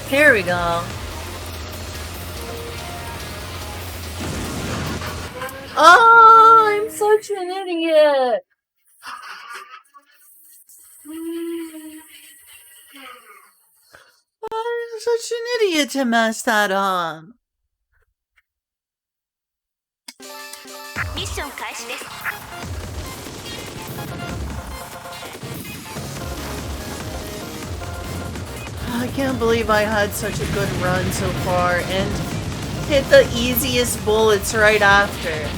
Here we go. Oh, I'm such an idiot. I'm such an idiot to mess that up. ミッション開始です。 I can't believe I had such a good run so far and hit the easiest bullets right after.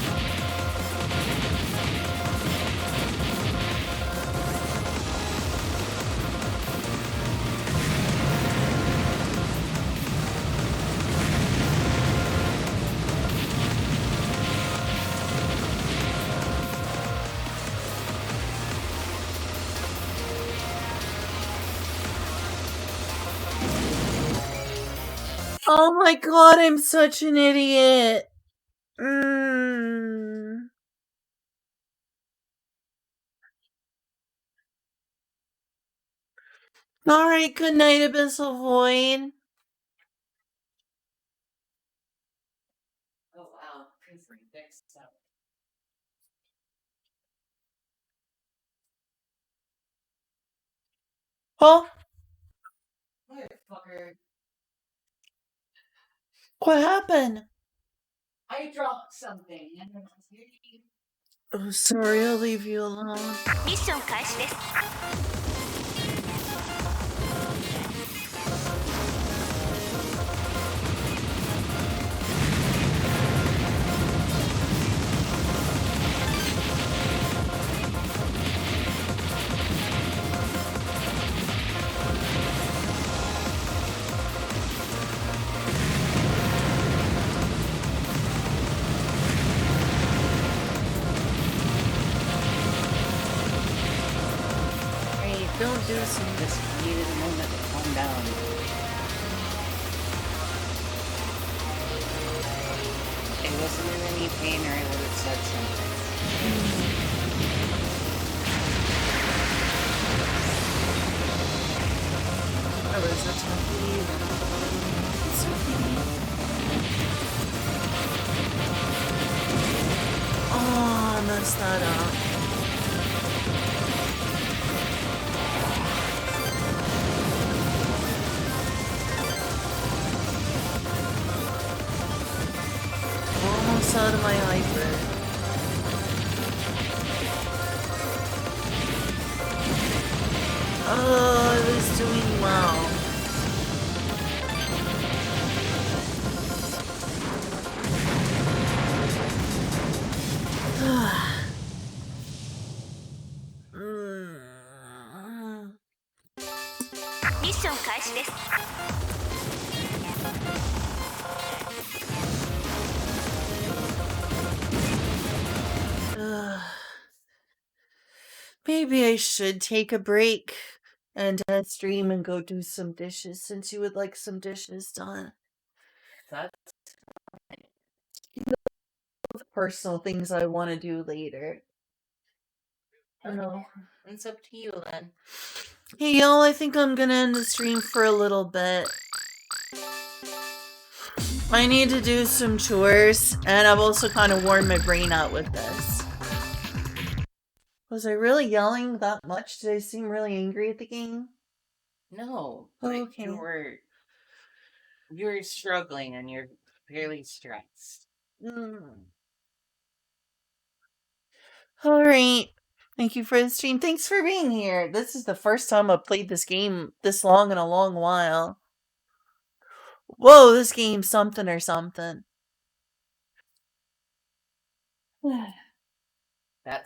Oh my god, I'm such an idiot. Mm. Alright, good night, Abyssal Void. Oh wow, Prince fixed stuff. Oh, Motherfucker. what happened? I dropped something. Oh, sorry, I'll leave you alone. ミッション開始です Hey, don't do some this needed a moment to calm down. I wasn't in any pain or I would have said something. I was a toughie. It's okay. Oh, I messed that up. Almost out of my hyper. Oh, I was doing well. Mm. ミッション開始です Ugh. Maybe I should take a break and stream and go do some dishes since you would like some dishes done. That's Personal things I want to do later. I know. it's up to you then. Hey y'all, I think I'm gonna end the stream for a little bit. I need to do some chores, and I've also kind of worn my brain out with this. Was I really yelling that much? Did I seem really angry at the game? No. Oh, but okay. You're struggling and you're fairly stressed. Alright. Thank you for the stream. Thanks for being here. This is the first time I've played this game this long in a long while. Whoa, this game's something or something. That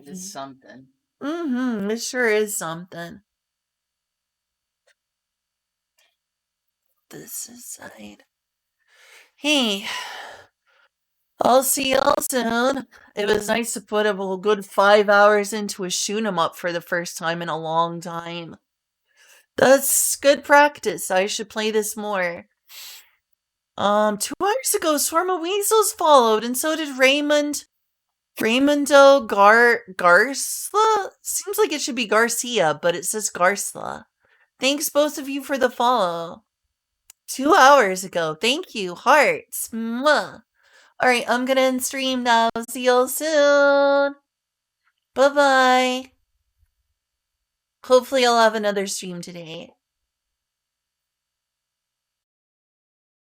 is something. Mm-hmm. It sure is something. This is side. Hey. I'll see y'all soon. It was nice to put a good 5 hours into a shoot 'em up for the first time in a long time. That's good practice. I should play this more. 2 hours ago, Swarm of Weasels followed, and so did Raymondo Garsla? Seems like it should be Garcia, but it says Garsla. Thanks both of you for the follow. 2 hours ago. Thank you. Hearts. Mwah. Alright, I'm gonna end stream now. See y'all soon. Bye-bye. Hopefully I'll have another stream today.